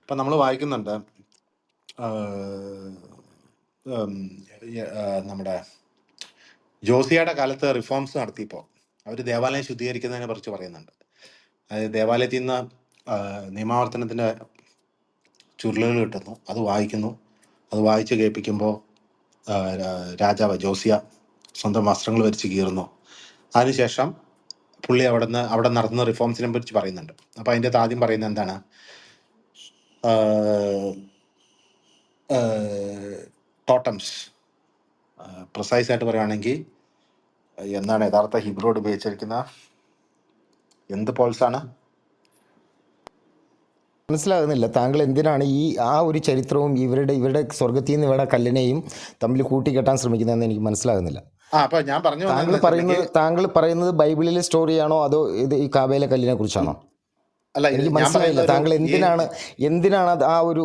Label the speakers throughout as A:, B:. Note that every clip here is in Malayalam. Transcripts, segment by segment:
A: ഇപ്പം നമ്മൾ വായിക്കുന്നുണ്ട് നമ്മുടെ ജോസിയയുടെ കാലത്ത് റിഫോംസ് നടത്തിയപ്പോൾ അവർ ദേവാലയം ശുദ്ധീകരിക്കുന്നതിനെ കുറിച്ച് പറയുന്നുണ്ട്. അതായത് ദേവാലയത്തിൽ നിന്ന് നിയമാവർത്തനത്തിൻ്റെ ചുരുളുകൾ കിട്ടുന്നു, അത് വായിക്കുന്നു. അത് വായിച്ച് കേൾപ്പിക്കുമ്പോൾ രാജാവ് ജോസിയ സ്വന്തം വസ്ത്രങ്ങൾ വരിച്ച് കീറുന്നു. അതിനുശേഷം പുള്ളി അവിടെ നടത്തുന്ന റിഫോംസിനെ കുറിച്ച് പറയുന്നുണ്ട്. അപ്പോൾ അതിൻ്റെ ആദ്യം പറയുന്നത് എന്താണ്? ടോട്ടംസ്, പ്രിസൈസ് ആയിട്ട് പറയുകയാണെങ്കിൽ എന്താണ് യഥാർത്ഥ ഹിബ്രോഡ് ഉപയോഗിച്ചിരിക്കുന്ന എന്ത് പോൾസാണ്?
B: മനസ്സിലാകുന്നില്ല താങ്കൾ എന്തിനാണ് ആ ഒരു ചരിത്രവും ഇവരുടെ സ്വർഗത്തിൽ നിന്ന് ഇവിടെ കല്ലിനെയും തമ്മിൽ കൂട്ടിക്കെട്ടാൻ ശ്രമിക്കുന്നതെന്ന് എനിക്ക് മനസ്സിലാകുന്നില്ല.
A: അപ്പൊ ഞാൻ പറഞ്ഞു
B: താങ്കൾ പറയുന്നത് ബൈബിളിലെ സ്റ്റോറിയാണോ അതോ ഇത് ഈ കാബയിലെ കല്ലിനെ കുറിച്ചാണോ?
A: അല്ല,
B: എനിക്ക് മനസ്സിലായില്ല താങ്കൾ എന്തിനാണ് ആ ഒരു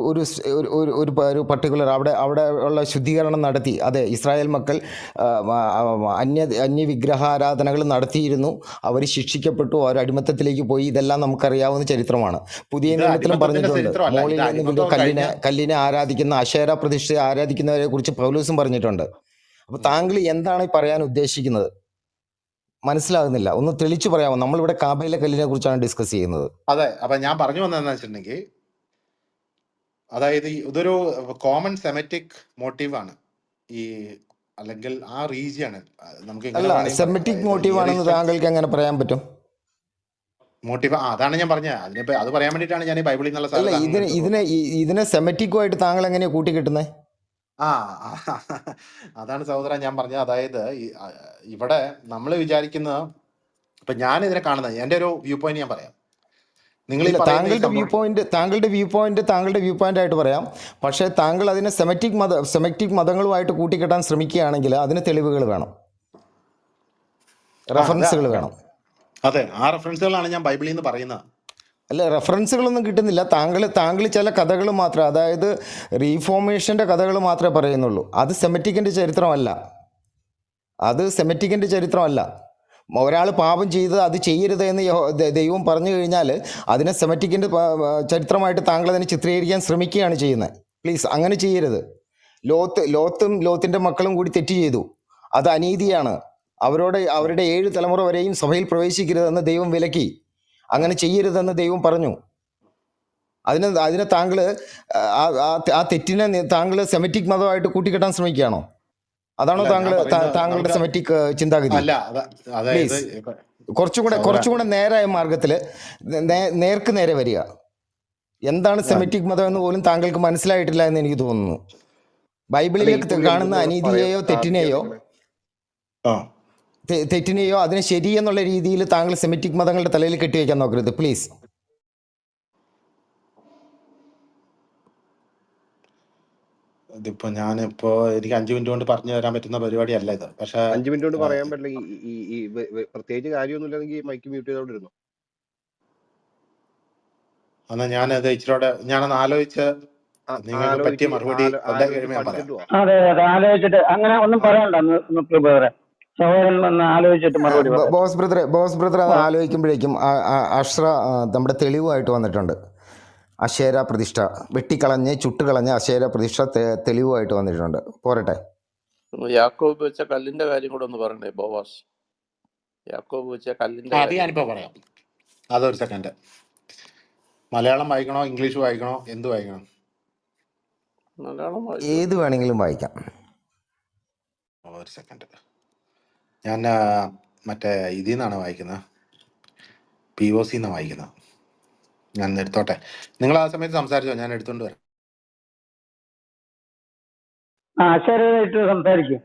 B: പർട്ടിക്കുലർ അവിടെ ഉള്ള ശുദ്ധീകരണം നടത്തി. അതെ, ഇസ്രായേൽ മക്കൾ അന്യ വിഗ്രഹാരാധനകൾ നടത്തിയിരുന്നു, അവർ ശിക്ഷിക്കപ്പെട്ടു, അവർ അടിമത്തത്തിലേക്ക് പോയി. ഇതെല്ലാം നമുക്കറിയാവുന്ന ചരിത്രമാണ്. പുതിയ നിയമത്തിലും പറഞ്ഞിട്ടുണ്ട്, മോളിൽ നിന്ന് കല്ലിനെ ആരാധിക്കുന്ന, അശേര പ്രതിഷ്ഠയെ ആരാധിക്കുന്നവരെ കുറിച്ച് പൗലോസും പറഞ്ഞിട്ടുണ്ട്. അപ്പൊ താങ്കൾ എന്താണ് പറയാൻ ഉദ്ദേശിക്കുന്നത്? മനസ്സിലാകുന്നില്ല, ഒന്ന് തെളിച്ചു പറയാമോ? നമ്മളിവിടെ കാബയിലെ കല്ലിനെ കുറിച്ചാണ് ഡിസ്കസ് ചെയ്യുന്നത്.
A: അതെ, അപ്പൊ ഞാൻ പറഞ്ഞു വന്നതെന്ന് വെച്ചിട്ടുണ്ടെങ്കിൽ, അതായത് ഇതൊരു കോമൺ സെമറ്റിക് മോട്ടീവാണ് അല്ലെങ്കിൽ ആ റീജിയണ്. നമുക്ക്
B: സെമറ്റിക് മോട്ടീവ് ആണെന്ന് താങ്കൾക്ക് എങ്ങനെ പറയാൻ പറ്റും?
A: മോട്ടീവ് അതാണ് ഞാൻ പറഞ്ഞത്. അത് പറയാൻ വേണ്ടിയിട്ടാണ് ഞാൻ ഈ ബൈബിളിൽ നിന്നുള്ള
B: ഇതിനെ സെമറ്റിക്കുമായിട്ട് താങ്കൾ എങ്ങനെയാണ് കൂട്ടിക്കിട്ടുന്നത്?
A: അതാണ് സഹോദരൻ ഞാൻ പറഞ്ഞത്. അതായത് ഇവിടെ നമ്മൾ വിചാരിക്കുന്നത്, ഇപ്പൊ ഞാൻ ഇതിനെ കാണുന്നത് എന്റെ ഒരു വ്യൂ പോയിന്റ് ഞാൻ പറയാം.
B: താങ്കളുടെ വ്യൂ പോയിന്റ് ആയിട്ട് പറയാം. പക്ഷേ താങ്കൾ അതിനെ സെമറ്റിക് മതങ്ങളുമായിട്ട് കൂട്ടിക്കെട്ടാൻ ശ്രമിക്കുകയാണെങ്കിൽ അതിന് തെളിവുകൾ വേണം, റെഫറൻസുകൾ വേണം.
A: അതെ, ആ റെഫറൻസുകളാണ് ഞാൻ ബൈബിളിൽ നിന്ന് പറയുന്നത്.
B: അല്ല, റെഫറൻസുകളൊന്നും കിട്ടുന്നില്ല. താങ്കൾ ചില കഥകൾ മാത്രം, അതായത് റീഫോർമേഷൻ്റെ കഥകൾ മാത്രമേ പറയുന്നുള്ളൂ. അത് സെമറ്റിക്കിൻ്റെ ചരിത്രമല്ല. ഒരാൾ പാപം ചെയ്ത് അത് ചെയ്യരുത് എന്ന് ദൈവം പറഞ്ഞു കഴിഞ്ഞാൽ അതിനെ സെമറ്റിക്കിൻ്റെ ചരിത്രമായിട്ട് താങ്കൾ അതിനെ ചിത്രീകരിക്കാൻ ശ്രമിക്കുകയാണ് ചെയ്യുന്നത്. പ്ലീസ്, അങ്ങനെ ചെയ്യരുത്. ലോത്തിൻ്റെ മക്കളും കൂടി തെറ്റ് ചെയ്തു, അത് അനീതിയാണ്. അവരുടെ 7 തലമുറ വരെയും സഭയിൽ പ്രവേശിക്കരുതെന്ന് ദൈവം വിലക്കി. അങ്ങനെ ചെയ്യരുതെന്ന് ദൈവം പറഞ്ഞു. അതിനെ താങ്കൾ ആ തെറ്റിനെ താങ്കൾ സെമറ്റിക് മതമായിട്ട് കൂട്ടിക്കെട്ടാൻ ശ്രമിക്കുകയാണോ? അതാണോ താങ്കളുടെ സെമറ്റിക് ചിന്താഗതി? പ്ലീസ്, കുറച്ചുകൂടെ നേരായ മാർഗത്തിൽ നേർക്ക് നേരെ വരിക. എന്താണ് സെമറ്റിക് മതം എന്ന് പോലും താങ്കൾക്ക് മനസ്സിലായിട്ടില്ല എന്ന് എനിക്ക് തോന്നുന്നു. ബൈബിളിലേക്ക് കാണുന്ന അനീതിയെയോ തെറ്റിനെയോ അതിനെ ശരിയെന്നുള്ള രീതിയിൽ താങ്കൾ സെമിറ്റിക് മതങ്ങളുടെ തലയിൽ കെട്ടിവെക്കാൻ നോക്കരുത്, പ്ലീസ്.
A: ഇതിപ്പോ എനിക്ക് 5 മിനിറ്റ് കൊണ്ട് പറഞ്ഞു തരാൻ പറ്റുന്ന പരിപാടിയല്ല ഇത്. പക്ഷെ
C: 5 മിനിറ്റ് കൊണ്ട് പറയാൻ പറ്റില്ല. പ്രത്യേകിച്ച് കാര്യമൊന്നുമില്ലെങ്കിൽ മൈക്ക് മ്യൂട്ട് ചെയ്തോണ്ടിരുന്നു.
A: എന്നാ ഞാനത് ഇച്ചിരി ഞാനൊന്ന് ആലോചിച്ച് നിങ്ങൾക്ക് പറ്റിയ മറുപടി
D: ആലോചിച്ചിട്ട് അങ്ങനെ ഒന്നും പറയണ്ട.
B: ബോസ് ബ്രദർ അത് ആലോചിക്കുമ്പോഴേക്കും നമ്മുടെ തെളിവായിട്ട് വന്നിട്ടുണ്ട്. അശേര പ്രതിഷ്ഠ വെട്ടിക്കളഞ്ഞ് ചുട്ടുകളഞ്ഞ അശേര പ്രതിഷ്ഠ തെളിവായിട്ട് വന്നിട്ടുണ്ട്. പോരട്ടെ,
E: യാക്കോബ് വെച്ച കല്ലിന്റെ കാര്യം കൂടെ ഒന്ന് പറയണേ ബോവാസ്. യാക്കോബ് വെച്ച കല്ലിന്റെ
A: ഞാനിപ്പോ പറയാം. അതൊരു സെക്കൻഡ്. മലയാളം വായിക്കണോ, ഇംഗ്ലീഷ് വായിക്കണോ, എന്ത് വായിക്കണം?
E: മലയാളം
B: ഏത് വേണമെങ്കിലും വായിക്കാം.
A: ഒരു സെക്കൻഡ്. ഞാൻ മറ്റേ ഇതിൽ നിന്നാണ് വായിക്കുന്നത്, POC എന്നാണ് വായിക്കുന്നത്. ഞാൻ എടുത്തോട്ടെ, നിങ്ങൾ ആ സമയത്ത് സംസാരിച്ചോ, ഞാൻ എടുത്തോണ്ട് വരാം.
D: സംസാരിക്കും.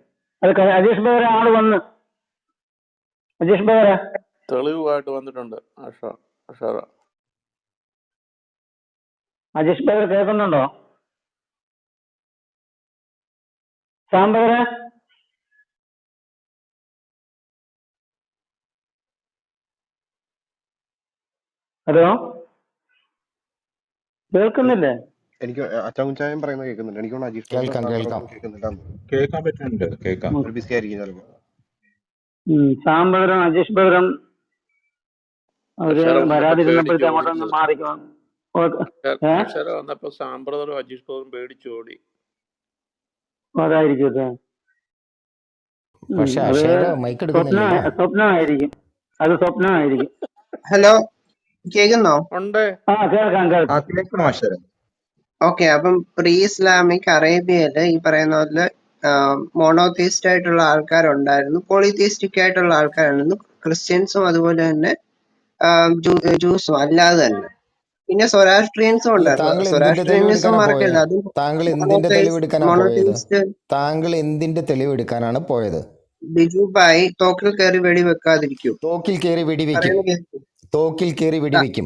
D: അജീഷ് ബേര ആള് വന്ന് അജീഷ് ബേര
E: തെളിവായിട്ട് വന്നിട്ടുണ്ട്.
D: അജീഷ് ബേര കേൾക്കുന്നുണ്ടോ? സാമ്പേര ഹലോ, കേൾക്കുന്നില്ലേ?
C: എനിക്ക് അച്ചാമുച്ചായം പറയുന്നത് കേൾക്കുന്നുണ്ട്. എനിക്ക്
F: കേൾക്കാൻ പറ്റുന്നുണ്ട്.
C: ഒരു ബിസി ആയിരിക്കും ചിലപ്പോ.
D: സാമ്പേരം അജീഷ് ബേരം അവര് വരാതിരുന്നപ്പോഴത്തെ അങ്ങോട്ടൊന്ന് മാറിക്കണം.
E: അക്ഷര വന്നപ്പോ സാമ്പ്രദറും അജീഷ് ബ്രദറും പേടിച്ചോടി.
D: അതായിരിക്കും അത്.
B: പക്ഷെ
D: അത്
B: അക്ഷര മൈക്ക് എടുക്കുന്നില്ലല്ലോ.
D: സ്വപ്നമായിരിക്കും. അത് സ്വപ്നമായിരിക്കും.
F: ഹലോ, കേൾക്കുന്നോ?
E: ഉണ്ട്.
D: കേൾക്കാം.
G: കേൾക്കണം അക്ഷര.
F: ഓക്കെ, അപ്പം പ്രീ ഇസ്ലാമിക് അറേബ്യയില് ഈ പറയുന്ന പോലെ മോണോതീസ്റ്റ് ആയിട്ടുള്ള ആൾക്കാരുണ്ടായിരുന്നു, പോളിതീസ്റ്റിക് ആയിട്ടുള്ള ആൾക്കാരുണ്ടായിരുന്നു, ക്രിസ്ത്യൻസും അതുപോലെ തന്നെ ജൂസും അല്ലാതെ തന്നെ. പിന്നെ സൊറാസ്ട്രിയൻസും
B: അല്ല,
F: ഉണ്ടായിരുന്നു.
B: താങ്കൾ എന്തിന്റെ
F: സൊറാസ്ട്രിയനിസം
B: തെളിവെടുക്കാനാ പോയത്?
F: മറക്കരുത്, അതും
B: താങ്കൾ എന്തിന്റെ തെളിവെടുക്കാനാ പോയത്?
F: മോണോതീസ്റ്റ്.
B: താങ്കൾ എന്തിന്റെ തെളിവെടുക്കാനാണ് പോയത്?
F: ബിജുബായി തോക്കിൽ കയറി വെടി വെക്കാതിരിക്കൂ.
B: തോക്കിൽ കയറി വെടിവെക്കും.
F: പറയുന്നത് കേൾക്കൂ.
B: തോക്കിൽ കയറി വെടിവെക്കും.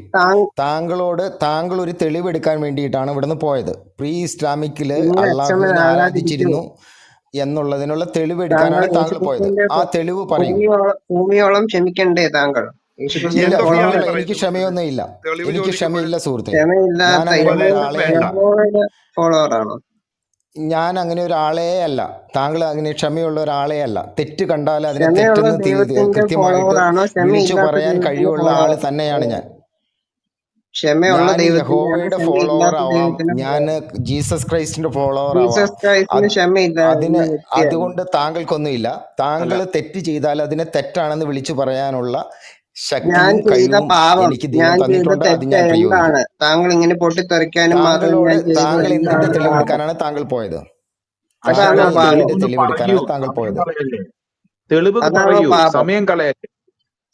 B: താങ്കൾ ഒരു തെളിവെടുക്കാൻ വേണ്ടിയിട്ടാണ് ഇവിടുന്ന് പോയത്. പ്രീ ഇസ്ലാമിക്കില്
F: നിങ്ങൾ
B: അള്ളാഹുവിനെ
F: അച്ഛനെ
B: ആരാധിച്ചിരുന്നു എന്നുള്ളതിനുള്ള തെളിവെടുക്കാനാണ് താങ്കൾ പോയത്. ആ തെളിവ് പറയൂ.
F: ഭൂമിയോളം ക്ഷമിക്കണ്ടേ താങ്കൾ?
B: ഇല്ല,
G: എന്തൊക്കെയാണ്
B: എനിക്ക് ക്ഷമയൊന്നും ഇല്ല.
G: തെളിവ്
B: എനിക്ക് ക്ഷമയില്ല സുഹൃത്തെ. ഞാൻ
F: ക്ഷമയില്ലാത്ത
B: അങ്ങനെ ഒരാളെ അല്ല.
F: ഫോളോവറാണോ?
B: ഞാൻ അങ്ങനെ ഒരാളേ അല്ല. താങ്കൾ അങ്ങനെ ക്ഷമയുള്ള ഒരാളേ അല്ല. തെറ്റ് കണ്ടാൽ അതിനെ
F: ക്ഷമയുള്ള
B: തെറ്റെന്ന്
F: ദൈവത്തിന്റെ
B: കൃത്യമായിട്ട്
F: ഫോളോവറാണോ?
B: വിളിച്ചു
F: ക്ഷമയില്ലാത്ത
B: പറയാൻ
F: ദൈവത്തിന്റെ
B: കഴിവുള്ള ആള് തന്നെയാണ്
F: ഫോളോവറാണോ?
B: ഞാൻ.
F: ക്ഷമയുള്ള
B: ഞാൻ
F: ദൈവത്തിന്റെയാണോ
B: യഹോവയുടെ ഫോളോവർ
F: ക്ഷമയില്ലാത്ത
B: ആവാം,
F: ദൈവത്തിന്റെ
B: ഞാൻ ജീസസ് ക്രൈസ്റ്റിന്റെ ഫോളോവർ ആവാം.
F: ജീസസ് ക്രൈസ്റ്റിന് ക്ഷമയില്ലായിരുന്ന വ്യക്തിയാണ്.
B: അതുകൊണ്ട് താങ്കൾക്കൊന്നുമില്ല. താങ്കൾ തെറ്റ് ചെയ്താൽ അതിനെ തെറ്റാണെന്ന് വിളിച്ചു പറയാനുള്ള
F: ഞാൻ
B: ശക്തിയും
F: ചെയ്ത
B: കഴിവും
F: പാപം,
B: എനിക്ക് ദൈവം
F: ഞാൻ ചെയ്ത
B: തന്നിട്ടുണ്ട്. അത്
F: തെറ്റ്
B: ഞാൻ പ്രയോഗിക്കും.
F: എന്താണ്? താങ്കൾ ഇങ്ങനെ പൊട്ടിത്തെറിക്കാനും മാത്രം ഞാൻ ചെയ്തത്
B: താങ്കൾ എന്തിന്റെ
F: എന്താണ് പാപം?
B: തെളിവെടുക്കാനാണ് താങ്കൾ പോയത്?
F: അതാണോ
B: താങ്കൾ
F: പാപം?
B: എന്തിന്റെ തെളിവെടുക്കാനാണ് താങ്കൾ പോയത്?
G: തെളിവ്
F: അതാണോ
G: പറയൂ,
F: പാപം?
G: സമയം കളയല്ലേ.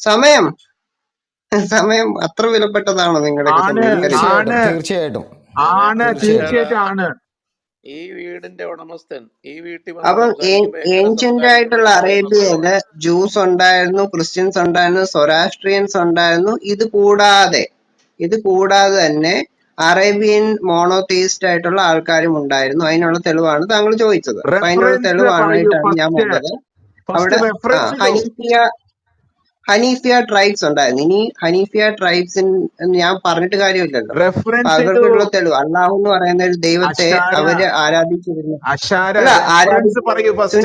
F: സമയം സമയം അത്ര വിലപ്പെട്ടതാണോ നിങ്ങളുടെയൊക്കെ
G: ആണ്
F: സമയം?
G: ആണ്
B: തീർച്ചയായിട്ടും.
G: ആണ്, തീർച്ചയായിട്ടും ആണ്.
E: ഈ വീടിന്റെ ഉടമസ്ഥൻ ഈ വീട്ടിൽ വന്ന്
F: അപ്പം
E: സംസാരിക്കുമ്പോ എങ്ങനെ
F: ഏൻഷ്യന്റ്
E: സംസാരിക്കണം
F: ആയിട്ടുള്ള
E: എന്ന് പറയുന്നുണ്ടോ?
F: അറേബ്യയില് ജൂസ് ഉണ്ടായിരുന്നു, ക്രിസ്ത്യൻസ് ഉണ്ടായിരുന്നു, സൊറാസ്ട്രിയൻസ് ഉണ്ടായിരുന്നു. ഇത് കൂടാതെ തന്നെ അറേബ്യൻ മോണോതീസ്റ്റ് ആയിട്ടുള്ള ആൾക്കാരും ഉണ്ടായിരുന്നു. അതിനുള്ള തെളിവാണ് താങ്കൾ ചോദിച്ചത്. അപ്പൊ അതിനുള്ള
G: റെഫറൻസ് പറയൂ
F: തെളിവായിട്ടാണ് ഞാൻ
G: ഫസ്റ്റ്.
F: വന്നത്.
G: ഫസ്റ്റ്
F: അവിടെ
G: റെഫറൻസ് ഇടൂ.
F: ഹനീഫിയ ട്രൈബ്സ് ഉണ്ടായിരുന്നു. ഇനി ഹനീഫിയ ട്രൈബ്സിന് ഞാൻ പറഞ്ഞിട്ട് കാര്യമില്ലല്ലോ. അപ്പൊ
G: റെഫറൻസ് ഇടൂ.
F: അവർക്കുള്ള തെളിവ്, അള്ളാഹു എന്ന് പറയുന്ന ഒരു ദൈവത്തെ
G: അഷാര
F: അവര് ആരാധിച്ചിരുന്നു.
G: അഷാര
F: അല്ല,
G: റെഫറൻസ് പറയൂ ഫസ്റ്റ്.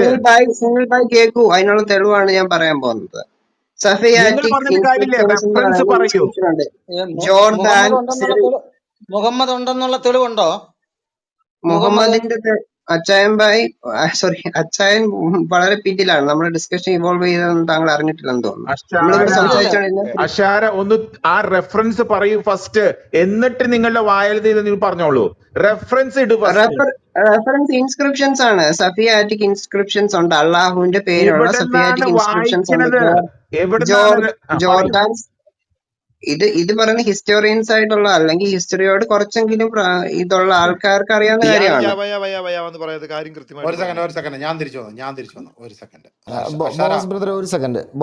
F: സുനിൽ ഭായ് കേൾക്കൂ, അതിനുള്ള തെളിവാണ് ഞാൻ പറയാൻ പോകുന്നത്.
G: നിങ്ങൾ
F: സഫിയാറ്റിക്
G: പറഞ്ഞിട്ട് കാര്യമില്ല,
F: ഇൻസ്ക്രിപ്ഷൻസ് എന്ന്
G: റെഫറൻസ്
F: പറയുന്ന
G: പറയൂ.
F: ഇൻസ്ക്രിപ്ഷൻ ഉണ്ട്. ജോർദാൻ,
H: മുഹമ്മദ് ഉണ്ടെന്നുള്ള തെളിവുണ്ടോ?
F: മുഹമ്മദിന്റെ അച്ചായൻ ഭായ്, സോറി, അച്ചായൻ വളരെ പിന്നിലാണ്. നമ്മുടെ ഡിസ്കഷൻ ഇവോൾവ് ചെയ്തതെന്ന് താങ്കൾ അറിഞ്ഞിട്ടില്ലെന്ന് തോന്നുന്നു. നമ്മളിവിടെ
G: അഷാര
F: സംസാരിച്ചോണ്ടിരുന്ന
G: അഷാര ഒന്ന് ആ റെഫറൻസ് പറയൂ ഫസ്റ്റ്, എന്നിട്ട് നിങ്ങളുടെ വായൽ നിങ്ങൾ പറഞ്ഞോളൂ. റെഫറൻസ് ഇടൂ ഫസ്റ്റ്.
F: റെഫറൻസ് ഇൻസ്ക്രിപ്ഷൻസ് ആണ്. സഫിയാറ്റിക് ഇൻസ്ക്രിപ്ഷൻസ് ഉണ്ട്. അള്ളാഹുവിന്റെ പേരുള്ള
G: എവിടെന്നാണ്
F: സഫിയാറ്റിക് ഇൻസ്ക്രിപ്ഷൻസ് ഉണ്ട്.
G: വായിക്കണത്? എവിടെന്നാണ്? പറയൂ.
F: ജോർദാൻ, ഇത് പറയുന്ന ഹിസ്റ്റോറിയൻസ് ആയിട്ടുള്ള, അല്ലെങ്കിൽ ഹിസ്റ്ററിയോട് കുറച്ചെങ്കിലും ഇതുള്ള ആൾക്കാർക്ക് അറിയാവുന്ന കാര്യമാണ്.
A: ഒരു സെക്കൻഡ് ഞാൻ തിരിച്ചു വന്നു. ഒരു സെക്കൻഡ്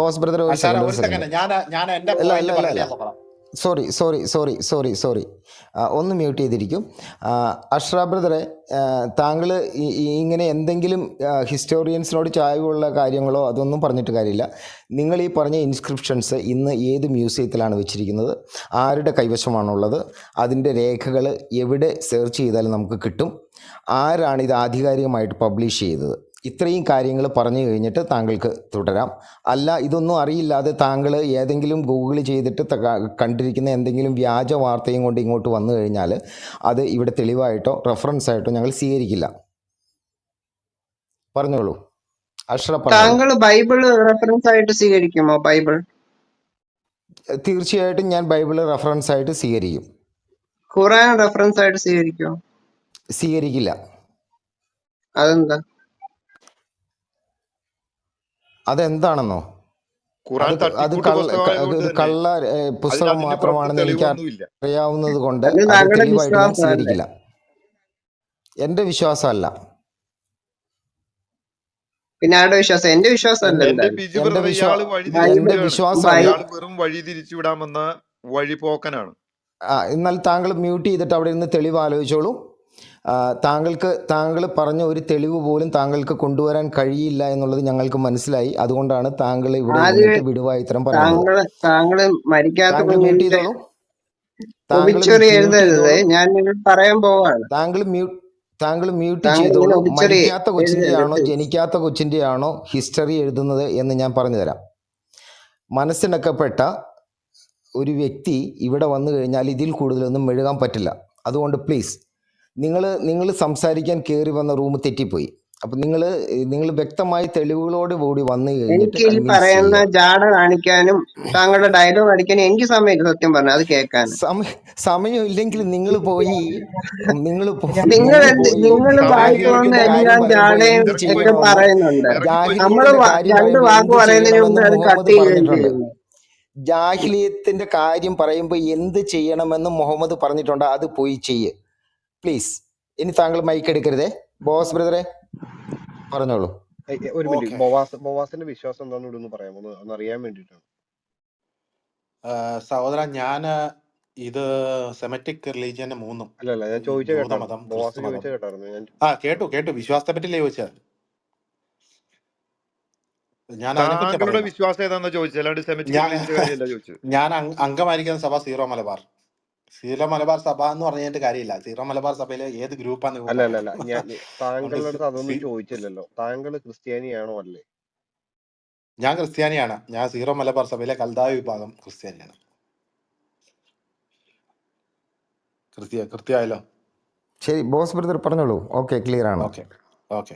B: ബോസ് ബ്രദർ ഒരു സെക്കൻഡ്.
A: ഞാൻ എന്റെ പോയിന്റ് പറഞ്ഞിട്ട് ഞാൻ നോക്കണം.
B: സോറി, ഒന്ന് മ്യൂട്ട് ചെയ്തിരിക്കും. അഷ്റഫ് ബ്രദറെ, താങ്കൾ ഇങ്ങനെ എന്തെങ്കിലും ഹിസ്റ്റോറിയൻസിനോട് ചായ്വുള്ള കാര്യങ്ങളോ അതൊന്നും പറഞ്ഞിട്ട് കാര്യമില്ല. നിങ്ങൾ ഈ പറഞ്ഞ ഇൻസ്ക്രിപ്ഷൻസ് ഇന്ന് ഏത് മ്യൂസിയത്തിലാണ് വെച്ചിരിക്കുന്നത്, ആരുടെ കൈവശമാണുള്ളത്, അതിൻ്റെ രേഖകൾ എവിടെ സെർച്ച് ചെയ്താലും നമുക്ക് കിട്ടും, ആരാണ് ഇത് ആധികാരികമായിട്ട് പബ്ലിഷ് ചെയ്തത്, ഇത്രയും കാര്യങ്ങൾ പറഞ്ഞു കഴിഞ്ഞിട്ട് താങ്കൾക്ക് തുടരാം. അല്ല, ഇതൊന്നും അറിയില്ലാതെ താങ്കൾ ഏതെങ്കിലും ഗൂഗിൾ ചെയ്തിട്ട് കണ്ടിരിക്കുന്ന എന്തെങ്കിലും വ്യാജ വാർത്തയും കൊണ്ട് ഇങ്ങോട്ട് വന്നു കഴിഞ്ഞാൽ അത് ഇവിടെ തെളിവായിട്ടോ റെഫറൻസ് ആയിട്ടോ ഞങ്ങൾ സ്വീകരിക്കില്ല. പറഞ്ഞോളൂ അഷ്റഫ്.
F: താങ്കൾ ബൈബിള് റെഫറൻസ് ആയിട്ട് സ്വീകരിക്കുമോ? ബൈബിൾ
B: തീർച്ചയായിട്ടും ഞാൻ ബൈബിള് റെഫറൻസ് ആയിട്ട് സ്വീകരിക്കും.
F: ഖുറാൻ റെഫറൻസ് ആയിട്ട് സ്വീകരിക്കുമോ?
B: സ്വീകരിക്കില്ല.
F: അതെന്താ?
B: അതെന്താണെന്നോ? അത് കള്ള പുസ്തകം മാത്രമാണെന്ന് എനിക്ക് അറിയാവുന്നത് കൊണ്ട് അത് തെളിവായിട്ട് ഞാൻ സ്വീകരിക്കില്ല. എന്റെ വിശ്വാസമല്ല.
F: പിന്നെ ആരുടെ വിശ്വാസം? എന്റെ വിശ്വാസം അല്ല.
B: എന്നാൽ താങ്കൾ മ്യൂട്ട് ചെയ്തിട്ട് അവിടെ നിന്ന് തെളിവ് ആലോചിച്ചോളൂ. താങ്കൾ പറഞ്ഞ ഒരു തെളിവ് പോലും താങ്കൾക്ക് കൊണ്ടുവരാൻ കഴിയില്ല എന്നുള്ളത് ഞങ്ങൾക്ക് മനസ്സിലായി. അതുകൊണ്ടാണ് താങ്കൾ ഇവിടെ വിടുവായി ഇത്തരം പറയുന്നത്.
F: താങ്കൾ
B: മ്യൂട്ട് ചെയ്തോളൂ.
F: ഞാൻ പറയാൻ പോവാണ്.
B: താങ്കൾ മ്യൂട്ട് ചെയ്തോളൂ. മരിക്കാത്ത കൊച്ചിന്റെ ആണോ ജനിക്കാത്ത കൊച്ചിന്റെ ആണോ ഹിസ്റ്ററി എഴുതുന്നത് എന്ന് ഞാൻ പറഞ്ഞു തരാം. മനസ്സിനക്കപ്പെട്ട ഒരു വ്യക്തി ഇവിടെ വന്നു കഴിഞ്ഞാൽ ഇതിൽ കൂടുതലൊന്നും മെഴുകാൻ പറ്റില്ല. അതുകൊണ്ട് പ്ലീസ് നിങ്ങൾ സംസാരിക്കാൻ കയറി വന്ന റൂം തെറ്റിപ്പോയി. അപ്പം നിങ്ങൾ വ്യക്തമായ തെളിവുകളോട് കൂടി വന്നു കഴിഞ്ഞിട്ട്
F: എനിക്ക് ഈ
B: കൺവിൻസ്
F: പറയുന്ന
B: ചെയ്യുക.
F: ജാട കാണിക്കാനും താങ്കളുടെ ഡയലോഗ് അടിക്കാനും എനിക്ക് സമയമില്ല, സത്യം പറഞ്ഞ അത് കേൾക്കാനും.
B: സമയമില്ലെങ്കിൽ നിങ്ങൾ പോയി
F: നിങ്ങൾ
B: നിങ്ങൾ
F: എന്ത്
B: പോയി
F: നിങ്ങൾ വായിക്ക് വന്ന
B: ജാഹിലിയത്തിന്റെ കാര്യം
F: എല്ലാം
B: പറയുമ്പോൾ
F: ജാടയും
B: എന്ത്
F: ഒക്കെ
B: ചെയ്യണമെന്ന്
F: പറയുന്നുണ്ട്. നമ്മൾ
B: ജാഹിലിയത്തിന്റെ കാര്യം
F: രണ്ട്
B: പറയുമ്പോൾ
F: വാക്ക്
B: എന്ത്
F: പറയുന്നതിന്
B: ചെയ്യണമെന്ന്
F: മുമ്പ് അത് കട്ട്
B: മുഹമ്മദ്
F: ചെയ്യുകയും
B: പറഞ്ഞിട്ടുണ്ട്.
F: ചെയ്യുന്നു.
B: ജാഹിലിയത്തിന്റെ കാര്യം പറയുമ്പോൾ എന്ത് ചെയ്യണമെന്ന് മുഹമ്മദ് പറഞ്ഞിട്ടുണ്ട്. അത് പോയി ചെയ്യ് പ്ലീസ്. ഇനി താങ്കൾ മൈക്ക് എടുക്കരുതേ. ബോസ് ബ്രദറെ പറഞ്ഞോളൂ.
C: ഒരു മിനിറ്റ്,
A: ഓക്കെ.
C: ബോവാസിന്റെ വിശ്വാസം എന്താണെന്ന് ഇവിടെ ഒന്ന് പറയാമോ? ഒന്ന് അറിയാൻ വേണ്ടിയിട്ടാണ്.
A: സഹോദര, ഞാൻ ഇത് സെമറ്റിക് റിലീജിയന്റെ മൂന്നും
C: അല്ല ഞാൻ ചോദിച്ച കേട്ടായിരുന്നു,
A: ജൂതമതം,
C: ബോവാസ്
A: ക്രിസ്തുമതം.
C: ചോദിച്ച കേട്ടായിരുന്നു ഞാൻ.
A: കേട്ടു. വിശ്വാസത്തെ പറ്റിയല്ലേ ചോദിച്ചത്? ഞാൻ അതിനെക്കുറിച്ചാണ്
I: താങ്കളുടെ
A: പറയുന്നത്.
I: വിശ്വാസം ഏതാണെന്ന് ചോദിച്ചത്, അല്ലാണ്ട് സെമിറ്റിക്
A: ഞാൻ
I: റിലീജിയന്റെ കാര്യമല്ല ചോദിച്ചത്.
A: ഞാൻ അംഗമായിരിക്കുന്ന സഭ സീറോ മലബാർ. സീറോ മലബാർ സഭ എന്ന് പറഞ്ഞിട്ട് കാര്യമില്ല. സീറോ മലബാർ സഭയിലെ ഏത് ഗ്രൂപ്പാന്ന് നിങ്ങൾ
C: അല്ല
A: പറയണം.
C: ഞാൻ താങ്കളുടെ
A: അതുകൊണ്ട്
C: അടുത്ത് അതൊന്നും ചോദിച്ചില്ലല്ലോ. താങ്കൾ ക്രിസ്ത്യാനിയാണോ അല്ലേ?
A: ഞാൻ ക്രിസ്ത്യാനിയാണ്. ഞാൻ സീറോ മലബാർ സഭയിലെ കൽദായ വിഭാഗം ക്രിസ്ത്യാനിയാണ്. കൃത്യമായല്ലോ?
B: ശരി, ബോസ് ബ്രദർ പറഞ്ഞോളൂ. ഓക്കെ, ക്ലിയർ ആണ്.
A: ഓക്കെ.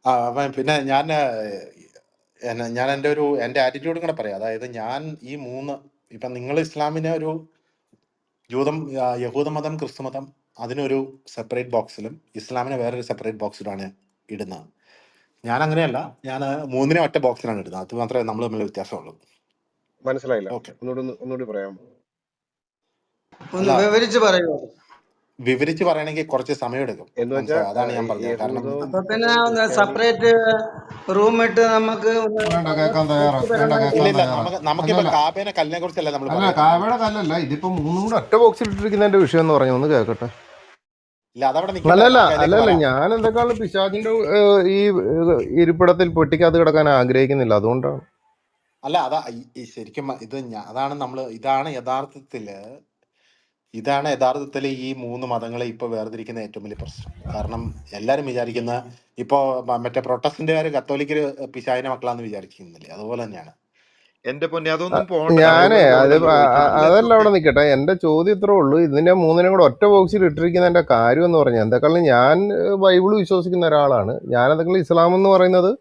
A: അപ്പം പിന്നെ ഞാൻ എൻ്റെ ആറ്റിറ്റ്യൂഡും കൂടെ പറയാം. അതായത് ഞാൻ ഈ മൂന്ന്, ഇപ്പം നിങ്ങൾ ഇസ്ലാമിനെ ഒരു യഹൂദമതം, ക്രിസ്തുമതം അതിനൊരു സെപ്പറേറ്റ് ബോക്സിലും ഇസ്ലാമിനെ വേറൊരു സെപ്പറേറ്റ് ബോക്സിലുമാണ് ഇടുന്നത്. ഞാൻ അങ്ങനെയല്ല. ഞാൻ മൂന്നിനെ ഒറ്റ ബോക്സിലാണ് ഇടുന്നത്. അത് മാത്രമേ നമ്മൾ തമ്മിൽ വ്യത്യാസമുള്ളൂ.
C: മനസ്സിലായില്ല,
A: ഓക്കെ.
C: ഒന്നുകൂടി പറയാമോ?
H: ഒന്ന്
A: അല്ല,
H: വിവരിച്ച് പറയുമോ?
A: വിവരിച്ച് പറയണമെങ്കിൽ കുറച്ച് സമയം എടുക്കും.
C: എന്ന് വെച്ചാൽ
A: മനസ്സിലായോ? അതാണ് ഞാൻ പറഞ്ഞത്. കാരണം
C: യഹൂദവും
H: അപ്പൊ പിന്നെ
C: ക്രിസ്ത്യാനിയും.
H: സെപ്പറേറ്റ് റൂം ഇട്ട് നമുക്ക്
B: വേണ്ട, കേൾക്കാൻ തയ്യാറാ.
A: ഇല്ലില്ല, നമുക്കിപ്പോ
B: അല്ലല്ല
A: കാബേനെ കല്ലിനെ കുറിച്ചല്ല നമ്മൾ
B: അല്ല,
A: പറയുന്നത്.
B: കാവയുടെ കല്ലല്ല ഇതിപ്പോ മൂന്നും കൂടെ ഒറ്റ ബോക്സിൽ ഇട്ടിരിക്കുന്നതിന്റെ വിഷയം എന്ന് പറഞ്ഞു. ഒന്ന് കേൾക്കട്ടെ.
A: ഇല്ല, അതവിടെ നിൽക്കട്ടെ,
B: അല്ലല്ല
A: നമുക്ക് അതിലേക്ക്
B: അല്ലല്ല
A: വരാം.
B: ഞാൻ എന്തൊക്കെയാണ് പിശാചിന്റെ ഈ ഇരിപ്പിടത്തിൽ പെട്ടിക്കകത്ത് കിടക്കാൻ ആഗ്രഹിക്കുന്നില്ല, അതുകൊണ്ടാണ്.
A: അല്ല, ശരിക്കും ഇതാണ് യഥാർത്ഥത്തിൽ ഈ മൂന്ന് മതങ്ങളെ ഇപ്പൊ വേർതിരിക്കുന്ന ഏറ്റവും വലിയ പ്രശ്നം. കാരണം എല്ലാരും വിചാരിക്കുന്ന ഇപ്പോ മറ്റേ പ്രൊട്ടസ്റ്റന്റുകാര് കത്തോലിക്കര് പിശാചിന്റെ മക്കളാന്ന് വിചാരിക്കുന്നില്ലേ? അതുപോലെ തന്നെയാണ്.
I: എന്റെ പൊന്നെ, അതൊന്നും പോട്ടെ,
B: ഞാനേ
I: അതൊന്നും
B: അത്
I: പോകണ്ടല്ലോ. താങ്കൾ
B: അതല്ല
I: എന്തൊക്കെ
B: അവിടെ നിൽക്കട്ടെ. എന്റെ ചോദ്യം ഇത്രേ ഉള്ളൂ. ഇതിന്റെ മൂന്നിനും കൂടെ ഒറ്റ ബോക്സിൽ ഇട്ടിരിക്കുന്നതിന്റെ കാര്യം എന്ന് പറഞ്ഞാൽ എന്തൊക്കെയാണ്. ഞാൻ ബൈബിള് വിശ്വസിക്കുന്ന ഒരാളാണ്. ഞാൻ എന്തൊക്കെ ഇസ്ലാം എന്ന് പറയുന്നത്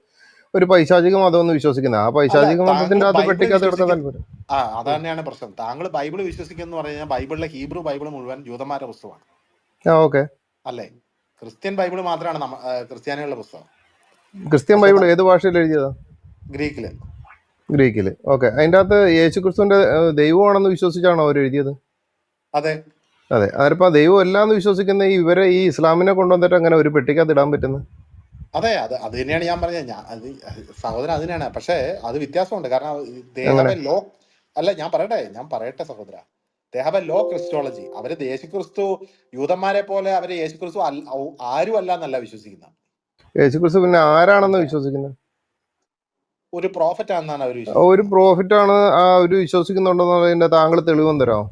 B: ഒരു പൈശാചിക മതം എന്ന് വിശ്വസിക്കുന്നത്. ആ
A: അല്ല,
B: പൈശാചിക
A: താങ്കൾ
B: മതത്തിന്റെ അകത്ത്
A: ബൈബിള്
B: പെട്ടിക്കകത്ത് കിടക്കാൻ
A: വിശ്വസിക്കും.
B: താല്പര്യം.
A: അത് തന്നെയാണ് പ്രശ്നം. താങ്കൾ ബൈബിള് വിശ്വസിക്കുന്ന പറഞ്ഞു കഴിഞ്ഞാൽ ബൈബിളിലെ ഹീബ്രു ബൈബിള് മുഴുവൻ ജൂതന്മാരുടെ പുസ്തകമാണ്,
B: ഓക്കെ.
A: അല്ലേ? ക്രിസ്ത്യൻ ബൈബിള് മാത്രമാണ് ക്രിസ്ത്യാനികളുടെ പുസ്തകം.
B: ക്രിസ്ത്യൻ
A: പക്ഷെ
B: ബൈബിൾ ഏത് ഭാഷയിൽ എഴുതിയതാ?
A: ഗ്രീക്കില്.
B: ഗ്രീക്കിൽ. ഓക്കെ. അതിൻ്റെ അകത്ത് യേശു ക്രിസ്തുവിന്റെ ദൈവമാണെന്ന് വിശ്വസിച്ചാണോ അവർ എഴുതിയത്?
A: അതെ.
B: അതെ. അതിപ്പോൾ ദൈവം എല്ലാന്ന് വിശ്വസിക്കുന്ന ഇവരെ ഈ ഇസ്ലാമിനെ കൊണ്ടുവന്നിട്ട് അങ്ങനെ ഒരു പെട്ടിക്കകത്ത് ഇടാൻ പറ്റുന്നത്?
A: അതെ, അത് തന്നെയാണ് ഞാൻ പറഞ്ഞത്. സഹോദരൻ അതിനാണ്. പക്ഷേ അത് വ്യത്യാസമുണ്ട്. കാരണം
B: അങ്ങനെ
A: ലോ അല്ല, ഞാൻ പറയട്ടെ സഹോദര. Low Christology. അവര് യേശുക്രിസ്തു യൂതന്മാരെ പോലെ അവര് യേശുക്രിസ്തു ആരും അല്ല എന്നല്ല വിശ്വസിക്കുന്നത്.
B: യേശു ക്രിസ്തു പിന്നെ ആരാണെന്ന്
A: മനസ്സിലായോ?
B: വിശ്വസിക്കുന്നത്?
A: ഒരു പ്രോഫറ്റ് ആണെന്നാണ് അവർ
B: ഒരു
A: വിശ്വസിക്കുന്നത്.
B: പ്രോഫിറ്റ് ആണ് ആ ഒരു വിശ്വസിക്കുന്നുണ്ടെന്നതിന്റെ താങ്കൾ തെളിവും തരാമോ?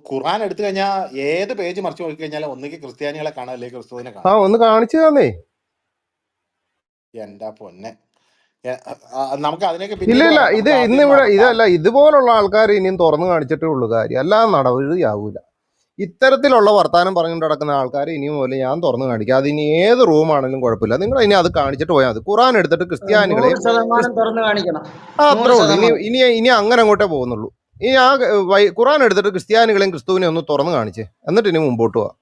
A: ഖുർആൻ എടുത്തു കഴിഞ്ഞാൽ ഏത് പേജ് മറിച്ച് നോക്കി കഴിഞ്ഞാൽ ഒന്നുകിൽ ക്രിസ്ത്യാനികളെ കാണാം, അല്ലെങ്കിൽ ക്രിസ്തുവിനെ കാണാം.
B: ഒന്ന് കാണിച്ചു തന്നേ.
A: എന്റെ പൊന്നെ, നമുക്ക് അതിനൊക്കെ
B: ഇല്ല
A: പിന്നീട്
B: ഇല്ല,
A: പറയാം.
B: ഇത്
A: നമുക്ക്
B: ഇന്നിവിടെ
A: ആദ്യം
B: ഇതല്ല. ഇതുപോലുള്ള ആൾക്കാർ ഇനിയും തുറന്നു കാണിച്ചിട്ടേ ഉള്ളൂ കാര്യം. അല്ലാതെ നടപടിയാവൂല. ഇത്തരത്തിലുള്ള വർത്താനം പറഞ്ഞുകൊണ്ട് നടക്കുന്ന ആൾക്കാർ ഇനിയും പോലെ ഞാൻ തുറന്നു കാണിക്കാം. അത് ഇനി ഏത് റൂമാണെങ്കിലും കുഴപ്പമില്ല. നിങ്ങൾ ഇനി അത് കാണിച്ചിട്ട് പോയാൽ മതി. ഖുറാൻ എടുത്തിട്ട് ക്രിസ്ത്യാനികളെയും
H: 100% തുറന്നു കാണിക്കണം.
B: അത്രേ ഉള്ളൂ.
H: 100%.
B: ഇനി അങ്ങനെ അങ്ങോട്ടേ പോകുന്നുള്ളൂ. ഇനി ആ ഖുറാൻ എടുത്തിട്ട് ക്രിസ്ത്യാനികളെയും ക്രിസ്തുവിനെയും ഒന്ന് തുറന്നു കാണിച്ചേ, എന്നിട്ട് ഇനി മുമ്പോട്ട് പോവാം.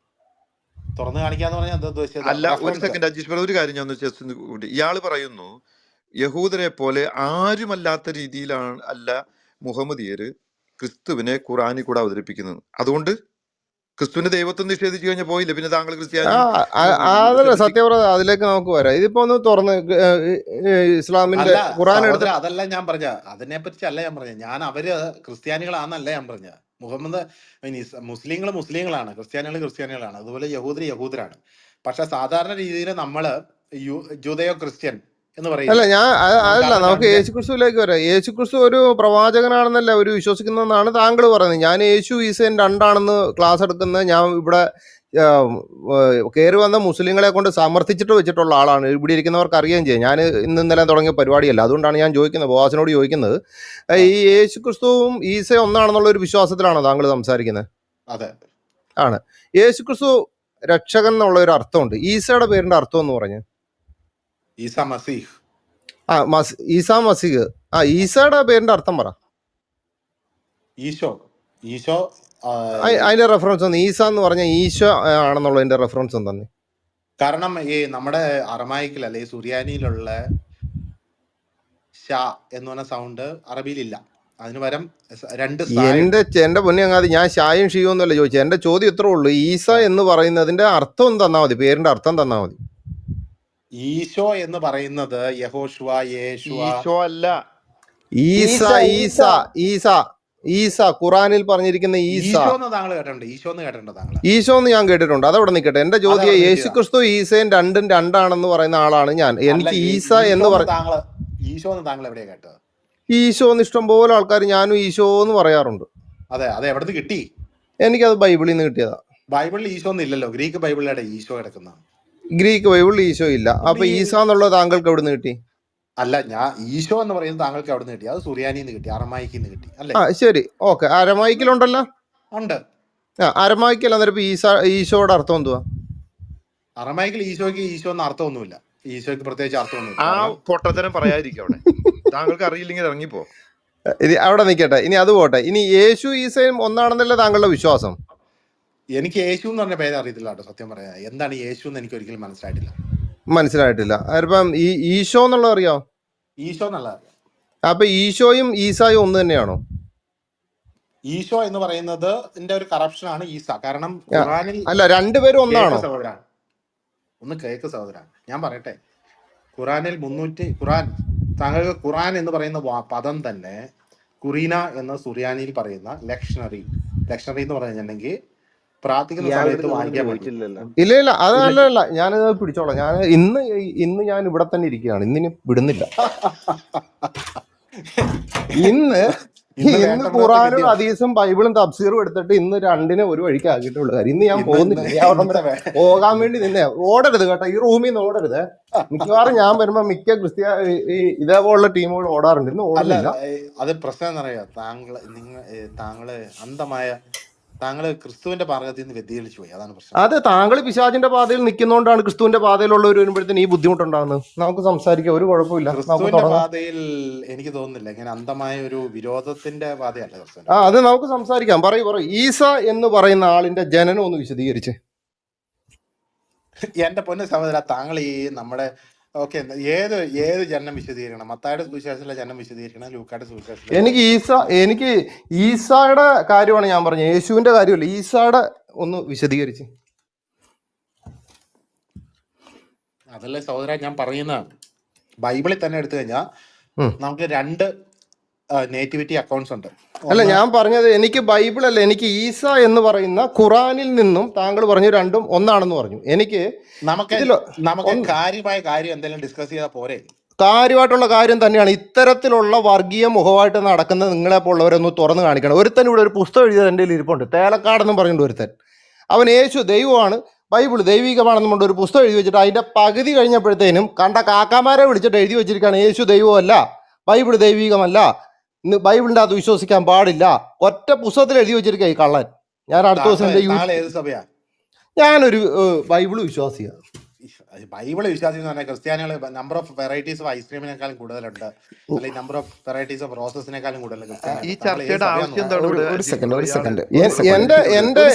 A: തുറന്നു കാണിക്കാന്ന് പറഞ്ഞാൽ എന്താ ഉദ്ദേശിച്ചത്?
I: അല്ല, ഒരു
A: റെഫറൻസ്.
I: സെക്കൻഡ് അജീഷ് ബ്രദർ, ഒരു കാര്യം ഞാൻ ജസ്റ്റ് കൂട്ടി. ഇയാൾ പറയുന്നു യഹൂദരെ പോലെ ആരുമല്ലാത്ത രീതിയിലാണ് അല്ല മുഹമ്മദിയര് ക്രിസ്തുവിനെ ഖുറാനിൽ കൂടെ അവതരിപ്പിക്കുന്നത്. അതുകൊണ്ട് ക്രിസ്തുവിന്റെ ദൈവത്വം നിഷേധിച്ചു കഴിഞ്ഞാൽ പോയില്ല, പിന്നെ താങ്കൾ ക്രിസ്ത്യാനി
B: അതല്ല സത്യപ്രത, അതിലേക്ക് നമുക്ക് വരാം. ഇതിപ്പോ ഒന്ന് തുറന്ന് ഇസ്ലാമിന്റെ
A: അല്ല
B: ഖുറാൻ
A: സഹോദര,
B: എടുത്ത്
A: അതല്ല ഞാൻ പറഞ്ഞ, അതിനെ പറ്റി അല്ല ഞാൻ പറഞ്ഞത്. അവര് ക്രിസ്ത്യാനികളാന്നല്ല ഞാൻ പറഞ്ഞ. മുഹമ്മദ് മുസ്ലിങ്ങളാണ്, ക്രിസ്ത്യാനികളാണ്, അതുപോലെ യഹൂദരാണ്. പക്ഷെ സാധാരണ രീതിയിൽ നമ്മള് ജൂതയോ ക്രിസ്ത്യൻ എന്ന്
B: അല്ല
A: പറയില്ലേ?
B: അതല്ല,
A: കാരണം
B: നമുക്ക് യേശുക്രിസ്തുവിലേക്ക് വരാം. യേശുക്രിസ്തു ഒരു പ്രവാചകനാണെന്നല്ല അവർ വിശ്വസിക്കുന്നതെന്നാണ് താങ്കൾ പറയുന്നത്. ഞാൻ യേശു ഈസൻ രണ്ടാണെന്ന് ക്ലാസ് എടുക്കുന്നത് ഞാൻ ഇവിടെ കയറി വന്ന മുസ്ലിങ്ങളെ കൊണ്ട് സമർത്ഥിച്ചിട്ട് വെച്ചിട്ടുള്ള ആളാണ്. ഇവിടെ ഇരിക്കുന്നവർക്ക് അറിയുകയും ചെയ്യും. ഞാൻ ഇന്നലെ തുടങ്ങിയ പരിപാടിയല്ല, അതുകൊണ്ടാണ് ഞാൻ ചോദിക്കുന്നത്, ബോസിനോട് ചോദിക്കുന്നത്.
A: ആ
B: ഈ യേശു ക്രിസ്തുവും ഈസ ഒന്നാണെന്നുള്ള ഒരു വിശ്വാസത്തിലാണോ താങ്കൾ സംസാരിക്കുന്നത്?
A: അതെ.
B: ആണ്. യേശു ക്രിസ്തു രക്ഷകൻ എന്നുള്ള ഒരു അർത്ഥമുണ്ട്. ഈസയുടെ പേരിന്റെ അർത്ഥം എന്ന് പറഞ്ഞു.
A: ഈസ മസീഹ്.
B: ഈസാ മസീഹ്. ഈസയുടെ പേരിന്റെ അർത്ഥം പറ.
A: ഈശോ. ഈശോ
B: അതിന്റെ റെഫറൻസ് ഒന്ന്. ഈസ എന്ന് പറഞ്ഞ ഈശോ ആണെന്നുള്ളതിന്റെ റെഫറൻസ് എന്താണ്?
A: കാരണം ഈ നമ്മുടെ അറമായിക്കിലല്ല, ഈ സുറിയാനിയിലുള്ള ഷാ എന്ന് പറഞ്ഞ സൗണ്ട് അറബിയിലില്ല. അതിന് പകരം രണ്ട്
B: എന്റെ പൊന്നങ്ങാതി, ഞാൻ ഷായും ഷീയും ഒന്നുമല്ല ചോദിച്ചത്. എന്റെ ചോദ്യം ഇത്രേ ഉള്ളൂ. ഈസ എന്ന് പറയുന്നതിന്റെ അർത്ഥം ഒന്ന് തന്നാ മതി, പേരിന്റെ അർത്ഥം തന്നാ മതി.
A: ഈശോ എന്ന് പറയുന്നത് യഹോഷുവ, യേശുവ.
I: ഈശോ അല്ല,
B: ഈസ ഈസ ഈസ ഈസ ഖുറാനിൽ പറഞ്ഞിരിക്കുന്ന ഈസ.
A: ഈശോ എന്ന് താങ്കൾ കേട്ടിട്ടുണ്ട്? ഈശോ എന്ന് കേട്ടിട്ടുണ്ടോ താങ്കൾ?
B: ഈശോ എന്ന് ഞാൻ കേട്ടിട്ടുണ്ട്. അതവിടെ നിൽക്കട്ടെ. എന്റെ ചോദ്യം, യേശു ക്രിസ്തു ഈസയും രണ്ടും രണ്ടാണെന്ന് പറയുന്ന ആളാണ് ഞാൻ. എനിക്ക് ഈസ എന്ന്
A: താങ്കൾ ഈശോ എന്ന് താങ്കൾ എവിടെയാ കേട്ടത്?
B: ഈശോ എന്ന് ഇഷ്ടംപോലെ ആൾക്കാർ ഞാനും ഈശോ എന്ന് പറയാറുണ്ട്.
A: അതെ, അത് എവിടെ നിന്ന് കിട്ടി?
B: എനിക്കത് ബൈബിളിൽ നിന്ന് കിട്ടിയതാ.
A: ബൈബിളിൽ ഈശോ ഒന്നും ഇല്ലല്ലോ. ഗ്രീക്ക് ബൈബിളിലാണ് ഈശോ കിടക്കുന്ന.
B: ഗ്രീക്ക് ബൈബിളിൽ ഈശോ ഇല്ല. അപ്പൊ ഈസ എന്നുള്ളത് താങ്കൾക്ക് എവിടെ നിന്ന് കിട്ടി?
A: അല്ല, ഞാൻ ഈശോ എന്ന് പറയുന്നത് താങ്കൾക്ക് എവിടെ നിന്ന് കിട്ടി? അത് സുറിയാനിന്ന് കിട്ടി, അറമായിക്കിന്ന് കിട്ടി അല്ലേ?
B: ശരി, ഓക്കെ. അരമായിക്കലുണ്ടല്ലോ.
A: ഉണ്ട്.
B: അരമായിക്കൽ അന്നേരം ഈശോയുടെ അർത്ഥം എന്തുവാ?
A: അറമായിക്കിൽ ഈശോയ്ക്ക് ഈശോ എന്ന അർത്ഥമൊന്നുമില്ല. ഈശോയ്ക്ക് പ്രത്യേകിച്ച് അർത്ഥമൊന്നുമില്ല.
I: ആ പൊട്ടത്തരം പറയാതിരിക്കും അവിടെ. താങ്കൾക്ക് അറിയില്ലെങ്കിൽ ഇറങ്ങിപ്പോ.
B: അവിടെ നിൽക്കട്ടെ. ഇനി അത് പോട്ടെ. ഇനി യേശു ഈസയും ഒന്നാണെന്നല്ലേ താങ്കളുടെ വിശ്വാസം?
A: എനിക്ക് യേശു എന്ന് പറഞ്ഞ പേര് അറിയത്തില്ല കേട്ടോ, സത്യം പറയാ. എന്താണ് യേശു എന്ന് എനിക്ക് ഒരിക്കലും
B: മനസ്സിലായിട്ടില്ല. അതിപ്പം ഈ ഈശോ എന്നുള്ളത് അറിയാമോ?
A: ഈശോ എന്നുള്ള
B: അപ്പൊ ഈശോയും ഈസായും ഒന്ന് തന്നെയാണോ?
A: ഈശോ എന്ന് പറയുന്നത് ഒരു കറപ്ഷൻ ആണ് ഈസ. കാരണം ഖുറാനിൽ
B: അല്ല, രണ്ടുപേരും ഒന്നാണോ?
A: ഒന്ന് കേക്ക് സഹോദര, ഞാൻ പറയട്ടെ. ഖുറാനിൽ താങ്കൾക്ക് ഖുറാൻ എന്ന് പറയുന്ന പദം തന്നെ കുറീന എന്ന സുറിയാനിയിൽ പറയുന്ന ലക്ഷണറി എന്ന് പറഞ്ഞിട്ടുണ്ടെങ്കിൽ പ്രാർത്ഥിക്കുന്ന സമയത്ത് വായിക്കാൻ പറ്റില്ല.
B: ഇല്ല, അതല്ല, ഞാനത് പിടിച്ചോളാം. ഞാൻ ഇന്ന് ഞാൻ ഇവിടെ തന്നെ ഇരിക്കുകയാണ്. ഇന്നിനി വിടുന്നില്ല. ഇന്ന് ഖുറാനും ഹദീസും ബൈബിളും തഫ്സീറും എടുത്തിട്ട് ഇന്ന് രണ്ടിനെ ഒരു വഴിക്ക് ആക്കിയിട്ടുള്ള കാര്യം. ഇന്ന് ഞാൻ പോകുന്നില്ല. പോകാൻ വേണ്ടി നിന്നെ ഓടരുത് കേട്ടോ. ഈ റൂമിൽ നിന്ന് ഓടരുത്. മിക്കവാറും ഞാൻ വരുമ്പോ മിക്ക ഇതേപോലുള്ള ടീമുകൾ ഓടാറുണ്ട്. ഇന്ന് ഓടില്ല.
A: അത് പ്രശ്നം എന്നറിയാം. താങ്കള് ക്രിസ്തുവിന്റെ പാതയിൽ നിന്ന് വ്യതിചലിച്ചു പോയി. അതാണ് പ്രശ്നം.
B: അത് താങ്കൾ പിശാചിന്റെ പാതയിൽ നിൽക്കുന്നതുകൊണ്ടാണ് ക്രിസ്തുവിന്റെ പാതയിലുള്ളവർ വരുമ്പോഴത്തേന് ഈ ബുദ്ധിമുട്ടുണ്ടാകുന്നത്. നമുക്ക് സംസാരിക്കാം, ഒരു കുഴപ്പമില്ല.
A: ക്രിസ്തുവിന്റെ പാതയിൽ എനിക്ക് തോന്നുന്നില്ല ഇങ്ങനെ അന്ധമായ ഒരു വിരോധത്തിന്റെ പാതയല്ല ക്രിസ്തു.
B: അത് നമുക്ക് സംസാരിക്കാം. പറയൂ. ഈസ എന്ന് പറയുന്ന ആളിന്റെ ജനനം ഒന്ന് വിശദീകരിച്ച്.
A: എന്റെ പൊന്നു സഹോദര, താങ്കൾ ഈ നമ്മുടെ ഏത് ജനനം വിശദീകരിക്കണം? മത്തായിയുടെ സുവിശേഷത്തിലെ ജനനം വിശദീകരിക്കണം, ലൂക്കായുടെ സുവിശേഷത്തിലെ?
B: എനിക്ക് ഈസായുടെ കാര്യമാണ് ഞാൻ പറഞ്ഞത്, യേശുവിന്റെ കാര്യമല്ല. ഈസായുടെ ഒന്ന് വിശദീകരിച്ച്.
A: അതല്ലേ സഹോദര ഞാൻ പറയുന്ന. ബൈബിളിൽ തന്നെ എടുത്തു കഴിഞ്ഞാൽ നമുക്ക് രണ്ട് നേറ്റിവിറ്റി അക്കൗണ്ട്സ് ഉണ്ട്.
B: അല്ല, ഞാൻ പറഞ്ഞത് എനിക്ക് ബൈബിൾ അല്ല, എനിക്ക് ഈസ എന്ന് പറയുന്ന ഖുറാനിൽ നിന്നും താങ്കൾ പറഞ്ഞു രണ്ടും ഒന്നാണെന്ന് പറഞ്ഞു.
A: നമുക്ക് കാര്യമായ കാര്യം എന്തെങ്കിലും ഡിസ്കസ് ചെയ്താൽ പോരെ?
B: കാര്യമായിട്ടുള്ള കാര്യം തന്നെയാണ്. ഇത്തരത്തിലുള്ള വർഗീയ മുഖമായിട്ട് നടക്കുന്ന നിങ്ങളെ പോലുള്ളവരൊന്ന് തുറന്നു കാണിക്കണം. ഒരുത്തൻ ഇവിടെ ഒരു പുസ്തകം എഴുതിയത് എൻ്റെ ഇരിപ്പുണ്ട്, തേലക്കാടെന്നും പറഞ്ഞിട്ട് ഒരുത്തൻ. അവൻ യേശു ദൈവമാണ്, ബൈബിൾ ദൈവികമാണെന്നും കൊണ്ട് ഒരു പുസ്തകം എഴുതി വെച്ചിട്ട് അതിൻ്റെ പകുതി കഴിഞ്ഞപ്പോഴത്തേനും കണ്ട കാക്കാമാരെ വിളിച്ചിട്ട് എഴുതി വെച്ചിരിക്കുകയാണ് യേശു ദൈവമല്ല, ബൈബിൾ ദൈവികമല്ല, ബൈബിളിൻ്റെ അത് വിശ്വസിക്കാൻ പാടില്ല. ഒറ്റ പുസ്തകത്തിൽ എഴുതി വെച്ചിരിക്കുക ഈ കള്ളൻ. ഞാൻ അടുത്ത ദിവസം ഞാനൊരു ബൈബിൾ വിശ്വാസിയാണ്.
A: ബൈബിള് വിശ്വാസി എന്ന് പറഞ്ഞാൽ ക്രിസ്ത്യാനികൾ നമ്പർ ഓഫ് വെറൈറ്റീസ് ഓഫ് ഐസ്ക്രീമിനേക്കാളും കൂടുതലുണ്ട്, അല്ലെങ്കിൽ നമ്പർ ഓഫ് വെറൈറ്റീസ് ഓഫ് റോസസിനേക്കാളും കൂടുതലുണ്ട്.
I: ഈ ചർച്ചയുടെ ആവശ്യം
B: ഒരു സെക്കൻഡ്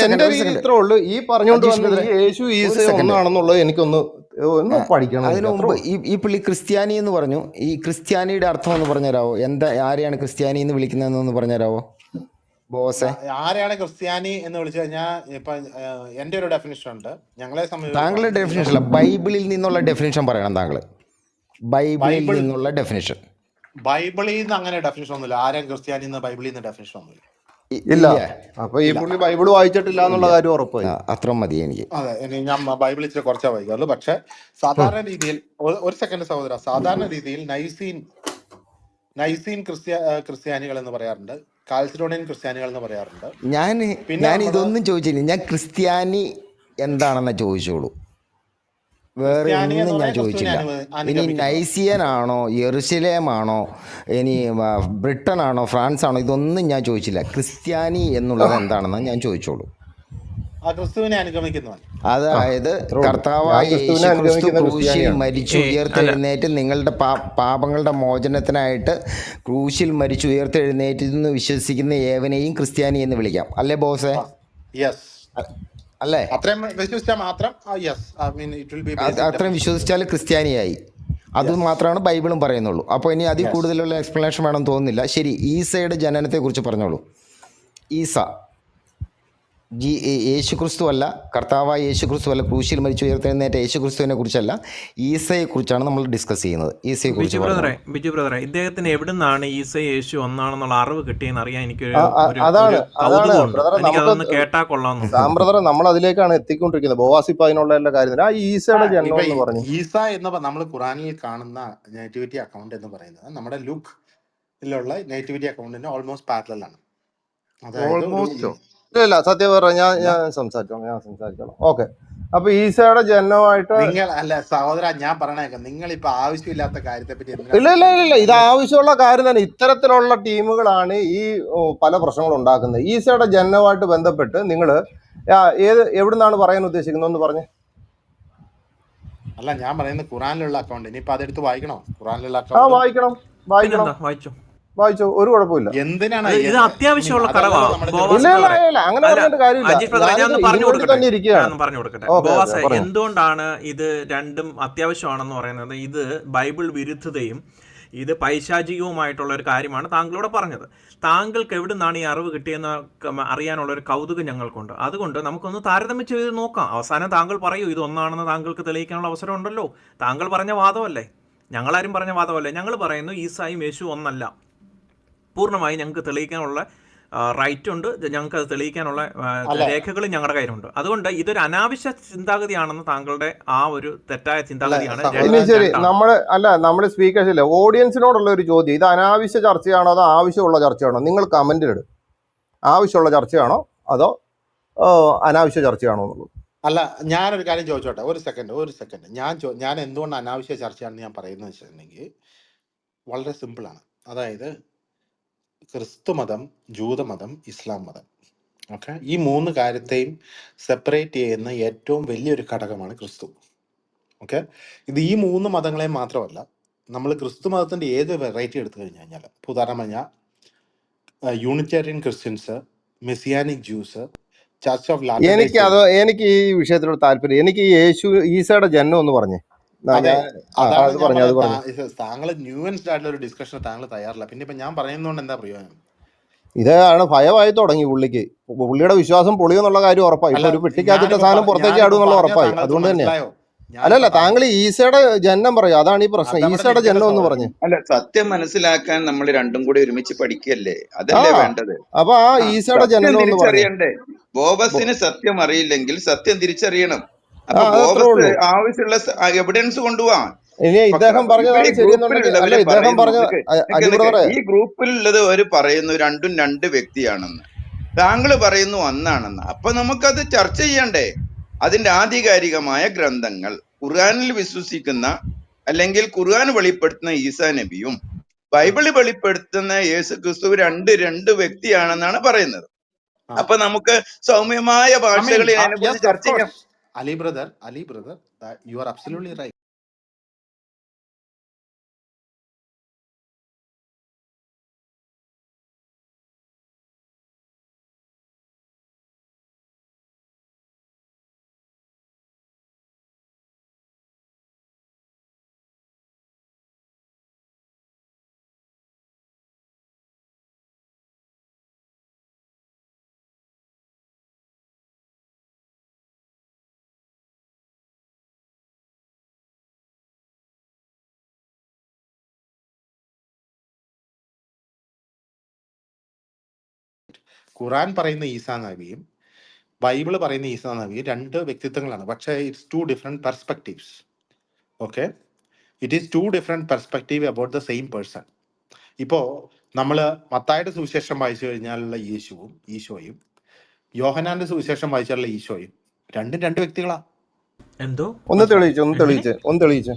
B: എന്റെ രീതി ഇത്രേ ഉള്ളൂ. ഈ പറഞ്ഞുകൊണ്ട് വന്നത് യേശു ഈസ ഒന്നാണെന്നുള്ളത് എനിക്കൊന്ന് പഠിക്കണം.
J: അതിനു മുമ്പ് ഈ പുള്ളി ക്രിസ്ത്യാനി എന്ന് പറഞ്ഞു. ഈ ക്രിസ്ത്യാനിയുടെ അർത്ഥം ഒന്ന് പറഞ്ഞുതരാവോ? ആരെയാണ് ക്രിസ്ത്യാനി എന്ന് വിളിക്കുന്നതെന്ന് പറഞ്ഞുതരാവോ ബോസെ?
A: ആരെയാണ് ക്രിസ്ത്യാനി എന്ന് വിളിച്ചു കഴിഞ്ഞാൽ ഇപ്പൊ എന്റെ ഒരു ഡെഫിനിഷൻ ഉണ്ട്. ഞങ്ങളെ സംബന്ധിച്ച്
J: താങ്കളുടെ ഡെഫിനിഷൻ അല്ല, ബൈബിളിൽ നിന്നുള്ള ഡെഫിനിഷൻ പറയണം താങ്കൾ. ബൈബിളിൽ നിന്നുള്ള ഡെഫിനിഷൻ.
A: ബൈബിളിൽ നിന്ന് അങ്ങനെ ഡെഫിനിഷൻ ഒന്നുമില്ല. ആരെയും ക്രിസ്ത്യാനി എന്ന് ബൈബിളിൽ നിന്ന് ഡെഫിനിഷൻ ഒന്നുമില്ല.
B: ഇല്ല. അപ്പൊ ഈ പുള്ളി ബൈബിൾ വായിച്ചിട്ടില്ല എന്നുള്ള കാര്യം ഉറപ്പായി.
J: അത്ര മതി എനിക്ക്.
A: അതെ, ഞാൻ ബൈബിൾ ഇച്ചിരി കുറച്ചേ വായിക്കാറുള്ളൂ. പക്ഷെ സാധാരണ രീതിയിൽ ഒരു സെക്കൻഡ് സഹോദര, സാധാരണ രീതിയിൽ നൈസീൻ ക്രിസ്ത്യാനികൾ എന്ന് പറയാറുണ്ട്, കാൽസിഡോണിയൻ ക്രിസ്ത്യാനികൾ എന്ന് പറയാറുണ്ട്.
J: ഞാൻ ഇതൊന്നും ചോദിച്ചില്ല. ഞാൻ ക്രിസ്ത്യാനി
B: എന്താണെന്ന് ചോദിച്ചോളൂ. വേറെ
A: ക്രിസ്ത്യാനി എന്ന്
B: ഒന്നും ഞാൻ
A: പറഞ്ഞാൽ ക്രിസ്തുവിനെ
B: ചോദിച്ചില്ല. ഇനി
A: അനുഗമിക്കുന്നവർ.
B: നൈസിയനാണോ യെറുശലേമാണോ ഇനി ബ്രിട്ടൻ ആണോ ഫ്രാൻസ് ആണോ ഇതൊന്നും ഞാൻ ചോദിച്ചില്ല. ക്രിസ്ത്യാനി എന്നുള്ളത് എന്താണെന്ന് ഞാൻ ചോദിച്ചോളൂ.
A: ആ ക്രിസ്തുവിനെ അനുഗമിക്കുന്നവൻ.
B: അതായത്
C: അത്രേ ഉള്ളൂ. ഞാൻ
B: കർത്താവായ
C: ക്രിസ്തുവിനെ
B: യേശു ക്രിസ്തു
C: അനുഗമിക്കുന്ന
B: ക്രൂശിൽ
C: ക്രിസ്ത്യാനിയാണ്.
B: മരിച്ചു
E: അല്ല
B: ഉയർത്തെഴുന്നേറ്റ് നിങ്ങളുടെ പാപങ്ങളുടെ മോചനത്തിനായിട്ട് ക്രൂശിൽ മരിച്ചു ഉയർത്തെഴുന്നേറ്റെന്ന് വിശ്വസിക്കുന്ന ഏവനെയും ക്രിസ്ത്യാനി എന്ന് വിളിക്കാം. അല്ലേ ബോസേ?
A: യെസ്,
B: അല്ലേ?
A: അത്രയും വിശ്വസിച്ചാൽ മാത്രം yes, I mean it will be basic
B: അത്രയും
A: ഡെഫിനിഷൻ.
B: വിശ്വസിച്ചാൽ ക്രിസ്ത്യാനിയായി. അത്
A: യെസ്,
B: മാത്രമാണ് ബൈബിളും പറയുന്നുള്ളൂ. അപ്പോൾ ഇനി അതിൽ
A: യെസ്.
B: കൂടുതലുള്ള എക്സ്പ്ലനേഷൻ വേണം തോന്നുന്നില്ല. ശരി, ഈസയുടെ ജനനത്തെക്കുറിച്ച് പറഞ്ഞോളൂ. ഈസ യേശുക്രിസ്തു അല്ല, കർത്താവായ യേശുക്രിസ്തു അല്ല, ക്രൂശിൽ മരിച്ചു ഉയർത്തെഴുന്നേറ്റ യേശുക്രിസ്തുവിനെ കുറിച്ചല്ല, ഈസയെക്കുറിച്ചാണ് നമ്മൾ ഡിസ്കസ് ചെയ്യുന്നത്. ഈസയെക്കുറിച്ച് പറഞ്ഞോളൂ.
K: ബിജു ബ്രദറെ, ഇദ്ദേഹത്തിന് എവിടുന്നാണ് ഈസ യേശു ഒന്നാണെന്നുള്ള അറിവ് കിട്ടിയെന്ന് അറിയാൻ എനിക്കൊരു
C: അതാണ്
K: കൗതുകമുണ്ട്.
C: ബ്രദറെ,
K: എനിക്കതൊന്ന് കേട്ടാ കൊള്ളാമെന്നുണ്ട്.
C: സാം ബ്രദറെ, നമ്മൾ അതിലേക്കാണ് എത്തിക്കൊണ്ടിരിക്കുന്നത്. ബോവാസ് ഇപ്പൊ അതിനുള്ള എല്ലാ കാര്യത്തിലും ആ ഈസയുടെ ജന്മം
A: ഇപ്പൊ
C: എന്ന് പറഞ്ഞു.
A: ഈസ എന്ന് നമ്മൾ ഖുറാനിൽ കാണുന്ന നേറ്റിവിറ്റി അക്കൗണ്ട് എന്ന് പറയുന്നത് നമ്മുടെ ലുക്കിലുള്ള നേറ്റിവിറ്റി അക്കൗണ്ടിന് ഓൾമോസ്റ്റ് പാരലൽ ആണ്. അതായത് ഒരു
I: ഓൾമോസ്റ്റോ?
C: ഇല്ല സത്യം പറഞ്ഞ ഞാൻ
A: ഇല്ല,
C: ഞാൻ സംസാരിച്ചോളാം. ഓക്കെ, അപ്പൊ ഈസയുടെ ജന്മമായിട്ട്
A: നിങ്ങൾ അല്ല സഹോദര, ഞാൻ പറയണേക്കാം, നിങ്ങൾ ഇപ്പൊ ആവശ്യമില്ലാത്ത കാര്യത്തെ പറ്റി എന്തിനാ
C: ഇല്ല ഇത്
A: സംസാരിക്കുന്നത്?
C: ആവശ്യമുള്ള കാര്യം തന്നെ. ഇത്തരത്തിലുള്ള ടീമുകളാണ് ഈ പല പ്രശ്നങ്ങളും ഉണ്ടാക്കുന്നത്. ഈസയുടെ ജന്മമായിട്ട് ബന്ധപ്പെട്ട് നിങ്ങൾ എവിടുന്നാണ് പറയാൻ ഉദ്ദേശിക്കുന്നത് ഒന്ന് പറഞ്ഞേ.
A: അല്ല, ഞാൻ പറയുന്നത് ഖുറാനിലുള്ള അക്കൗണ്ട്. ഇനിയിപ്പോ അതെടുത്ത് വായിക്കണോ? ഖുറാനിലുള്ള അക്കൗണ്ട്
C: വായിക്കണം
K: പിന്നെന്താ, വായിച്ചു.
C: ഒരു കുഴപ്പമില്ല.
A: എന്തിനാണ്?
K: ഇത് അത്യാവശ്യമുള്ള
A: അതല്ലല്ലോ
K: ഘടകമാണ്.
A: നമ്മുടെ
K: ബോവാസ്
A: ചോദ്യം.
K: ബ്രദറെ,
C: ഇല്ല അങ്ങനെ
K: അല്ല
C: പറഞ്ഞിട്ട് കാര്യമില്ല.
K: അജീഷ് ബ്രദറെ,
C: ഞാനിത്
K: ഞാനൊന്ന് പറഞ്ഞു
C: ഇതിനുവേണ്ടി
K: കൊടുക്കട്ടെ.
C: തന്നെ ഇരിക്കുകയാണ്.
K: ഞാനൊന്ന് പറഞ്ഞു കൊടുക്കട്ടെ.
C: ഓക്കെ
K: ബോവാസെ,
C: പറഞ്ഞു.
K: എന്തുകൊണ്ടാണ് ഇത് രണ്ടും അത്യാവശ്യമാണെന്ന് പറയുന്നത്? ഇത് ബൈബിൾ വിരുദ്ധതയും ഇത് പൈശാചികവുമായിട്ടുള്ള ഒരു കാര്യമാണ് താങ്കളോട് പറഞ്ഞത്. താങ്കൾക്ക് എവിടുന്നാണ് ഈ അറിവ് കിട്ടിയെന്ന് അറിയാനുള്ള ഒരു കൗതുകം ഞങ്ങൾക്കുണ്ട്. അതുകൊണ്ട് നമുക്കൊന്ന് താരതമ്യം ചെയ്ത് നോക്കാം. അവസാനം താങ്കൾ പറയൂ ഇത് ഒന്നാണെന്ന് താങ്കൾക്ക് തെളിയിക്കാനുള്ള അവസരം ഉണ്ടല്ലോ. താങ്കൾ പറഞ്ഞ വാദമല്ലേ, ഞങ്ങളാരും പറഞ്ഞ വാദമല്ലേ. ഞങ്ങൾ പറയുന്നു ഈസായും യേശു ഒന്നല്ല. പൂർണ്ണമായി ഞങ്ങൾക്ക് തെളിയിക്കാനുള്ള റൈറ്റ് ഉണ്ട്. ഞങ്ങൾക്ക് അത് തെളിയിക്കാനുള്ള
A: അല്ല,
K: രേഖകൾ ഞങ്ങളുടെ കയ്യിലുണ്ട്. അതുകൊണ്ട് ഇതൊരു അനാവശ്യ ചിന്താഗതിയാണെന്ന് താങ്കളുടെ ആ ഒരു തെറ്റായ
A: അല്ല
K: ചിന്താഗതിയാണ്.
C: ഇനി
A: സഹോദര,
C: ശരി,
K: രണ്ടാണ്.
C: നമ്മുടെ സ്പീക്കേഴ്സ് ഇല്ല, ഓഡിയൻസിനോടുള്ള ഒരു ചോദ്യം. ഇത് അനാവശ്യ ചർച്ചയാണോ അതോ ആവശ്യമുള്ള ചർച്ചയാണോ? നിങ്ങൾ കമന്റിലിടും. ആവശ്യമുള്ള ചർച്ചയാണോ അതോ അനാവശ്യ ചർച്ചയാണോ എന്നുള്ളത്.
A: അല്ല, ഞാനൊരു കാര്യം ചോദിച്ചോട്ടെ. ഒരു സെക്കൻഡ്. ഞാൻ എന്തുകൊണ്ട് അനാവശ്യ ചർച്ചയാണെന്ന് ഞാൻ പറയുന്നത് വെച്ചിട്ടുണ്ടെങ്കിൽ വളരെ സിമ്പിളാണ്. അതായത് ക്രിസ്തുമതം, ജൂതമതം, ഇസ്ലാം മതം, ഓക്കെ, ഈ മൂന്ന് കാര്യത്തെയും സെപ്പറേറ്റ് ചെയ്യുന്ന ഏറ്റവും വലിയൊരു ഘടകമാണ് ക്രിസ്തു. ഓക്കെ, ഈ മൂന്ന് മതങ്ങളെ മാത്രമല്ല, നമ്മൾ ക്രിസ്തു മതത്തിന്റെ ഏത് വെറൈറ്റി എടുത്തു കഴിഞ്ഞാൽ, ഇപ്പോൾ ഉദാഹരണം പറഞ്ഞാൽ Unitarian Christians, Messianic Jews, Church of Latter Day
C: എനിക്ക് ഈ വിഷയത്തിലൊരു താല്പര്യം. എനിക്ക് ഈ ഈസയുടെ ജന്മം ഒന്ന് പറഞ്ഞേ.
A: അതെ, അതാണ്
C: അത്
A: ഞാൻ
C: പറഞ്ഞു
A: പറഞ്ഞത്. താങ്കൾ ന്യൂവൻസ്ഡ് ആയിട്ടുള്ള ഒരു ഡിസ്കഷൻ താങ്കൾ തയ്യാറില്ല. പിന്നെ ഇപ്പൊ ഞാൻ പറയുന്നതുകൊണ്ട് എന്താ പ്രയോജനം?
C: ഇതാണ് ഭയമായി തുടങ്ങി പുള്ളിക്ക്. പുള്ളിയുടെ വിശ്വാസം പൊളിയെന്നുള്ള കാര്യം ഉറപ്പായി.
A: അല്ല,
C: ഇപ്പൊ ഒരു പെട്ടിക്കകത്തിട്ട സാധനം പുറത്തേക്ക് ആടും എന്നുള്ള ഉറപ്പായി. അതുകൊണ്ട് തന്നെയാ.
A: മനസ്സിലായോ?
C: അല്ലല്ല, താങ്കൾ ഈസയുടെ ജന്മം പറയും. അതാണ് ഈ പ്രശ്നം. ഈസയുടെ ജന്മം എന്ന് പറഞ്ഞു.
L: അല്ല, സത്യം മനസ്സിലാക്കാൻ നമ്മൾ രണ്ടും കൂടി ഒരുമിച്ച് പഠിക്കല്ലേ, അതല്ലേ വേണ്ടത്.
C: അപ്പൊ ആ ഈസയുടെ
L: സത്യം
C: ജനനം എന്ന് പറഞ്ഞു.
L: തിരിച്ചറിയണ്ടേ? ബോബസിന് സത്യം അറിയില്ലെങ്കിൽ സത്യം തിരിച്ചറിയണം. അപ്പൊ
C: അതത്രേ
L: ബോബസ്
C: ഉള്ളൂ.
L: ആവശ്യമുള്ള എവിഡൻസ് കൊണ്ടുപോവാ.
C: ഇനി ഇദ്ദേഹം പറഞ്ഞതാണ്
L: ഈ
C: ശരിയെന്നുണ്ടെങ്കിൽ, അല്ല,
L: ഗ്രൂപ്പിലുള്ളവര്
C: ഇദ്ദേഹം പറഞ്ഞ അജി ബ്രദറെ,
L: ഈ ഗ്രൂപ്പിലുള്ളത് പറയുന്നു രണ്ടും രണ്ട് വ്യക്തിയാണെന്ന്, താങ്കൾ പറയുന്നു ഒന്നാണെന്ന്. അപ്പൊ നമുക്കത് ചർച്ച ചെയ്യണ്ടേ? അതിന്റെ ആധികാരികമായ ഗ്രന്ഥങ്ങൾ, ഖുർആനിൽ വിശ്വസിക്കുന്ന അല്ലെങ്കിൽ ഖുർആൻ വെളിപ്പെടുത്തുന്ന ഈസാ നബിയും ബൈബിള് വെളിപ്പെടുത്തുന്ന യേശു ക്രിസ്തു രണ്ട് വ്യക്തിയാണെന്നാണ് പറയുന്നത്. അപ്പൊ നമുക്ക് സൗമ്യമായ ഭാഷകളിൽ അതിനെക്കുറിച്ച് ചർച്ച ചെയ്യാം.
A: Ali brother, you are absolutely right. Quran പറയുന്ന ഈസാ നബിയും ബൈബിള് പറയുന്ന ഈസാ നബിയും രണ്ട് വ്യക്തിത്വങ്ങളാണ്. പക്ഷേ it's two different perspectives. Okay, it is two different perspective about the same person. ഇപ്പോൾ നമ്മൾ മത്തായിയുടെ സുവിശേഷം വായിച്ചു കഴിഞ്ഞാലുള്ള ഈശോയും യോഹനാന്റെ സുവിശേഷം വായിച്ചാലുള്ള ഈശോയും രണ്ടും രണ്ട് വ്യക്തികളാ.
K: എന്തോ
C: ഒന്ന്
K: മനസ്സിലായി
C: തെളിയിച്ച്
K: എങ്ങനെ
C: ഒന്ന് തെളിയിച്ച്.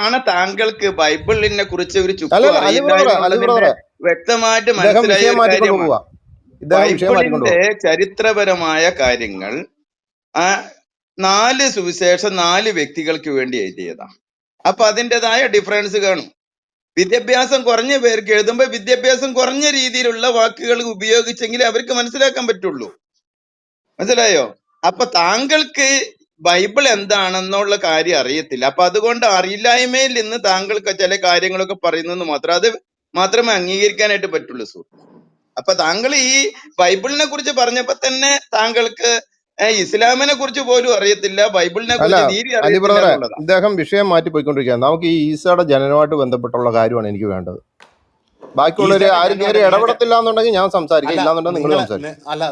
L: ആണ് താങ്കൾക്ക് ബൈബിളിനെ കുറിച്ച് ഒരു ചുക്കും
C: അല്ലല്ല അലി
L: അറിയില്ല
C: ബ്രദറെ
L: വ്യക്തമായിട്ട്
C: ഇദ്ദേഹം
L: മനസ്സിലായ
C: വിഷയം
L: ഒരു
C: മാറ്റിക്കൊണ്ട്
L: കാര്യമാണ്.
C: പോവാ. ഇദ്ദേഹം വിഷയം മാറ്റിക്കൊണ്ട്
L: ബൈബിളിന്റെ
C: പോവാ.
L: ചരിത്രപരമായ കാര്യങ്ങൾ ആ 4 സുവിശേഷം 4 വ്യക്തികൾക്ക് വേണ്ടി എഴുതിയതാണ്. അപ്പൊ അതിൻ്റെതായ ഡിഫറൻസ് കാണും. വിദ്യാഭ്യാസം കുറഞ്ഞ പേർക്ക് എഴുതുമ്പോൾ വിദ്യാഭ്യാസം കുറഞ്ഞ രീതിയിലുള്ള വാക്കുകൾ ഉപയോഗിച്ചെങ്കിൽ അവർക്ക് മനസ്സിലാക്കാൻ പറ്റുള്ളൂ. മനസ്സിലായോ? അപ്പൊ താങ്കൾക്ക് ബൈബിൾ എന്താണെന്നുള്ള കാര്യം അറിയത്തില്ല. അപ്പൊ അതുകൊണ്ട് അറിയില്ലായ്മയിൽ നിന്ന് താങ്കൾക്ക് ചില കാര്യങ്ങളൊക്കെ പറയുന്നെന്ന് മാത്രം, അത് മാത്രമേ അംഗീകരിക്കാനായിട്ട് പറ്റുള്ളൂ സുഹൃത്ത്. അപ്പൊ താങ്കൾ ഈ ബൈബിളിനെ കുറിച്ച് പറഞ്ഞപ്പോ തന്നെ താങ്കൾക്ക് ഇസ്ലാമിനെ കുറിച്ച് പോലും അറിയത്തില്ല, ബൈബിളിനെ
C: അല്ല
L: കുറിച്ച് തീരെ
C: അലി
L: അറിയത്തില്ല
C: ബ്രദറെ
L: എന്നുള്ളതാണ്.
C: ഇദ്ദേഹം വിഷയം മാറ്റി പോയിക്കൊണ്ടിരിക്കുകയാണ്. നമുക്ക് ഈ ഈസയുടെ ജനനമായിട്ട് ബന്ധപ്പെട്ടുള്ള കാര്യമാണ് എനിക്ക് വേണ്ടത്. ബാക്കിയുള്ളവര്
A: ഈസയുടെ
C: ആരും കയറി
A: ജനനമായിട്ട് നിങ്ങൾക്ക്
C: ഇടപെടത്തില്ല എന്നുണ്ടെങ്കിൽ ഞാൻ സംസാരിക്കാം,
A: അല്ല
C: ഇല്ലാന്നുണ്ടെങ്കിൽ നിങ്ങൾ
A: നിങ്ങള്
C: സംസാരിക്കും.
A: അല്ല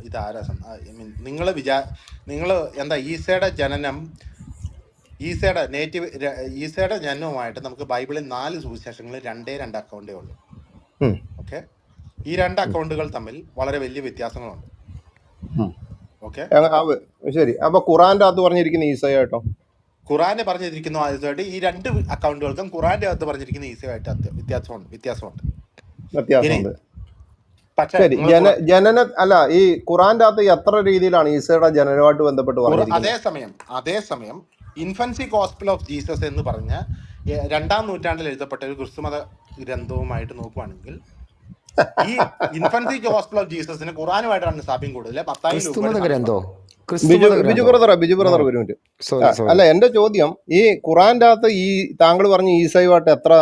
A: ഇതാരാ നിങ്ങൾ എന്താ ഈസയുടെ ജനനം, ഈസയുടെ നേറ്റീവ് ഈസയുടെ ജനനവുമായിട്ട് നമുക്ക് ബൈബിളിൽ 4 സുവിശേഷങ്ങളിൽ 2 അക്കൗണ്ടേ ഉള്ളൂ.
C: ഉം,
A: ഓക്കെ, ഈ 2 അക്കൗണ്ടുകൾ തമ്മിൽ വളരെ വലിയ വ്യത്യാസങ്ങളുണ്ട്.
C: ഉം.
A: ഓക്കെ,
C: ശരി. അപ്പൊ ഖുറാന്റെ അകത്ത് പറഞ്ഞിരിക്കുന്ന ഈസയായിട്ടോ?
A: ഖുറാന് പറഞ്ഞിരിക്കുന്ന ആദ്യമായിട്ട് ഈ 2 അക്കൗണ്ടുകൾക്കും ഖുറാന്റെ അകത്ത് പറഞ്ഞിരിക്കുന്ന ഈസയായിട്ട് വ്യത്യാസമുണ്ട്. ഇനി
C: വ്യത്യാസമുണ്ട്.
A: പക്ഷേ
C: ശരി. ജനന അല്ല, ഈ ഖുറാന്റെ അകത്ത് എത്ര രീതിയിലാണ് ഈസയുടെ ജനനമായിട്ട് ബന്ധപ്പെട്ട് പറഞ്ഞിരിക്കുന്നത്?
A: അതേസമയം ഇൻഫൻസി ഗോസ്പൽ ഓഫ് ജീസസ് എന്ന് പറഞ്ഞ 2-ാം നൂറ്റാണ്ടിൽ എഴുതപ്പെട്ട ഒരു ക്രിസ്തുമത ഗ്രന്ഥവുമായിട്ട് നോക്കുവാണെങ്കിൽ ഈ ഇൻഫൻസി ഗോസ്പൽ ഓഫ് ജീസസിന് ഖുറാനുമായിട്ടാണ് സാമ്യം കൂടുതൽ. 10,000
J: ഗ്രന്ഥോ
C: ബിജു ബ്രദർ ഒരു മിനിറ്റ്. അല്ല, എന്റെ ചോദ്യം, ഈ ഖുറാന്റെ അകത്ത് ഈ താങ്കൾ പറഞ്ഞ ഈസയുമായിട്ട് എത്ര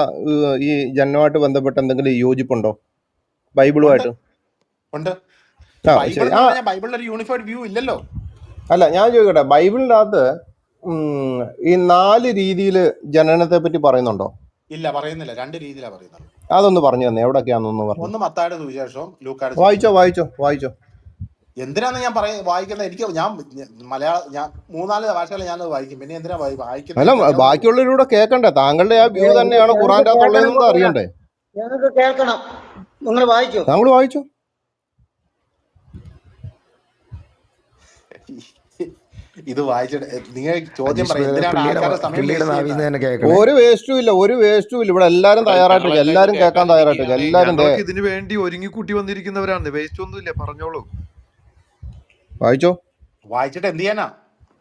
C: ഈ ജനനമായിട്ട് ബന്ധപ്പെട്ട് എന്തെങ്കിലും യോജിപ്പുണ്ടോ ബൈബിളുമായിട്ട്?
A: ഉണ്ട്.
C: ശരി.
A: ബൈബിളിൽ ഒരു യൂണിഫൈഡ് വ്യൂ ഇല്ലല്ലോ.
C: അല്ല, ഞാൻ ചോദിക്കട്ടെ, ബൈബിളിന്റെ അകത്ത് ഈ 4 രീതിയിൽ ജനനത്തെ പറ്റി പറയുന്നുണ്ടോ?
A: ഇല്ല, പറയുന്നില്ല. 2 രീതിയിലാണ് പറയുന്നത്.
C: അതൊന്ന് പറഞ്ഞു തന്നെ, എവിടൊക്കെയാണെന്നൊന്ന് പറഞ്ഞു.
A: ഒന്ന് മത്തായിയുടെ സുവിശേഷവും ലൂക്കായുടെ
C: വായിച്ചോ.
A: എന്തിനാന്ന് ഞാൻ വായിക്കുന്നത്? ഞാൻ 3-4 ഭാഷകൾ ഞാൻ വായിക്കും. പിന്നെ എന്തിനാ വായിക്കുന്നത്?
C: അല്ല, ബാക്കിയുള്ളവരൂടെ കേൾക്കണ്ടേ? താങ്കളുടെ ആ വ്യൂ തന്നെയാണ് ഖുറാന്റെ അകത്തുള്ളതെന്ന് അറിയണ്ടേ?
H: ഞങ്ങൾക്ക് കേൾക്കണം. നിങ്ങൾ വായിച്ചോ?
C: താങ്കൾ വായിച്ചോ.
A: ഇത് വായിച്ചിട്ട് നിങ്ങൾ ചോദ്യം പറയും, എന്തിനാണ് ആൾക്കാരുടെ സമയം
C: ഒരു വേസ്റ്റും ഇല്ല. ഇവിടെ എല്ലാരും തയ്യാറായിട്ടില്ല, എല്ലാരും കേൾക്കാൻ തയ്യാറായിട്ടില്ല, എല്ലാരും
I: ഇതിനു വേണ്ടി ഒരുങ്ങിക്കൂട്ടി വന്നിരിക്കുന്നവരാണ്. വേസ്റ്റ് ഒന്നും ഇല്ല, പറഞ്ഞോളൂ.
A: വായിച്ചിട്ട് എന്ത് ചെയ്യാനാ?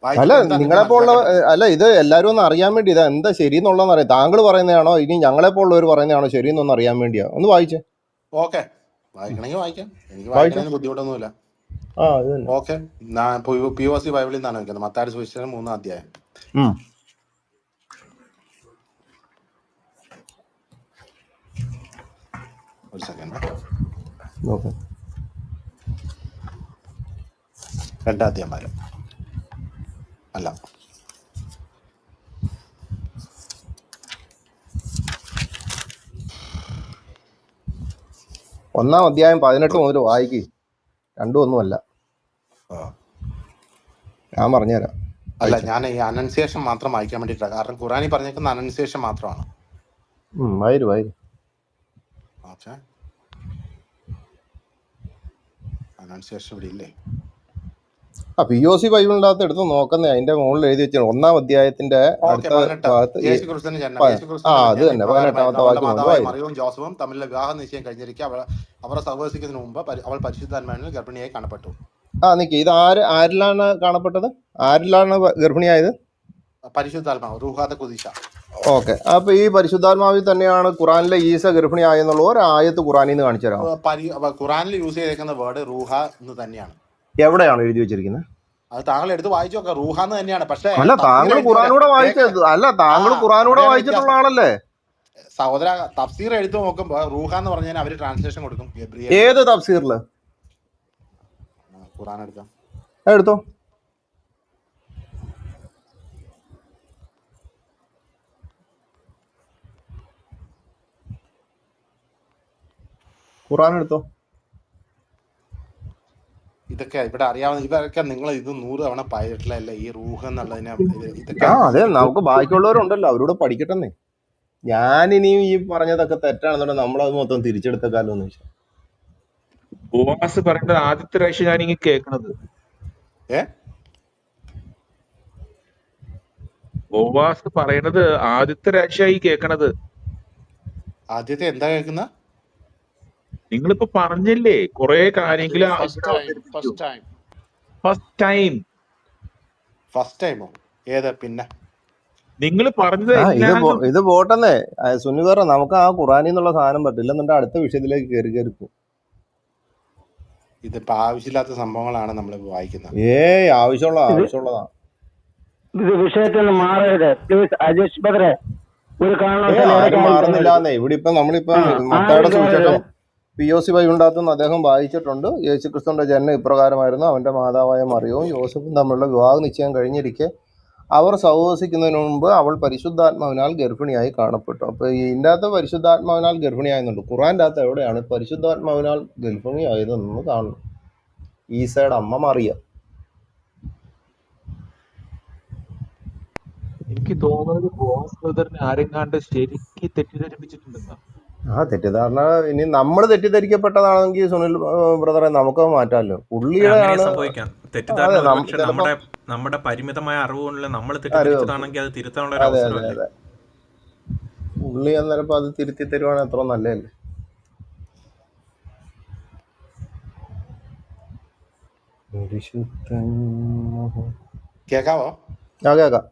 C: അല്ല, നിങ്ങളെപ്പോലുള്ള അല്ല, ഇത് എല്ലാരും ഒന്ന് അറിയാൻ വേണ്ടി, ഇതാ എന്താ ശരിയെന്നുള്ളതെന്ന് അറിയാം. താങ്കൾ പറയുന്നതാണോ ഇനി ഞങ്ങളെപ്പോലുള്ളവർ പറയുന്നതാണോ ശരിയെന്നൊന്ന് അറിയാൻ വേണ്ടിയാ. ഒന്ന് വായിച്ചേ.
A: ഓക്കെ, വായിക്കണമെങ്കിൽ വായിക്കാം. എനിക്ക് വായിക്കുന്നതിന് ബുദ്ധിമുട്ടൊന്നുമില്ല. ഓക്കെ, POC ബൈബിളിൽ നിന്നാണ് വയ്ക്കുന്നത്. മത്തായിയുടെ സുവിശേഷം 3-ാം അധ്യായം. ഒരു സെക്കൻഡ്. 2-ാം അധ്യായം വരെ അല്ല,
C: 1-ാം അധ്യായം 18 മുതൽ വായിക്ക്. 2 ഒന്നുമല്ല, ഞാൻ പറഞ്ഞുതരാം.
A: അല്ല, ഞാൻ ഈ അനൻസിയേഷൻ മാത്രം വായിക്കാൻ വേണ്ടിയിട്ടാണ്. കാരണം ഖുറാനിൽ പറഞ്ഞേക്കുന്ന അനൻസിയേഷൻ മാത്രമാണ്. ഓക്കെ, അനൻസിയേഷൻ ഇവിടെ ഇല്ലേ?
C: POC ബൈബിളിന്റെ അകത്ത് എടുത്ത് നോക്കുന്നേ, അതിന്റെ മുകളിൽ എഴുതി വെച്ചാൽ 1-ാം അധ്യായത്തിന്റെ അടുത്ത ഭാഗത്ത് അത് തന്നെ 18-ാമത്തെ വാക്യം.
A: മറിയവും ജോസഫും തമ്മിലുള്ള വിവാഹ നിശ്ചയം കഴിഞ്ഞിരിക്കെ അവർ സഹവസിക്കുന്നതിന് മുമ്പ് അവൾ പരിശുദ്ധാത്മാവിൽ ഗർഭിണിയായി കാണപ്പെട്ടു.
C: നിക്ക്, ഇത് ആരിലാണ് കാണപ്പെട്ടത്? ആരിലാണ് ഗർഭിണിയായത്?
A: പരിശുദ്ധാത്മാവ്, റൂഹാദ ഖുദീശ.
C: ഓക്കെ, അപ്പൊ ഈ പരിശുദ്ധാത്മാവിൽ തന്നെയാണ് ഖുറാനിലെ ഈസ ഗർഭിണിയായെന്നുള്ള ഒരു ആയത്ത് ഖുറാനിൽ നിന്ന് കാണിച്ചു തരാം.
A: ഖുറാനിൽ യൂസ് ചെയ്തേക്കുന്ന വേർഡ് റൂഹ എന്ന് തന്നെയാണ്.
C: എവിടെയാണ് എഴുതി വെച്ചിരിക്കുന്നത്?
A: അത് താങ്കൾ എടുത്ത് വായിച്ചു നോക്കാം. റൂഹ എന്ന് തന്നെയാണ്. പക്ഷേ
C: അല്ല, താങ്കൾ ഖുറാനൂടെ വായിച്ചത് അല്ല, താങ്കൾ ഖുറാനൂടെ വായിച്ചിട്ടുള്ള ആളല്ലേ
A: സഹോദര. തഫ്സീർ എടുത്ത് നോക്കുമ്പോ റൂഹ എന്ന് പറഞ്ഞാൽ അവര് ട്രാൻസ്ലേഷൻ കൊടുക്കും.
C: ഏത് തഫ്സീറില്?
A: ഖുറാൻ എടുക്കാം,
C: എടുത്തോ. ഖുറാൻ എടുത്തോ.
A: ഇതൊക്കെ ഇവിടെ അറിയാവുന്ന ഇവരൊക്കെ നിങ്ങൾ ഇത് 100 തവണ പായിട്ടില്ല ഈ റൂഹ് എന്നുള്ളതിനെ.
C: അതെ, നമുക്ക് ബാക്കിയുള്ളവരുണ്ടല്ലോ, അവരോട് പഠിക്കട്ടെന്നേ. ഞാനിനി ഈ പറഞ്ഞതൊക്കെ തെറ്റാണെന്നുണ്ടെങ്കിൽ നമ്മളത് മൊത്തം തിരിച്ചെടുത്തേക്കാലോ എന്ന് വെച്ചാൽ
G: ബോവാസ് പറയേണ്ടത് ആദ്യത്തെ പ്രാവശ്യം ഞാൻ ഇങ്ങനെ കേൾക്കണത്.
A: ഏ
G: ബോവാസ് പറയണത് ആദ്യത്തെ രക്ഷയായി കേൾക്കണത്.
A: ആദ്യത്തെ എന്താ കേൾക്കുന്ന?
G: നിങ്ങളിപ്പോ പറഞ്ഞില്ലേ കുറെ
E: അത്
G: കാര്യങ്ങൾ ഇവിടെ
E: ഫസ്റ്റ് ടൈം
G: അവതരിപ്പിച്ചു.
E: First time
G: first time
A: first ടൈമോ? ഏത് പിന്നെ?
G: നിങ്ങൾ പറഞ്ഞത്
C: ആ
G: എല്ലാം
C: ഇത് പോട്ടെന്നേ. സുന്നി വേറെ നമുക്ക് ആ ഖുറാനിൽ നിന്നുള്ള സാധനം പറ്റില്ല എന്നുണ്ടെങ്കിൽ അടുത്ത വിഷയത്തിലേക്ക് കയറി കയറി പോകും.
A: ഇതിപ്പോ ആവശ്യമില്ലാത്ത സംഭവങ്ങളാണ് നമ്മളിപ്പോ വായിക്കുന്നത്.
C: ആവശ്യമുള്ളതാ.
D: ഇത് വിഷയത്തിൽ നിന്ന് മാറരുത് പ്ലീസ്. അജീഷ് ബ്രദറെ, ഒരു കാരണവശാലും
C: ആരും
D: ഇടയ്ക്ക് ആരും കയറരുത്.
C: മാറുന്നില്ലാന്നേ. ഇവിടെ ഇപ്പൊ നമ്മളിപ്പം മത്തായിയുടെ
D: ആരും
C: സുവിശേഷം
D: കയറരുത്.
C: POC ബൈബിളിനകത്തുനിന്ന് അദ്ദേഹം വായിച്ചിട്ടുണ്ട്. യേശുക്രിസ്തുവിന്റെ ജനനം ഇപ്രകാരമായിരുന്നു. അവന്റെ മാതാവായ മറിയവും യോസഫും തമ്മിലുള്ള വിവാഹ നിശ്ചയം കഴിഞ്ഞിരിക്കെ അവർ സഹവസിക്കുന്നതിന് മുമ്പ് അവൾ പരിശുദ്ധാത്മാവിനാൽ ഗർഭിണിയായി കാണപ്പെട്ടു. അപ്പൊ ഇതിൻ്റെ അകത്ത് പരിശുദ്ധാത്മാവിനാൽ ഗർഭിണിയായെന്നുണ്ട്. ഖുറാൻ്റെ അകത്ത് എവിടെയാണ് പരിശുദ്ധാത്മാവിനാൽ ഗർഭിണിയായതെന്ന് കാണുന്നു? ഈസയുടെ അമ്മ മറിയ.
G: എനിക്ക് തോന്നുന്നത് ബോസ് ബ്രദറിനെ ആരെങ്ങാണ്ട് ശരിക്ക് തെറ്റിദ്ധരിപ്പിച്ചിട്ടുണ്ടെന്നാ.
C: തെറ്റിദ്ധാരണ ഇനി നമ്മൾ തെറ്റിദ്ധരിക്കപ്പെട്ടതാണെങ്കിൽ സുനിൽ ബ്രദറെ നമുക്ക് മാറ്റാമല്ലോ. പുള്ളിയുടെ
K: അങ്ങനെ
C: ആണ്.
K: സംഭവിക്കാം.
C: അതെ,
K: തെറ്റിദ്ധാരണ ഒരുപക്ഷെ
C: ചിലപ്പോ
K: നമ്മുടെ പരിമിതമായ അറിവുകളിൽ നമ്മൾ
C: അറിവ്.
K: തെറ്റിദ്ധരിച്ചതാണെങ്കിൽ അത് തിരുത്താനുള്ള ഒരു
C: അതെ അതെ
K: അവസരമല്ലേ?
C: അതെ. പുള്ളി അന്നേരപ്പോ അത് തിരുത്തി തരുവാണെങ്കിൽ അത്ര നല്ലതല്ലേ. പരിശുദ്ധൻ.
A: കേക്കാവോ?
C: കേക്കാം.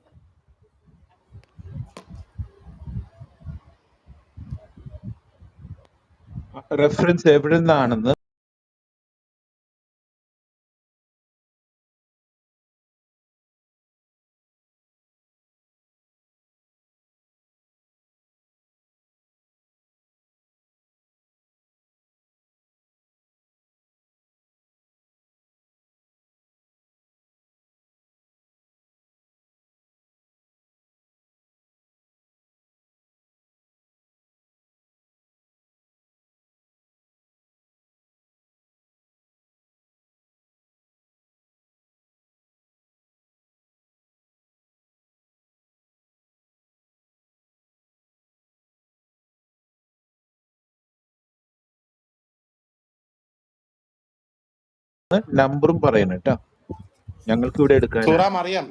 G: റെഫറൻസ് എവിടെ നിന്നാണെന്ന് നമ്പറും പറയണം കേട്ടോ, ഞങ്ങൾക്ക് ഇവിടെ എടുക്കാനാ.
A: സൂറ മറിയം,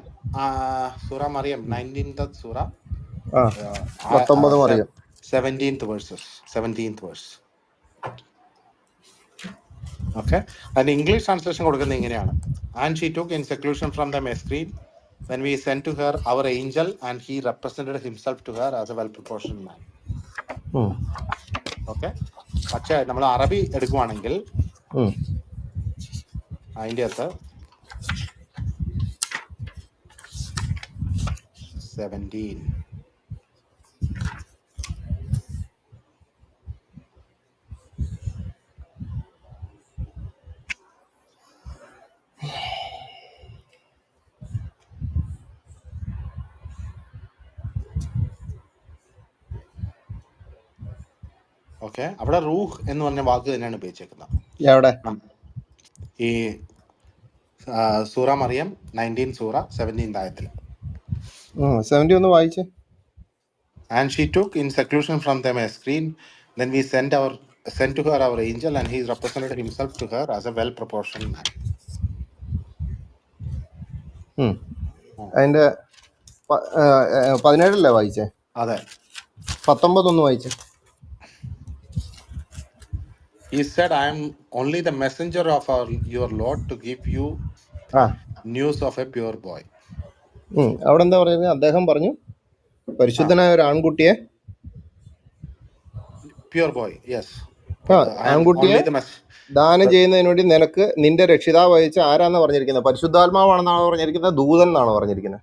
A: സൂറ മറിയം 19th സൂറ,
C: 19 മറിയം.
A: 17th verse. ഓക്കെ, അതിന്റെ ഇംഗ്ലീഷ് ട്രാൻസ്ലേഷൻ കൊടുക്കുന്നത് ഇങ്ങനെയാണ്: and she took in seclusion from the മെസ്ക്രീൻ when we sent to her our angel and he represented himself to her as a well proportioned man. Okay, പക്ഷെ നമ്മൾ അറബി എടുക്കുവാണെങ്കിൽ അതിൻ്റെ അകത്ത് 17. ഓക്കെ, അവിടെ റൂഹ് എന്ന് പറഞ്ഞ വാക്ക് തന്നെയാണ് ഉപയോഗിച്ചേക്കുന്നത്.
C: എവിടെ?
A: ഈ സൂറ മറിയം 19 സൂറ 17th ആയത്തിൽ.
C: 70 ഒന്ന് വായിച്ചേ.
A: And she took in seclusion from them a screen. Then we sent to her our angel, and he represented himself to her as a well proportioned man.
C: അതിന്റെ 17 വായിച്ചേ.
A: അതെ.
C: 19 ഒന്ന് വായിച്ചേ.
A: He said, I am only the messenger of your Lord to give you news of a pure boy.
C: അവിടെ എന്താ പറയുന്നത്? അദ്ദേഹം പറഞ്ഞു പരിശുദ്ധനായ ഒരു ആൺകുട്ടിയെ,
A: പ്യൂർ ബോയ്, യെസ്,
C: ആൺകുട്ടിയെ ദാനം ചെയ്യുന്നതിന് വേണ്ടി നിനക്ക് നിന്റെ രക്ഷിതാവ് അയച്ച ആരാന്നാ പറഞ്ഞിരിക്കുന്നത്? പരിശുദ്ധാത്മാവാണെന്നാണോ പറഞ്ഞിരിക്കുന്നത്? ദൂതൻ എന്നാണോ പറഞ്ഞിരിക്കുന്നത്?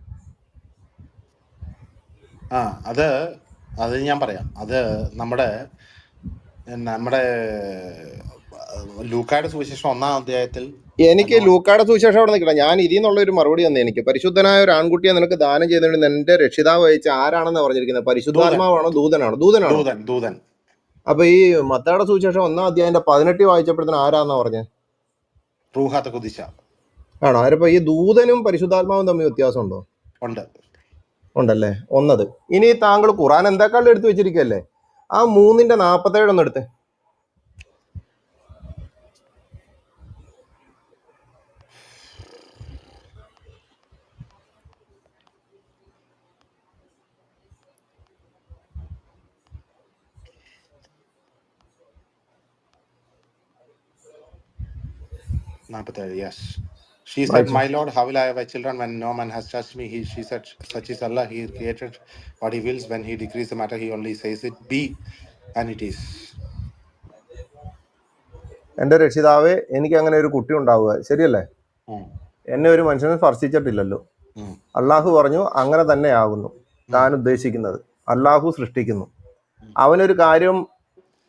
A: അത് ഞാൻ പറയാം. അത് നമ്മുടെ ലൂക്കായുടെ സുവിശേഷം 1-ാം അധ്യായത്തിൽ.
C: എനിക്ക് ലൂക്കായുടെ സുവിശേഷം അവിടെ നിൽക്കണം. ഞാൻ ഇതിൽ നിന്നുള്ള ഒരു മറുപടി തന്നെ. എനിക്ക് പരിശുദ്ധനായ ഒരു ആൺകുട്ടിയെ നിനക്ക് ദാനം ചെയ്യുന്നതിന് നിന്റെ രക്ഷിതാവ് അയച്ച ആരാണെന്ന് പറഞ്ഞിരിക്കുന്നത്? പരിശുദ്ധാത്മാവാണോ ദൂതനാണോ?
A: ദൂതൻ.
C: അപ്പൊ ഈ മത്തായിയുടെ സുവിശേഷം 1-ാം അധ്യായം 18 വായിച്ചപ്പോഴത്തേന് ആരാന്നാ പറഞ്ഞത്?
A: റൂഹാത്തെ കുതിശ
C: ആണോ? അതിപ്പോ ഈ ദൂതനും പരിശുദ്ധാത്മാവും തമ്മിൽ വ്യത്യാസമുണ്ടോ? ഉണ്ടല്ലേ. ഒന്നത്. ഇനി താങ്കൾ ഖുറാൻ എന്താക്കാളും എടുത്തു വെച്ചിരിക്കല്ലേ? ആ 3:47 ഒന്ന് എടുത്തേ.
A: 47, yes. She said,
C: വായിച്ചു.
A: "My Lord, how will I have a children when no man has touched me?" She said, "Such is Allah. He created what He wills. When He decrees the matter, He only says it be, and it is."
C: എൻ്റെ രക്ഷിതാവേ, എനിക്ക് അങ്ങനെ ഒരു കുട്ടി ഉണ്ടാവുക, ശരിയല്ലേ?
A: Mm,
C: എന്നെ ഒരു മനുഷ്യനെ സ്പർശിച്ചിട്ടില്ലല്ലോ.
A: mm,
C: അള്ളാഹു പറഞ്ഞു അങ്ങനെ തന്നെ ആകുന്നു താൻ
A: mm,
C: ഉദ്ദേശിക്കുന്നത്. അള്ളാഹു സൃഷ്ടിക്കുന്നു.
A: mm.
C: അവനൊരു കാര്യം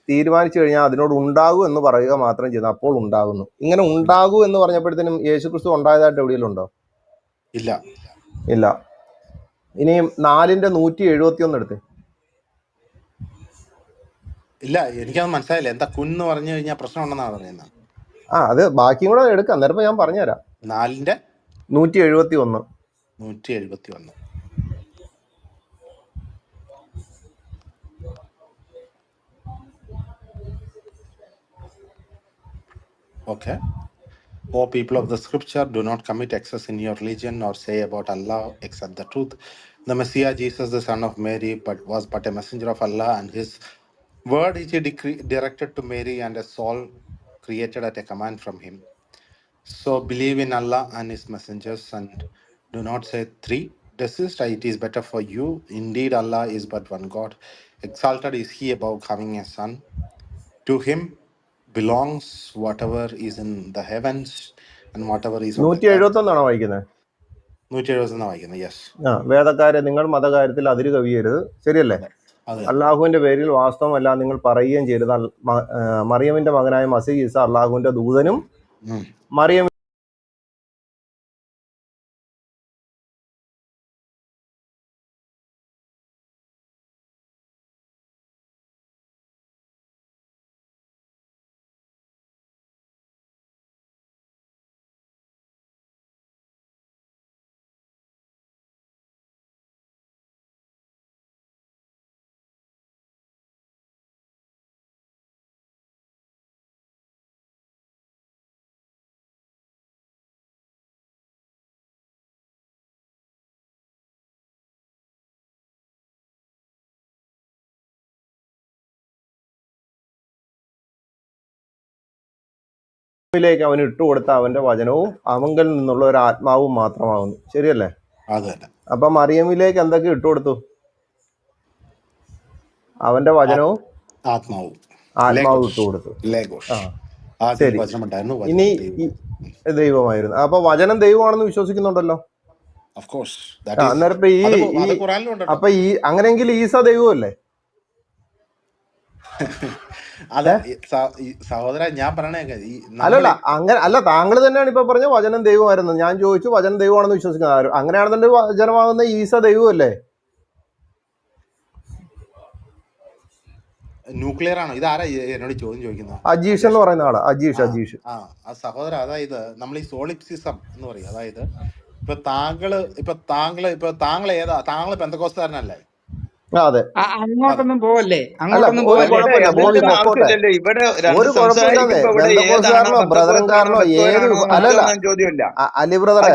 C: തീരുമാനിച്ചു കഴിഞ്ഞാൽ അതിനോട് ഉണ്ടാകൂ എന്ന് പറയുക മാത്രം ചെയ്തു, അപ്പോൾ ഉണ്ടാകുന്നു. ഇങ്ങനെ ഉണ്ടാകൂ എന്ന് പറഞ്ഞപ്പോഴത്തേനും യേശുക്രിസ്തു ഉണ്ടായതായിട്ട് എവിടെയെങ്കിലും ഉണ്ടോ?
A: ഇല്ല.
C: ഇല്ല. ഇനി 4:171 എടുത്ത്.
A: ഇല്ല, എനിക്കത് മനസ്സിലായില്ല. എന്താ കുന്ന് പറഞ്ഞു കഴിഞ്ഞാൽ പ്രശ്നം ഉണ്ടെന്നാണ് പറയുന്നത്.
C: അത് ബാക്കിയും കൂടെ എടുക്കാം, അന്നേരം ഞാൻ പറഞ്ഞുതരാം.
A: 4:171.
C: 171.
A: Okay. O people of the scripture, do not commit excess in your religion or say about Allah except the truth. The Messiah, Jesus, the son of Mary, was but a messenger of Allah, and his word which he directed to Mary and a soul created at a command from him. So believe in Allah and his messengers, and do not say three. Desist, it is better for you. Indeed, Allah is but one God. Exalted is he above having a son. To him belongs whatever is in the heavens and whatever is on the earth.
C: 171 വായിക്കുന്നത്.
A: 170 വായിക്കുന്നത്. യെസ്.
C: വേദക്കാരെ, നിങ്ങൾ മതകാര്യത്തിൽ അതിര് കവിയരുത്, ശരിയല്ലേ?
A: അതെ.
C: അള്ളാഹുവിന്റെ പേരിൽ വാസ്തവമല്ല നിങ്ങൾ പറയുകയും ചെയ്യരുത്. മറിയമിന്റെ മകനായ മസീഹ് ഈസ അള്ളാഹുവിന്റെ ദൂതനും മറിയം ിലേക്ക് അവൻ ഇട്ടുകൊടുത്ത അവന്റെ വചനവും അവങ്കൽ നിന്നുള്ള ഒരു ആത്മാവും മാത്രമാകുന്നു, ശരിയല്ലേ? അപ്പൊ മറിയമിലേക്ക് എന്തൊക്കെ ഇട്ടുകൊടുത്തു? അവന്റെ വചനവും ആത്മാവും ഇട്ടുകൊടുത്തു. ശരി, ഇനി ദൈവമായിരുന്നു. അപ്പൊ വചനം ദൈവമാണെന്ന് വിശ്വസിക്കുന്നുണ്ടല്ലോ. അന്നേരം അപ്പൊ ഈ അങ്ങനെയെങ്കിൽ ഈസ ദൈവമല്ലേ?
A: സഹോദര, ഞാൻ പറയണേ
C: അല്ലല്ല, അങ്ങനെ അല്ല. താങ്കൾ തന്നെയാണ് ഇപ്പൊ പറഞ്ഞ വചനം ദൈവമായിരുന്നു. ഞാൻ ചോദിച്ചു വചനം ദൈവമാണെന്ന് വിശ്വസിക്കുന്നത്. അങ്ങനെയാണെന്നെ വചനമാകുന്ന ഈസ ദൈവമല്ലേ?
A: ന്യൂക്ലിയർ ആണോ? ഇതാരാ എന്നോട് ചോദ്യം ചോദിക്കുന്നത്?
C: അജീഷ് എന്ന് പറയുന്ന ആളാ. അജീഷ്.
A: സഹോദര, അതായത് നമ്മൾ ഈ സോളിപ്സിസം എന്ന് പറയും. അതായത് താങ്കൾ ഏതാ? താങ്കൾ പെന്തക്കോസ്തുകാരനല്ലേ?
C: അതെ.
H: അങ്ങോട്ടൊന്നും പോവല്ലേ,
C: അങ്ങോട്ടൊന്നും ഒരു കുഴപ്പമില്ല, ബന്ധക്കോസ്തുകാരനോ ബ്രദറൻകാരനോ ഏത് അല്ലല്ല അലി ബ്രദറെ,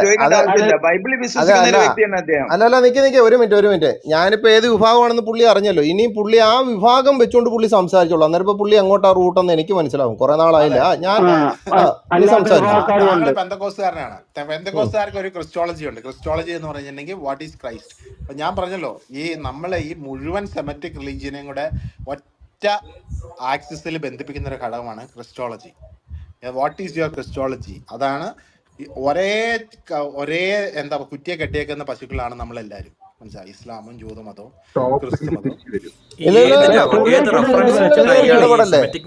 C: അല്ലല്ല, നിക്ക് ഒരു മിനിറ്റ്. ഞാനിപ്പോ ഏത് വിഭാഗമാണെന്ന് പുള്ളി അറിഞ്ഞല്ലോ. ഇനി പുള്ളി ആ വിഭാഗം വെച്ചോണ്ട് പുള്ളി സംസാരിച്ചോളൂ. അന്നേരം ഇപ്പൊ പുള്ളി അങ്ങോട്ടാ റൂട്ടെന്ന് എനിക്ക് മനസ്സിലാവും. കുറെ നാളായില്ല ഞാൻ സംസാരിച്ചു.
A: പെന്തക്കോസ്തുകാരനാണ്. പെന്തക്കോസ്തുകാർക്ക് ഒരു ക്രിസ്റ്റോളജി ഉണ്ട്. ക്രിസ്റ്റോളജി എന്ന് പറഞ്ഞിട്ടുണ്ടെങ്കിൽ വാട്ട് ഈസ് ക്രൈസ്റ്റ്. അപ്പൊ ഞാൻ പറഞ്ഞല്ലോ, ഈ നമ്മളെ ഈ മുഴുവൻ സെമറ്റിക് റിലീജിയനെയും കൂടെ ഒറ്റ ആക്സിസിൽ ബന്ധിപ്പിക്കുന്ന ഒരു ഘടകമാണ് Christology. What is your Christology? അതാണ് ഒരേ എന്താ കുറ്റിയെ കെട്ടിയേക്കുന്ന പശുക്കളാണ് നമ്മളെല്ലാരും. മനസ്സിലായി? ഇസ്ലാമും ജൂതമതവും ക്രിസ്തു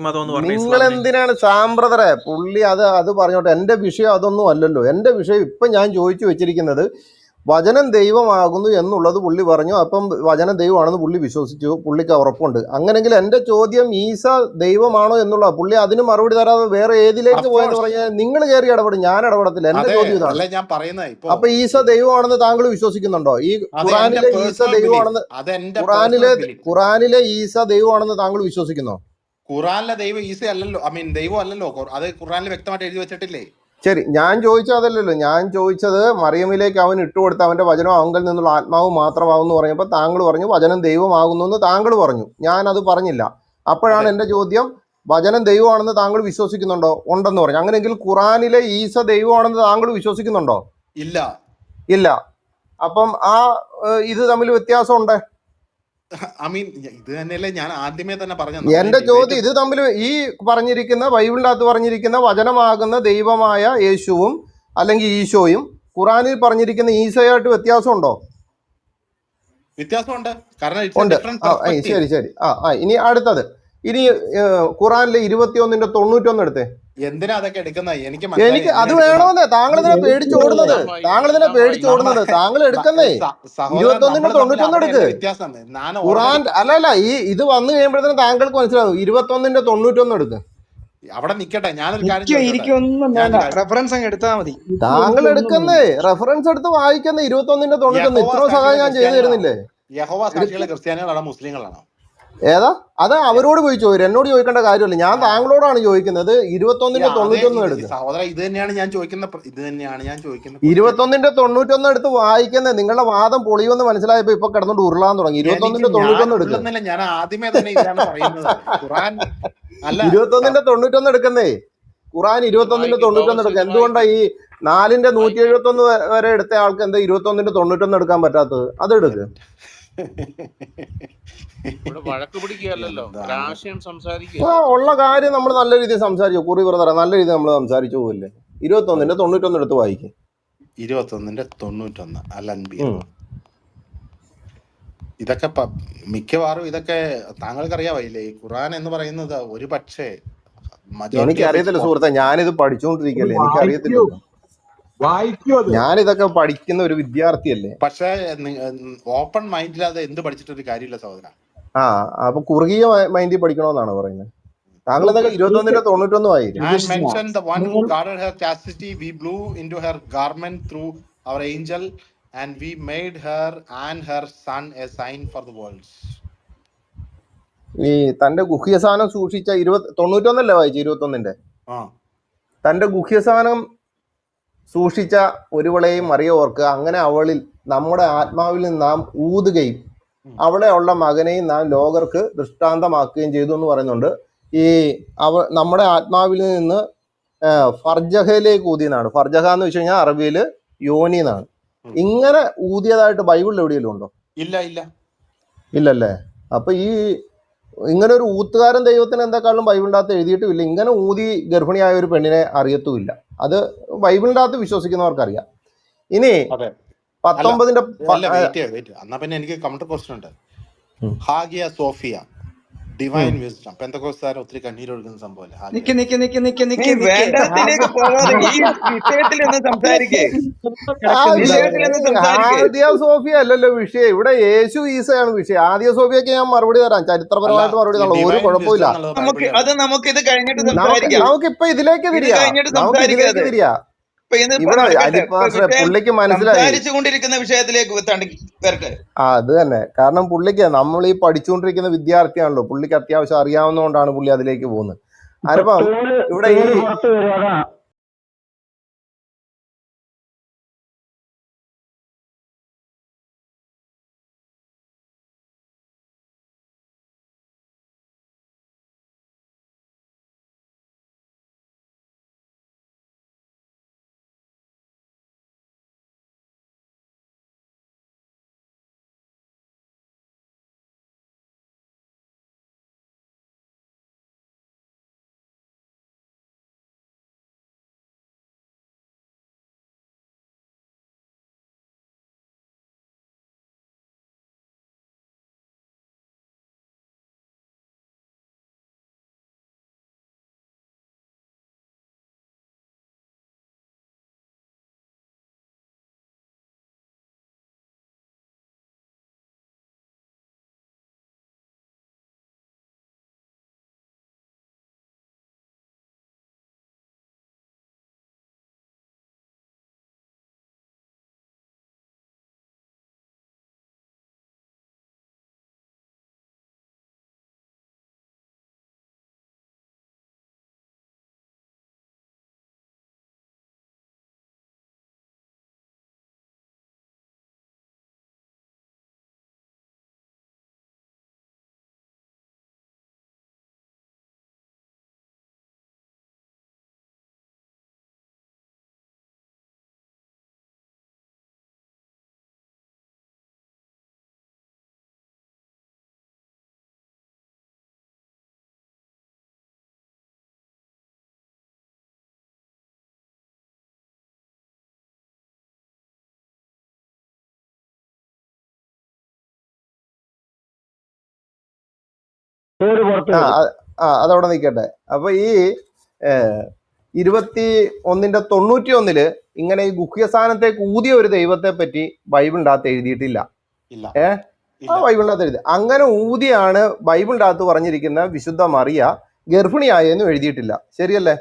A: മതവും.
C: നിങ്ങൾ എന്തിനാണ് സാമ്പ്രദറെ പുള്ളി അത് പറഞ്ഞോട്ടെ. എന്റെ വിഷയം അതൊന്നും അല്ലല്ലോ. എന്റെ വിഷയം ഇപ്പൊ ഞാൻ ചോദിച്ചു വെച്ചിരിക്കുന്നത് വചനം ദൈവമാകുന്നു എന്നുള്ളത് പുള്ളി പറഞ്ഞു. അപ്പം വചനം ദൈവമാണെന്ന് പുള്ളി വിശ്വസിച്ചു, പുള്ളിക്ക് ഉറപ്പുണ്ട്. അങ്ങനെങ്കിൽ എന്റെ ചോദ്യം ഈസ ദൈവമാണോ എന്നുള്ള പുള്ളി അതിന് മറുപടി തരാതെ വേറെ ഏതിലേക്ക് പോയെന്ന് പറഞ്ഞാൽ നിങ്ങൾ കയറി ഇടപെടും, ഞാൻ ഇടപെടത്തില്ല. എന്റെ ചോദ്യം ഇതാണ്. അപ്പൊ ഈസ ദൈവമാണെന്ന് താങ്കൾ വിശ്വസിക്കുന്നുണ്ടോ? ഈ ഖുറാനിലെ ഈസ ദൈവമാണെന്ന് ഖുറാനിലെ ഈസ ദൈവമാണെന്ന് താങ്കൾ വിശ്വസിക്കുന്നോ?
A: ഖുറാനിലെ ദൈവം ഈസ അല്ലല്ലോ, ദൈവം അല്ലല്ലോ. അത് ഖുറാനിൽ വ്യക്തമായിട്ട് എഴുതി വെച്ചിട്ടില്ലേ?
C: ശരി, ഞാൻ ചോദിച്ചത് അതല്ലല്ലോ. ഞാൻ ചോദിച്ചത് മറിയമിലേക്ക് അവൻ ഇട്ടുകൊടുത്ത അവന്റെ വചനം അവങ്കിൽ നിന്നുള്ള ആത്മാവ് മാത്രമാകുന്നു പറഞ്ഞപ്പോൾ താങ്കൾ പറഞ്ഞു വചനം ദൈവമാകുന്നു എന്ന് താങ്കൾ പറഞ്ഞു. ഞാൻ അത് പറഞ്ഞില്ല. അപ്പോഴാണ് എന്റെ ചോദ്യം, വചനം ദൈവമാണെന്ന് താങ്കൾ വിശ്വസിക്കുന്നുണ്ടോ? ഉണ്ടെന്ന് പറഞ്ഞു. അങ്ങനെയെങ്കിൽ ഖുറാനിലെ ഈസ ദൈവമാണെന്ന് താങ്കൾ വിശ്വസിക്കുന്നുണ്ടോ?
A: ഇല്ല.
C: ഇല്ല. അപ്പം ഇത് തമ്മിൽ വ്യത്യാസമുണ്ട്.
A: ഐ മീൻ ഇത് തന്നെയല്ലേ ഞാൻ ആദ്യമേ തന്നെ പറഞ്ഞ
C: എന്റെ ചോദ്യം, ഇത് തമ്മിൽ ഈ പറഞ്ഞിരിക്കുന്ന ബൈബിളിനകത്ത് പറഞ്ഞിരിക്കുന്ന വചനമാകുന്ന ദൈവമായ യേശുവും അല്ലെങ്കിൽ ഈശോയും ഖുറാനിൽ പറഞ്ഞിരിക്കുന്ന ഈസയായിട്ട് വ്യത്യാസമുണ്ടോ?
A: വ്യത്യാസമുണ്ട്. കാരണം
C: ഉണ്ട്. ശരി ശരി. ഇനി അടുത്തത്, ഇനി ഖുറാനിലെ 21:91 എടുത്തേ.
A: എന്തിനാ അതൊക്കെ എടുക്കുന്നത്? എനിക്ക്
C: അത് വേണമെന്നേ. താങ്കൾ ഇതിനെ പേടിച്ചോടുന്നത്, താങ്കൾ എടുക്കുന്നേ. 21:91 എടുക്ക്. ഖുറാൻ അല്ല, ഇത് വന്നു കഴിയുമ്പോഴത്തേനും താങ്കൾക്ക് മനസ്സിലാവും. 21:91 എടുക്ക്.
A: അവിടെ നിക്കട്ടെ, ഞാനൊരു കാര്യം
H: റെഫറൻസ് അങ്ങ് എടുത്താൽ മതി.
C: താങ്കൾ എടുക്കുന്നേ, റെഫറൻസ് എടുത്ത് വായിക്കുന്നേ. 21:91 ഇത്രയും സഹായം ഞാൻ ചെയ്തു തരുന്നില്ലേ?
A: യഹോവ സാക്ഷികളെ ക്രിസ്ത്യാനികളാണോ മുസ്ലിങ്ങളാണോ?
C: ഏതാ? അത് അവരോട് പോയി ചോദിച്ചു, എന്നോട് ചോദിക്കേണ്ട കാര്യമില്ല. ഞാൻ താങ്കളോടാണ് ചോദിക്കുന്നത്. 21:91 എടുക്കുക.
A: സഹോദര, ഇത് തന്നെയാണ് ഞാൻ ചോദിക്കുന്നത്.
C: 21:91 എടുത്ത് വായിക്കുന്നത്. നിങ്ങളുടെ വാദം പൊളിയുമെന്ന് മനസ്സിലായപ്പോ ഇപ്പൊ കിടന്നോണ്ട് ഉരുളാൻ തുടങ്ങി. 21:91 എടുക്കുക.
A: ഞാൻ ആദ്യമേ തന്നെ ഇതാണ് പറയുന്നത്. ഖുറാൻ അല്ല,
C: 21:91 എടുക്കുന്നേ. ഖുറാൻ 21:91 എടുക്കുക. എന്തുകൊണ്ടാ ഈ 4:171 വരെ എടുത്ത ആൾക്ക് എന്താ 21:91 എടുക്കാൻ പറ്റാത്തത്? അത് എടുക്കുക. ഉള്ള കാര്യം നമ്മൾ നല്ല രീതിയിൽ സംസാരിച്ചു. കുറി ബ്രദർ നല്ല രീതിയിൽ നമ്മൾ സംസാരിച്ചു പോകില്ലേ? 21:91 എടുത്ത് വായിക്കും.
A: 21:91 അല്ലൻബി. ഇതൊക്കെ മിക്കവാറും ഇതൊക്കെ താങ്കൾക്കറിയാവല്ലേ? ഈ ഖുറാൻ എന്ന് പറയുന്നത് ഒരു പക്ഷേ
C: എനിക്കറിയത്തില്ല സുഹൃത്തെ, ഞാനിത് പഠിച്ചുകൊണ്ടിരിക്കല്ലേ, എനിക്കറിയത്തില്ല. ഞാനിതൊക്കെ പഠിക്കുന്ന ഒരു വിദ്യാർത്ഥിയല്ലേ.
A: പക്ഷേ ഓപ്പൺ മൈൻഡില്ലാതെ എന്ത് പഠിച്ചിട്ടൊരു കാര്യമില്ല സഹോദര.
C: അപ്പൊ കുറുകിയ മൈൻഡിൽ പഠിക്കണമെന്നാണ് പറയുന്നത്. താങ്കൾ ഇതൊക്കെ 21:91 വായിക്കും.
A: And mention the one who guarded her chastity, we blew into her garment through our angel, and we made her and her son a sign for the worlds.
C: ഈ തന്റെ ഗുഹ്യസാനം സൂക്ഷിച്ച 91 വായിച്ചു. 21 തന്റെ ഗുഹ്യസാനം സൂക്ഷിച്ച ഒരുവളെയും മറിയ ഓർക്കുക, അങ്ങനെ അവളിൽ നമ്മുടെ ആത്മാവിൽ നിന്ന് നാം ഊതുകയും അവളെ ഉള്ള മകനെയും നാം ലോകർക്ക് ദൃഷ്ടാന്തമാക്കുകയും ചെയ്തു എന്ന് പറയുന്നുണ്ട്. ഈ നമ്മുടെ ആത്മാവിൽ നിന്ന് ഫർജഹയിലേക്ക് ഊതിയെന്നാണ്. ഫർജഹ എന്ന് വെച്ച് കഴിഞ്ഞാൽ അറബിയിൽ യോനി എന്നാണ്. ഇങ്ങനെ ഊതിയതായിട്ട് ബൈബിളിൽ എവിടെയെങ്കിലും ഉണ്ടോ? ഇല്ലല്ലേ. അപ്പൊ ഇങ്ങനെ ഒരു ഊത്തുകാരൻ ദൈവത്തിന് എന്തെക്കാളും ബൈബിളിൻ്റെ അകത്ത് എഴുതിയിട്ടുമില്ല. ഇങ്ങനെ ഊതി ഗർഭിണിയായ ഒരു പെണ്ണിനെ അറിയത്തുമില്ല. അത് ബൈബിളിൻ്റെ അകത്ത് വിശ്വസിക്കുന്നവർക്കറിയാം. ഇനി 19
A: എന്നാ പിന്നെ എനിക്ക് കൗണ്ടർ ക്വസ്റ്റ്യൻ ഉണ്ട്. ഹാഗിയ സോഫിയ ഡിവൈൻ വിസ്ഡം പെന്തക്കോസ്തുകാർ ഒത്തിരി കണ്ണീരൊഴുകുന്ന സംഭവമല്ലേ?
L: വേണ്ടാത്തിലേക്ക് പോകാതെ ഈ വിഷയത്തിലൊന്ന് സംസാരിക്കേ.
C: ആദ്യ സോഫിയ അല്ലല്ലോ വിഷയം. ഇവിടെ യേശു ഈസയാണ് വിഷയം. ആദ്യ സോഫിയൊക്കെ ഞാൻ മറുപടി തരാം, ചരിത്രപരമായിട്ട് മറുപടി തരാം, ഒരു കുഴപ്പമില്ല.
L: നമുക്കിത് കഴിഞ്ഞിട്ട് സംസാരിക്കാം.
C: നമുക്കിപ്പൊ ഇതിലേക്ക് തിരിയാ. ഇവിടെ പുള്ളിക്ക് മനസ്സിലായി
L: വിഷയത്തിലേക്ക്
C: അത് തന്നെ. കാരണം പുള്ളിക്ക് നമ്മൾ ഈ പഠിച്ചുകൊണ്ടിരിക്കുന്ന വിദ്യാർത്ഥിയാണല്ലോ. പുള്ളിക്ക് അത്യാവശ്യം അറിയാവുന്നതുകൊണ്ടാണ് പുള്ളി അതിലേക്ക് പോകുന്നത്. അതിപ്പം ഇവിടെ ഈ
D: പേര് പുറത്തു വരും.
C: അതവിടെ നിൽക്കട്ടെ. അപ്പൊ ഈ 21-91 ഇങ്ങനെ ഈ ഗുഹ്യസ്ഥാനത്തേക്ക് ഊതിയ ഒരു ദൈവത്തെ പറ്റി ബൈബിളിൻ്റെ അകത്ത് എഴുതിയിട്ടില്ല. ബൈബിളിൻ്റെ അകത്ത് എഴുതി അങ്ങനെ ഊതിയാണ് ബൈബിളിൻ്റെ അകത്ത് പറഞ്ഞിരിക്കുന്ന വിശുദ്ധ മറിയ ഗർഭിണിയായെന്നും എഴുതിയിട്ടില്ല. ശരിയല്ലേ?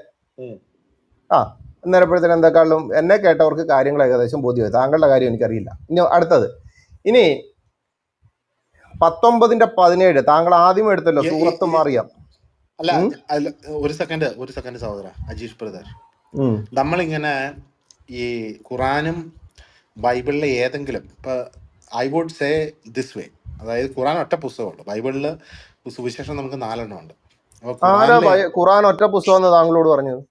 C: അന്നേരപ്പോഴത്തേന് എന്തെക്കാളും എന്നെ കേട്ടവർക്ക് കാര്യങ്ങൾ ഏകദേശം ബോധ്യമായി. താങ്കളുടെ കാര്യം എനിക്കറിയില്ല. ഇനി അടുത്തത്, ഇനി 19:17 താങ്കൾ ആദ്യം എടുത്തല്ലോ സൂറത്ത് മറിയം.
A: അല്ല, ഒരു സെക്കൻഡ് സഹോദര അജീഷ് ബ്രദർ, നമ്മളിങ്ങനെ ഈ ഖുറാനും ബൈബിളിലെ ഏതെങ്കിലും ഇപ്പൊ I would say this way, അതായത് ഖുറാൻ ഒറ്റ പുസ്തകമുള്ളൂ, ബൈബിളില് സുവിശേഷം നമുക്ക് 4 ഉണ്ട്.
C: ഖുറാൻ ഒറ്റ പുസ്തകം താങ്കളോട് പറഞ്ഞത്?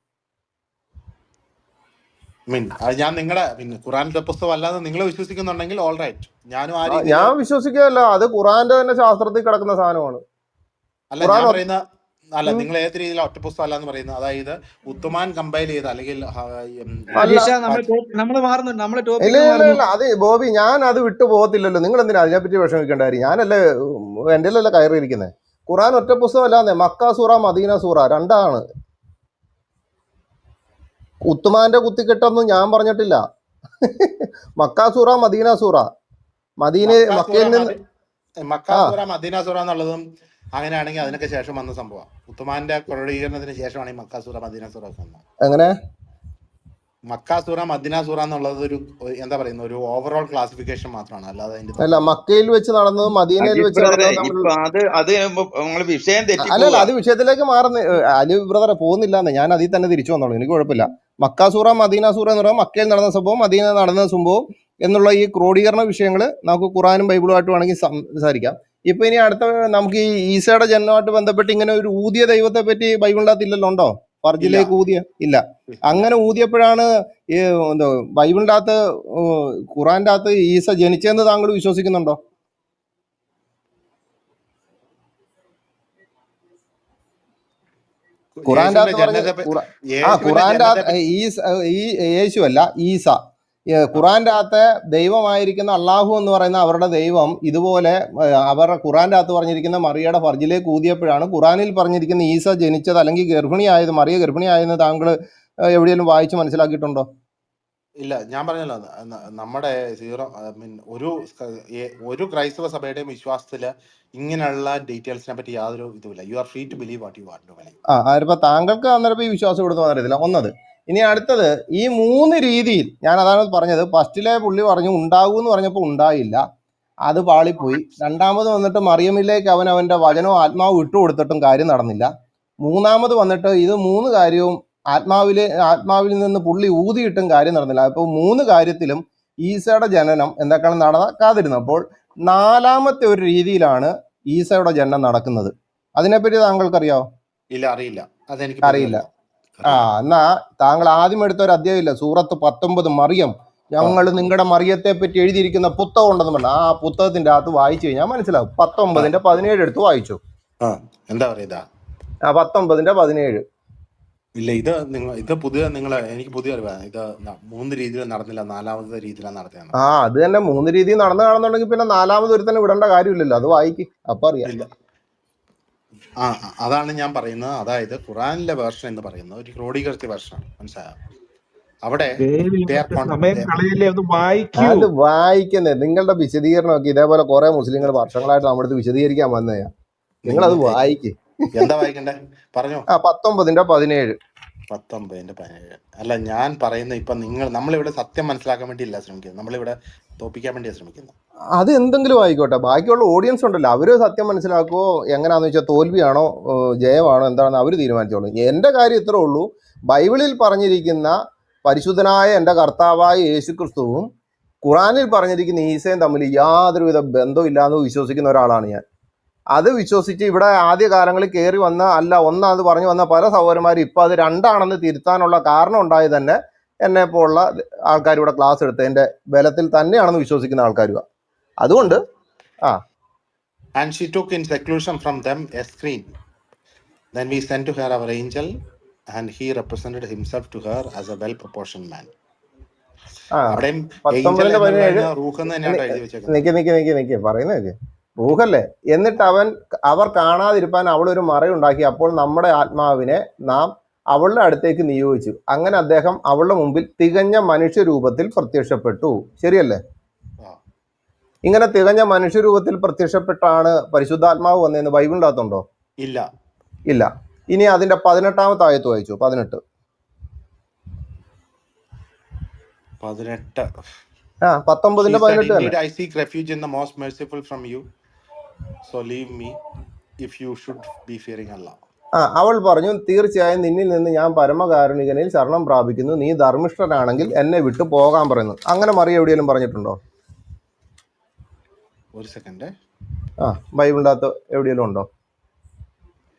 A: ഞാൻ നിങ്ങളുടെ ഖുറാനിലെ പുസ്തകം അല്ലാതെ നിങ്ങൾ വിശ്വസിക്കുന്നുണ്ടെങ്കിൽ ഓൾ റൈറ്റ്, ഞാനും
C: ഞാൻ വിശ്വസിക്കുകയല്ല, അത് ഖുറാന്റെ തന്നെ ശാസ്ത്രത്തിൽ കിടക്കുന്ന സാധനമാണ്.
A: അല്ല ഞാൻ പറയുന്ന, അല്ല നിങ്ങൾ ഏത് രീതിയിലാണ് ഒറ്റ പുസ്തകം അല്ലാന്ന് പറയുന്നത്? അതായത് ഉത്തമാൻ കമ്പൈൽ ചെയ്ത് അല്ലെങ്കിൽ
C: ഇല്ല അത് ബോബി, ഞാൻ അത് വിട്ടു പോകത്തില്ലല്ലോ. നിങ്ങൾ എന്തിനാ അതിനെപ്പറ്റി വിഷമിക്കേണ്ട കാര്യം? ഞാനല്ലേ എൻ്റെ അല്ലേ കയറിയിരിക്കുന്നത്. ഖുറാൻ ഒറ്റ പുസ്തകം അല്ലാന്നേ, മക്ക സൂറ മദീന സൂറ രണ്ടാണ്. ഉത്തുമാന്റെ കുത്തിക്കെട്ടൊന്നും ഞാൻ പറഞ്ഞിട്ടില്ല. മക്ക സൂറ മദീന സൂറ. മക്കയിൽ നിന്ന്
A: മദീന സൂറ എന്നുള്ളതും അങ്ങനെയാണെങ്കിൽ അതിനൊക്കെ ശേഷം വന്ന സംഭവം. ഉത്തുമാന്റെ ക്രോഡീകരണത്തിന് ശേഷമാണ് ഈ മക്ക സൂറ മദീന സൂറ വന്നത്.
C: എങ്ങനെ?
A: മക്ക സൂറ മദീന സൂറ എന്നുള്ളത് ഒരു എന്താ പറയുന്ന ഒരു ഓവറോൾ ക്ലാസിഫിക്കേഷൻ മാത്രമാണ്, അല്ലാതെ
C: അല്ല മക്കയിൽ വെച്ച് നടന്നതും മദീനയിൽ വെച്ച് അല്ലല്ല, അത് വിഷയത്തിലേക്ക് മാറുന്ന അലി ബ്രദറെ പോകുന്നില്ലാന്ന്. ഞാൻ അതിൽ തന്നെ തിരിച്ചു വന്നോളൂ, എനിക്ക് കുഴപ്പമില്ല. മക്ക സൂറ മദീന സൂറ എന്ന് പറയുമ്പോൾ മക്കയിൽ നടന്ന സംഭവം മദീന നടന്ന സംഭവം എന്നുള്ള ഈ ക്രോഡീകരണ വിഷയങ്ങൾ നമുക്ക് ഖുറാനും ബൈബിളുമായിട്ട് വേണമെങ്കിൽ സംസാരിക്കാം. ഇപ്പൊ ഇനി അടുത്ത നമുക്ക് ഈ ഈസയുടെ ജന്മമായിട്ട് ബന്ധപ്പെട്ട് ഇങ്ങനെ ഒരു ഊതിയ ദൈവത്തെ പറ്റി ബൈബിളിൻ്റെ അകത്ത് ഇല്ലല്ലോ? ഉണ്ടോ? ഫർജിലേക്ക് ഊതിയ ഇല്ല. അങ്ങനെ ഊതിയപ്പോഴാണ് ഈ എന്താ ബൈബിളിൻ്റെ അകത്ത് ഖുറാന്റെ അകത്ത് ഈസ ജനിച്ചതെന്ന് താങ്കൾ വിശ്വസിക്കുന്നുണ്ടോ? ഖുറാന്റെ അകത്ത് പറഞ്ഞത് ഖുറാന്റെ അകത്ത് ഈ യേശു അല്ല, ഈസ. ഖുറാന്റെ അകത്ത് ദൈവമായിരിക്കുന്ന അള്ളാഹു എന്ന് പറയുന്ന അവരുടെ ദൈവം ഇതുപോലെ അവരുടെ ഖുറാന്റെ അകത്ത് പറഞ്ഞിരിക്കുന്ന മറിയയുടെ ഫർജിലേക്ക് ഊതിയപ്പോഴാണ് ഖുറാനിൽ പറഞ്ഞിരിക്കുന്ന ഈസ ജനിച്ചത് അല്ലെങ്കിൽ ഗർഭിണിയായത്, മറിയ ഗർഭിണിയായെന്ന് താങ്കൾ എവിടെയെങ്കിലും വായിച്ച് മനസ്സിലാക്കിയിട്ടുണ്ടോ?
A: ഇല്ല, ഞാൻ പറഞ്ഞല്ലോ, നമ്മുടെ ഒരു ക്രൈസ്തവ സഭയുടെയും വിശ്വാസത്തില് ഇങ്ങനെയുള്ള ഡീറ്റെയിൽസിനെ പറ്റി യാതൊരു ഇതുമില്ല. You are free to believe what you want to believe.
C: അതിപ്പോ താങ്കൾക്ക് അന്നേരം ഈ വിശ്വാസം കൊടുത്തു അറിയത്തില്ല. ഒന്നത്. ഇനി അടുത്തത്, ഈ 3 രീതിയിൽ ഞാൻ അതാണ് പറഞ്ഞത്. ഫസ്റ്റിലെ പുള്ളി പറഞ്ഞു ഉണ്ടാകൂ എന്ന് പറഞ്ഞപ്പോൾ ഉണ്ടായില്ല, അത് പാളിപ്പോയി. രണ്ടാമത് വന്നിട്ട് മറിയമിലേക്ക് അവന്റെ വചനവും ആത്മാവും ഇട്ടുകൊടുത്തിട്ടും കാര്യം നടന്നില്ല. മൂന്നാമത് വന്നിട്ട് ഇത് 3 കാര്യവും ആത്മാവിൽ നിന്ന് പുള്ളി ഊതിയിട്ടും കാര്യം നടന്നില്ല. അപ്പോൾ 3 കാര്യത്തിലും ഈസയുടെ ജനനം എന്തൊക്കെയാണ് നടക്കാതിരുന്നപ്പോൾ 4ാമത്തെ ഒരു രീതിയിലാണ് ഈസയുടെ ജനനം നടക്കുന്നത്. അതിനെപ്പറ്റി താങ്കൾക്കറിയാവോ?
A: ഇല്ല, അറിയില്ല. അതെനിക്ക്
C: അറിയില്ല. എന്നാ താങ്കൾ ആദ്യം എടുത്ത ഒരു അധ്യായമില്ല, സൂറത്ത് 19 മറിയം, ഞങ്ങൾ നിങ്ങളുടെ മറിയത്തെ പറ്റി എഴുതിയിരിക്കുന്ന പുസ്തകം ഉണ്ടെന്ന് പറഞ്ഞാൽ ആ പുസ്തകത്തിന്റെ അകത്ത് വായിച്ചു കഴിഞ്ഞാൽ മനസ്സിലാവും. 19:17 എടുത്ത് വായിച്ചു.
A: എന്താ പറയുക?
C: 19:17.
A: ഇല്ല, ഇത് പുതിയ എനിക്ക് പുതിയ അറിവാണ്. ഇത് 3 രീതിയിൽ നടന്നില്ല, 4ാമത്തെ രീതിയിലാണ് നടത്തിയത്.
C: അത് തന്നെ 3 രീതിയിൽ നടന്നതാണെന്നുണ്ടെങ്കിൽ പിന്നെ 4ാമത് ഒരുത്തന്നെ വിടേണ്ട കാര്യമില്ലല്ലോ. അത് വായിക്ക്, അപ്പൊ അറിയാം.
A: അതാണ് ഞാൻ പറയുന്നത്. അതായത് ഖുറാനിലെ വേർഷൻ എന്ന് പറയുന്നത് ഒരു ക്രോഡീകൃത വേർഷനാണ്, മനസ്സിലായോ? അവിടെ
C: അത് വായിക്കുന്നേ നിങ്ങളുടെ വിശദീകരണമൊക്കെ ഇതേപോലെ കുറെ മുസ്ലിങ്ങൾ വർഷങ്ങളായിട്ട് നമ്മുടെ അടുത്ത് വിശദീകരിക്കാൻ വന്നയാ. നിങ്ങളത് വായിക്ക്.
A: എന്താ വായിക്കണ്ടേ പറഞ്ഞോ?
C: 19:17.
A: 19:17. അല്ല, ഞാൻ പറയുന്നത് ഇപ്പൊ നമ്മളിവിടെ സത്യം മനസ്സിലാക്കാൻ വേണ്ടിയില്ല ശ്രമിക്കുന്നത്, നമ്മളിവിടെ തോപ്പിക്കാൻ വേണ്ടിയാണ് ശ്രമിക്കുന്നത്.
C: അത് എന്തെങ്കിലും ആയിക്കോട്ടെ, ബാക്കിയുള്ള ഓഡിയൻസ് ഉണ്ടല്ലോ, അവര് സത്യം മനസ്സിലാക്കുമോ എങ്ങനെയാന്ന് വെച്ചാൽ തോൽവിയാണോ ജയമാണോ എന്താണെന്ന് അവർ തീരുമാനിച്ചോളൂ. എൻ്റെ കാര്യം ഇത്രേ ഉള്ളൂ. ബൈബിളിൽ പറഞ്ഞിരിക്കുന്ന പരിശുദ്ധനായ എൻ്റെ കർത്താവായ യേശുക്രിസ്തുവും ഖുറാനിൽ പറഞ്ഞിരിക്കുന്ന ഈസയും തമ്മിൽ യാതൊരുവിധ ബന്ധവും ഇല്ലാന്ന് വിശ്വസിക്കുന്ന ഒരാളാണ് ഞാൻ. അത് വിശ്വസിച്ച് ഇവിടെ ആദ്യ കാലങ്ങളിൽ കയറി വന്ന ഒന്നാത് പറഞ്ഞു വന്ന പല സഹോദരന്മാരും ഇപ്പം അത് 2ആണെന്ന് തിരുത്താനുള്ള കാരണം ഉണ്ടായത് തന്നെ എന്നെ പോലുള്ള ആൾക്കാർ ഇവിടെ ക്ലാസ് എടുത്തതിൻ്റെ ബലത്തിൽ തന്നെയാണെന്ന് വിശ്വസിക്കുന്ന ആൾക്കാരുമാണ്. അതുകൊണ്ട്
A: And she took in seclusion from them a screen. Then we sent to her our angel, and he represented himself to her as a well-proportioned man.
C: നിക്ക് പറയുന്നതൊക്കെ റൂഹല്ലേ. എന്നിട്ട് അവർ കാണാതിരിപ്പാൻ അവളൊരു മറയുണ്ടാക്കി. അപ്പോൾ നമ്മുടെ ആത്മാവിനെ നാം അവളുടെ അടുത്തേക്ക് നിയോഗിച്ചു. അങ്ങനെ അദ്ദേഹം അവളുടെ മുമ്പിൽ തികഞ്ഞ മനുഷ്യരൂപത്തിൽ പ്രത്യക്ഷപ്പെട്ടു. ശരിയല്ലേ? ഇങ്ങനെ തികഞ്ഞ മനുഷ്യരൂപത്തിൽ പ്രത്യക്ഷപ്പെട്ടാണ് പരിശുദ്ധാത്മാവ് വന്നതെന്ന് ബൈബിളിൻ്റെ അകത്തുണ്ടോ?
A: ഇല്ല.
C: ഇല്ല. ഇനി അതിന്റെ 18-ാമത്തെ ആയത്ത് വായിച്ചു. 18.
A: 19.
C: 19-ന്റെ 18 തന്നെ.
A: I seek refuge in the most merciful from you, so leave me if you should be fearing Allah.
C: അവൾ പറഞ്ഞു, തീർച്ചയായും നിന്നിൽ നിന്ന് ഞാൻ പരമകാരുണികനിൽ ശരണം പ്രാപിക്കുന്നു. നീ ധർമ്മിഷ്ഠനാണെങ്കിൽ എന്നെ വിട്ടു പോകാൻ പറയുന്നു. അങ്ങനെ മറിയ എവിടെയെങ്കിലും പറഞ്ഞിട്ടുണ്ടോ?
A: ഒരു സെക്കൻഡ്.
C: ബൈബിളിൻ്റെ അകത്ത് എവിടെയെങ്കിലും ഉണ്ടോ?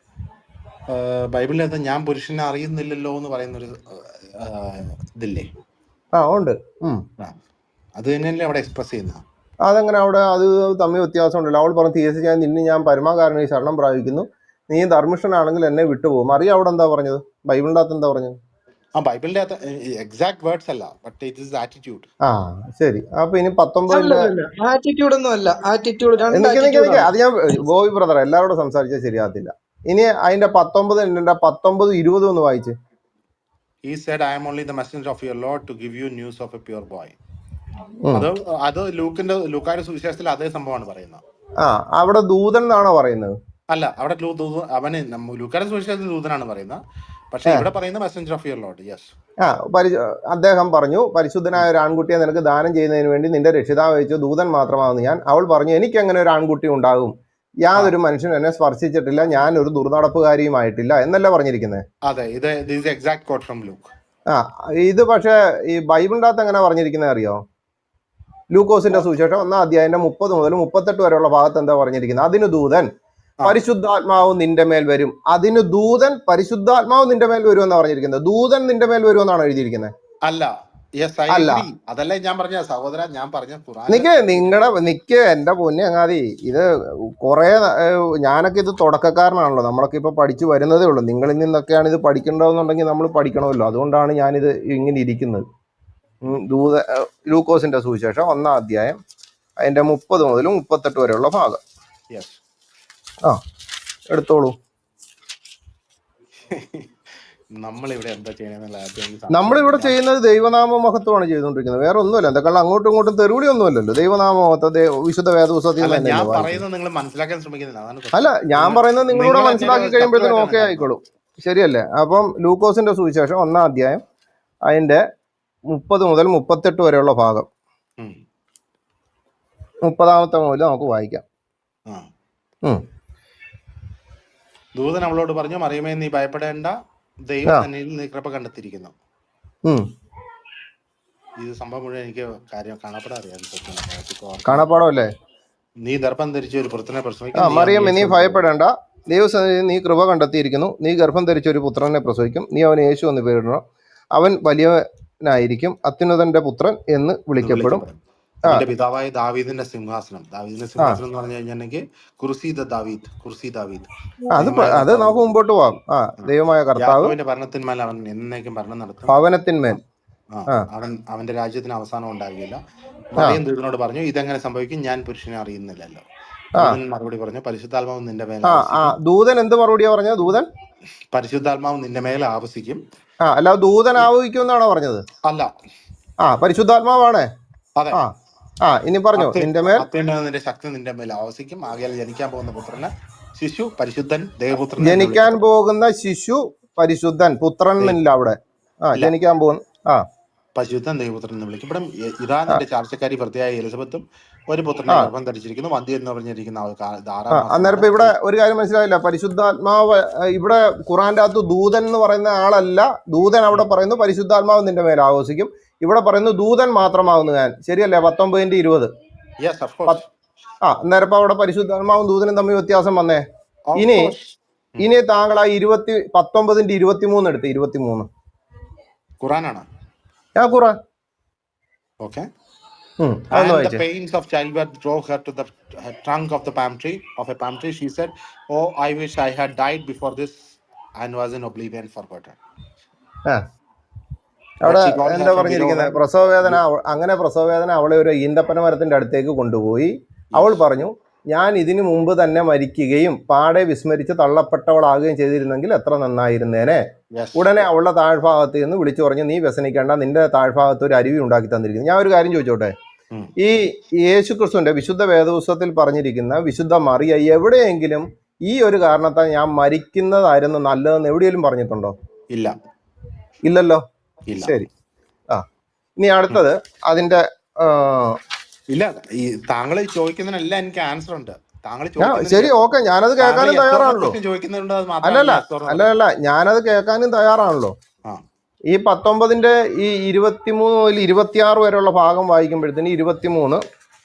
A: ബൈബിളിനകത്ത് ഞാൻ പുരുഷനെ അറിയുന്നില്ലല്ലോ എന്ന് പറയുന്നൊരു ഇതില്ലേ?
C: ഉണ്ട്.
A: അത് തന്നെയല്ലേ അവിടെ എക്സ്പ്രസ് ചെയ്യുന്ന.
C: അതെങ്ങനെ അവിടെ അത് തമ്മിൽ വ്യത്യാസം ഉണ്ടല്ലോ. അവൾ പറഞ്ഞു, തീർച്ചയായും നിന്നെ ഞാൻ പരമകാരുണികനിൽ ശരണം പ്രാപിക്കുന്നു. നീ ധർമ്മിഷ്ഠനാണെങ്കിൽ എന്നെ വിട്ടുപോകും. മറിയ അവിടെ എന്താ പറഞ്ഞത്? ബൈബിളിൻ്റെ അകത്ത് എന്താ പറഞ്ഞത്?
A: ബൈബിളിന്റെ അകത്ത് എക്സാക്ട് വേർഡ്സ് അല്ല, ബട്ട് ഇറ്റ് ഈസ് ആറ്റിറ്റ്യൂഡ്.
C: ശരി. അപ്പൊ ഇനി 19-ന്റെ
H: ആറ്റിറ്റ്യൂഡ് ഒന്നും അല്ല. ആറ്റിറ്റ്യൂഡ്
C: അത് ഞാൻ ബോബി ബ്രദർ എല്ലാവരോടും സംസാരിച്ചാൽ ശരിയാകത്തില്ല. ഇനി അതിന്റെ 19-20 ഒന്ന് വായിച്ച്.
A: He said, I am only the messenger of your Lord to give you news of a pure boy. അത് ലൂക്കായുടെ സുവിശേഷത്തിൽ അതേ സംഭവമാണ് പറയുന്നത്.
C: അവിടെ ദൂതൻ എന്നാണോ പറയുന്നത്?
A: അല്ല, അവിടെ അവന് ലൂക്കായുടെ സുവിശേഷത്തിൽ ദൂതനാണ് പറയുന്നത്. പക്ഷെ ഇവിടെ പറയുന്ന Messenger of your Lord. Yes.
C: അദ്ദേഹം പറഞ്ഞു, പരിശുദ്ധനായ ഒരു ആൺകുട്ടിയെ നിനക്ക് ദാനം ചെയ്യുന്നതിന് വേണ്ടി നിന്റെ രക്ഷിതാവ് അയച്ചു ദൂതൻ മാത്രമാകുന്നു ഞാൻ. അവൾ പറഞ്ഞു, എനിക്ക് എങ്ങനെ ഒരു ആൺകുട്ടി ഉണ്ടാകും? യാതൊരു മനുഷ്യനും എന്നെ സ്പർശിച്ചിട്ടില്ല, ഞാൻ ഒരു ദുർനടപ്പുകാരിയുമായിട്ടില്ല എന്നല്ല പറഞ്ഞിരിക്കുന്നത്.
A: അതെ, ഇത് എക്സാക്ട് കോട്ട് ഫ്രം ലൂക്ക്.
C: ഇത് പക്ഷേ ഈ ബൈബിളിൻ്റെ അകത്ത് എങ്ങനെ പറഞ്ഞിരിക്കുന്നത് അറിയോ? ലൂക്കോസിന്റെ സുവിശേഷം 1-ാം അധ്യായം 30 മുതൽ 38 വരെയുള്ള ഭാഗത്ത് എന്താ പറഞ്ഞിരിക്കുന്നത്? അതിന് ദൂതൻ പരിശുദ്ധാത്മാവ് നിന്റെ മേൽ വരും. അതിന് ദൂതൻ പരിശുദ്ധാത്മാവ് നിന്റെ മേൽ വരും എന്നാ പറഞ്ഞിരിക്കുന്നത്. ദൂതൻ നിന്റെ മേൽ വരും എന്നാണ് എഴുതിയിരിക്കുന്നത്.
A: അല്ല, അതല്ലേ ഞാൻ പറഞ്ഞ സഹോദര, ഞാൻ പറഞ്ഞ
C: നിക്ക് എന്റെ പൊന്നെ അങ്ങാതി. ഇത് കുറെ ഞാനൊക്കെ ഇത് തുടക്കക്കാരനാണല്ലോ, നമ്മളൊക്കെ ഇപ്പൊ പഠിച്ചു വരുന്നതേ ഉള്ളൂ. നിങ്ങളിൽ നിന്നൊക്കെയാണ് ഇത് പഠിക്കേണ്ടതെന്നുണ്ടെങ്കിൽ നമ്മൾ പഠിക്കണമല്ലോ. അതുകൊണ്ടാണ് ഞാനിത് ഇങ്ങനെ ഇരിക്കുന്നത്. ലൂക്കോസിന്റെ സുവിശേഷം 1-ാം അധ്യായം അതിന്റെ 30 മുതൽ 38 വരെയുള്ള ഭാഗം എടുത്തോളൂ.
A: നമ്മളിവിടെ എന്താ ചെയ്യുന്നത്?
C: നമ്മളിവിടെ ചെയ്യുന്നത് ദൈവനാമ മഹത്വമാണ് ചെയ്തുകൊണ്ടിരിക്കുന്നത്, വേറെ ഒന്നുമല്ല. എന്തൊക്കെ അങ്ങോട്ടും ഇങ്ങോട്ടും തെരുവിളി ഒന്നുമല്ലല്ലോ. ദൈവനാമ മഹത്വം വിശുദ്ധ വേദപുസ്തകത്തിൽ
A: അല്ല, ഞാൻ
C: പറയുന്നത് നിങ്ങളൂടെ മനസ്സിലാക്കി കഴിയുമ്പോഴത്തേനും ഓക്കെ ആയിക്കോളും. ശരിയല്ലേ? അപ്പം ലൂക്കോസിന്റെ സുവിശേഷം 1-ാം അധ്യായം അതിന്റെ 30 മുതൽ 38 വരെയുള്ള ഭാഗം 30-ാമത്തെ മുതൽ നമുക്ക് വായിക്കാം.
A: ദൂതൻ അവളോട് പറഞ്ഞു, മറിയമേ നീ ഭയപ്പെടേണ്ട, ദൈവം സന്നിധിയിൽ നീ കൃപ കണ്ടെത്തിയിരിക്കുന്നു. ഇത് സംഭവം മുഴുവൻ എനിക്ക് കാര്യം
C: കാണാപ്പാടമല്ലേ?
A: നീ ഗർഭം ധരിച്ച ഒരു പുത്രനെ പ്രസവിക്കും.
C: മറിയമേ നീ ഭയപ്പെടേണ്ട, ദൈവസന്നിധിയിൽ നീ കൃപ കണ്ടെത്തിയിരിക്കുന്നു. നീ ഗർഭം ധരിച്ച ഒരു പുത്രനെ പ്രസവിക്കും. നീ അവന് യേശു എന്ന് പേരിടണം. അവൻ വലിയവനായിരിക്കും, അത്യുന്നതന്റെ പുത്രൻ എന്ന് വിളിക്കപ്പെടും.
A: പിതാവായ ദാവീദിന്റെ സിംഹാസനം. ദാവീദിന്റെ സിംഹാസനം എന്ന് പറഞ്ഞു കഴിഞ്ഞിട്ടുണ്ടെങ്കിൽ
C: അത് നമുക്ക് മുമ്പോട്ട് പോവാം. ദൈവമായ കർത്താവ്
A: ഭരണത്തിന്മേൽ അവൻ എന്നേക്കും ഭരണം നടത്തും.
C: ഭവനത്തിന്മേൽ
A: അവന്റെ രാജ്യത്തിന് അവസാനം ഉണ്ടാകില്ല. മറിയം ദൂതനോട് പറഞ്ഞു, ഇതെങ്ങനെ സംഭവിക്കും? ഞാൻ പുരുഷനെ അറിയുന്നില്ലല്ലോ. മറുപടി പറഞ്ഞു, പരിശുദ്ധാത്മാവ് നിന്റെ മേൽ.
C: ദൂതൻ എന്ത് മറുപടിയാ പറഞ്ഞത്? ദൂതൻ
A: പരിശുദ്ധാത്മാവ് നിന്റെ മേൽ ആവസിക്കും.
C: അല്ല, ദൂതൻ ആവഹിക്കും എന്നാണോ പറഞ്ഞത്?
A: അല്ല,
C: പരിശുദ്ധാത്മാവാണ്.
A: അതെ.
C: ഇനി പറഞ്ഞു, നിന്റെ മേൽ
A: നിന്റെ ശക്തി നിന്റെ മേൽ ആവസിക്കും. ആകയാൽ ജനിക്കാൻ പോകുന്ന പുത്രന് ശിശു പരിശുദ്ധൻ, ദേവപുത്രൻ.
C: ജനിക്കാൻ പോകുന്ന ശിശു പരിശുദ്ധൻ, പുത്രൻ എന്നില്ല അവിടെ. ജനിക്കാൻ പോകുന്ന
A: പരിശുദ്ധൻ ദൈവപുത്രൻ എന്ന് വിളിക്കും. ഇവിടെ ഇറാന്റെ ചാർച്ചക്കാരി വൃത്തിയായ എലിസബത്തും ഒരു പുത്രനെ ഗർഭം ധരിച്ചിരിക്കുന്നു. വന്ധ്യ എന്ന് പറഞ്ഞിരിക്കുന്ന
C: അന്നേരം ഇപ്പൊ ഇവിടെ ഒരു കാര്യം മനസ്സിലായില്ല. പരിശുദ്ധാത്മാവ് ഇവിടെ ഖുറാന്റെ അകത്ത് ദൂതൻ എന്ന് പറയുന്ന ആളല്ല. ദൂതൻ അവിടെ പറയുന്നു പരിശുദ്ധാത്മാവ് നിന്റെ മേൽ ആഘോഷിക്കും. ഇവിടെ പറയുന്നു ദൂതൻ മാത്രമാകുന്നു ഞാൻ. ശരിയല്ലേ? 19-20. അന്നേരം ഇപ്പൊ അവിടെ പരിശുദ്ധാത്മാവും ദൂതനും തമ്മിൽ വ്യത്യാസം വന്നേ. ഇനി താങ്കൾ ആ 19-23 എടുത്ത്. 23
A: ഖുറാനാണ്.
C: ഖുറാൻ.
A: Okay. And the pains of childbirth drove her to the trunk of the palm tree. She said, "Oh, I wish I had died before this and was in oblivion forgotten."
C: അവിടെ എന്താ പറഞ്ഞിരിക്കുന്നത്? പ്രസവവേദന. അങ്ങനെ പ്രസവവേദന അവളെ ഒരു ഈന്തപ്പന മരത്തിന്റെ അടുത്തേക്ക് കൊണ്ടുപോയി. അവൾ പറഞ്ഞു, ഞാൻ ഇതിനു മുമ്പ് തന്നെ മരിക്കുകയും പാടെ വിസ്മരിച്ച് തള്ളപ്പെട്ടവളാകുകയും ചെയ്തിരുന്നെങ്കിൽ എത്ര നന്നായിരുന്നേനെ. ഉടനെ അവളുടെ താഴ്ഭാഗത്ത് നിന്ന് വിളിച്ചു പറഞ്ഞു, നീ വ്യസനിക്കേണ്ട, നിന്റെ താഴ്ഭാഗത്ത് ഒരു അരുവി ഉണ്ടാക്കി തന്നിരിക്കുന്നു. ഞാൻ ഒരു കാര്യം ചോദിച്ചോട്ടെ, ഈ യേശു ക്രിസ്തുവിന്റെ വിശുദ്ധ വേദപുസ്തകത്തിൽ പറഞ്ഞിരിക്കുന്ന വിശുദ്ധ മറിയ എവിടെയെങ്കിലും ഈ ഒരു കാരണത്താൽ ഞാൻ മരിക്കുന്നതായിരുന്നു നല്ലതെന്ന് എവിടെയെങ്കിലും പറഞ്ഞിട്ടുണ്ടോ?
A: ഇല്ല.
C: ഇല്ലല്ലോ. ശരി. ഇനി അടുത്തത് അതിന്റെ
A: ഇല്ല, ഈ താങ്കൾ ചോദിക്കുന്നതിനെല്ലാം എനിക്ക് ആൻസർ ഉണ്ട്. താങ്കൾ
C: ശരി, ഓക്കെ, ഞാനത് കേൾക്കാനും തയ്യാറാണല്ലോ. അല്ല, ഞാനത് കേൾക്കാനും തയ്യാറാണല്ലോ. ഈ 19-ന്റെ ഈ 23 മുതൽ 26 വരെയുള്ള ഭാഗം വായിക്കുമ്പോഴത്തേന് 23,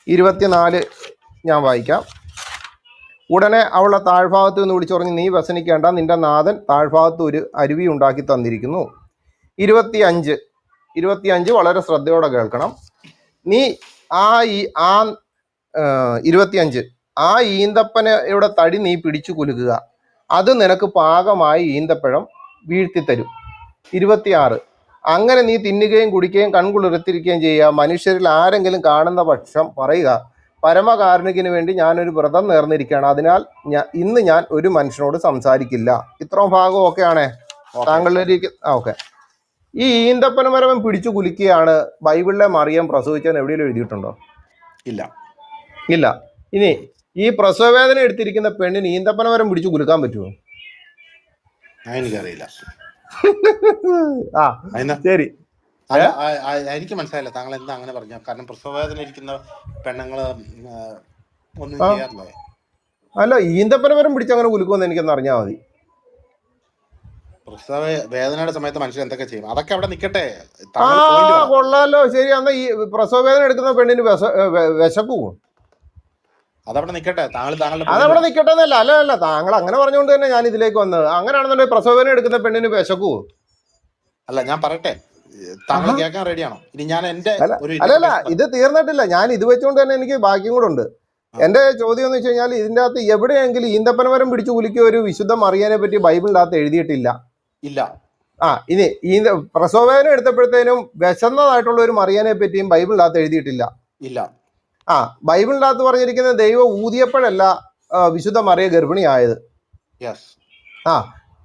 C: 24 ഞാൻ വായിക്കാം. ഉടനെ അവളുടെ താഴ്ഭാഗത്ത് നിന്ന് വിളിച്ചു പറഞ്ഞു, നീ വ്യസനിക്കേണ്ട, നിന്റെ നാഥൻ താഴ്ഭാഗത്ത് ഒരു അരുവി ഉണ്ടാക്കി തന്നിരിക്കുന്നു. 25 വളരെ ശ്രദ്ധയോടെ കേൾക്കണം. നീ 25 ആ ഈന്തപ്പനയുടെ തടി നീ പിടിച്ചു കുലുക്കുക, അത് നിനക്ക് പാകമായി ഈന്തപ്പഴം വീഴ്ത്തിത്തരും. 26 അങ്ങനെ നീ തിന്നുകയും കുടിക്കുകയും കൺകുളിർത്തിരിക്കുകയും ചെയ്യുക. മനുഷ്യരിൽ ആരെങ്കിലും കാണുന്ന പക്ഷം പറയുക, പരമകാരുണികന് വേണ്ടി ഞാനൊരു വ്രതം നേർന്നിരിക്കുകയാണ്, അതിനാൽ ഇന്ന് ഞാൻ ഒരു മനുഷ്യനോട് സംസാരിക്കില്ല. ഇത്രയും ഭാഗം ഓക്കെയാണേ താങ്കളുടെ? ഓക്കെ. ഈ ഈന്തപ്പന മരം പിടിച്ചു കുലുക്കിയാണ് ബൈബിളിലെ മറിയം പ്രസവിച്ചതെന്ന് എവിടെയെങ്കിലും എഴുതിയിട്ടുണ്ടോ? ഇല്ല. ഇനി ഈ പ്രസവവേദന എടുത്തിരിക്കുന്ന പെണ്ണിന് ഈന്തപ്പന മരം പിടിച്ചു കുലുക്കാൻ പറ്റുമോ?
A: എനിക്കറിയില്ല.
C: ശരി,
A: എനിക്ക് മനസ്സിലായില്ല താങ്കൾ എന്താ അങ്ങനെ പറഞ്ഞു. കാരണം പ്രസവവേദന ഇരിക്കുന്ന പെണ്ണുങ്ങള് ഒന്നും ചെയ്യാറില്ലേ?
C: അല്ല, ഈന്തപ്പന മരം പിടിച്ച് അങ്ങനെ കുലുക്കുമെന്ന് എനിക്കൊന്ന് അറിഞ്ഞാൽ മതി.
A: പ്രസവ വേദനയുടെ സമയത്ത് മനുഷ്യർ എന്തൊക്കെ ചെയ്യും? അതൊക്കെ അവിടെ നിൽക്കട്ടെ.
C: കൊള്ളാലോ. ശരി, അന്ന് ഈ പ്രസവ വേദന എടുക്കുന്ന പെണ്ണിന് വിശക്കൂ?
A: അതവിടെ നിൽക്കട്ടെ.
C: അതവിടെ നിൽക്കട്ടെ എന്നല്ല. അല്ല, താങ്കൾ അങ്ങനെ പറഞ്ഞുകൊണ്ട് തന്നെ ഞാൻ ഇതിലേക്ക് വന്നത്. അങ്ങനെയാണെന്നുണ്ടെങ്കിൽ പ്രസവ വേദന എടുക്കുന്ന പെണ്ണിന് വിശക്കൂ?
A: അല്ല, ഞാൻ പറയട്ടെ, താങ്കൾ കേൾക്കാൻ റെഡിയാണോ? ഇനി ഞാൻ എന്റെ
C: അല്ലല്ല, ഇത് തീർന്നിട്ടില്ല. ഞാൻ ഇത് വെച്ചുകൊണ്ട് തന്നെ എനിക്ക് ബാക്കിയും കൂടെ ഉണ്ട്. എന്റെ ചോദ്യം എന്ന് വെച്ച് കഴിഞ്ഞാൽ, ഇതിന്റെ അകത്ത് എവിടെയെങ്കിലും ഈന്തപ്പനമരം പിടിച്ചു കുലുക്കിയ ഒരു വിശുദ്ധ മറിയനെ പറ്റി ബൈബിളിന്റെ അകത്ത് എഴുതിയിട്ടില്ല. ഇനി ഈ പ്രസവവേദന എടുത്തപ്പോഴത്തേനും വിശന്നതായിട്ടുള്ള ഒരു മറിയനെ പറ്റിയും ബൈബിളിന്റെ അകത്ത് എഴുതിയിട്ടില്ല. ബൈബിളിന്റെ അകത്ത് പറഞ്ഞിരിക്കുന്ന ദൈവം ഊതിയപ്പോഴല്ല വിശുദ്ധ മറിയ ഗർഭിണിയായത്.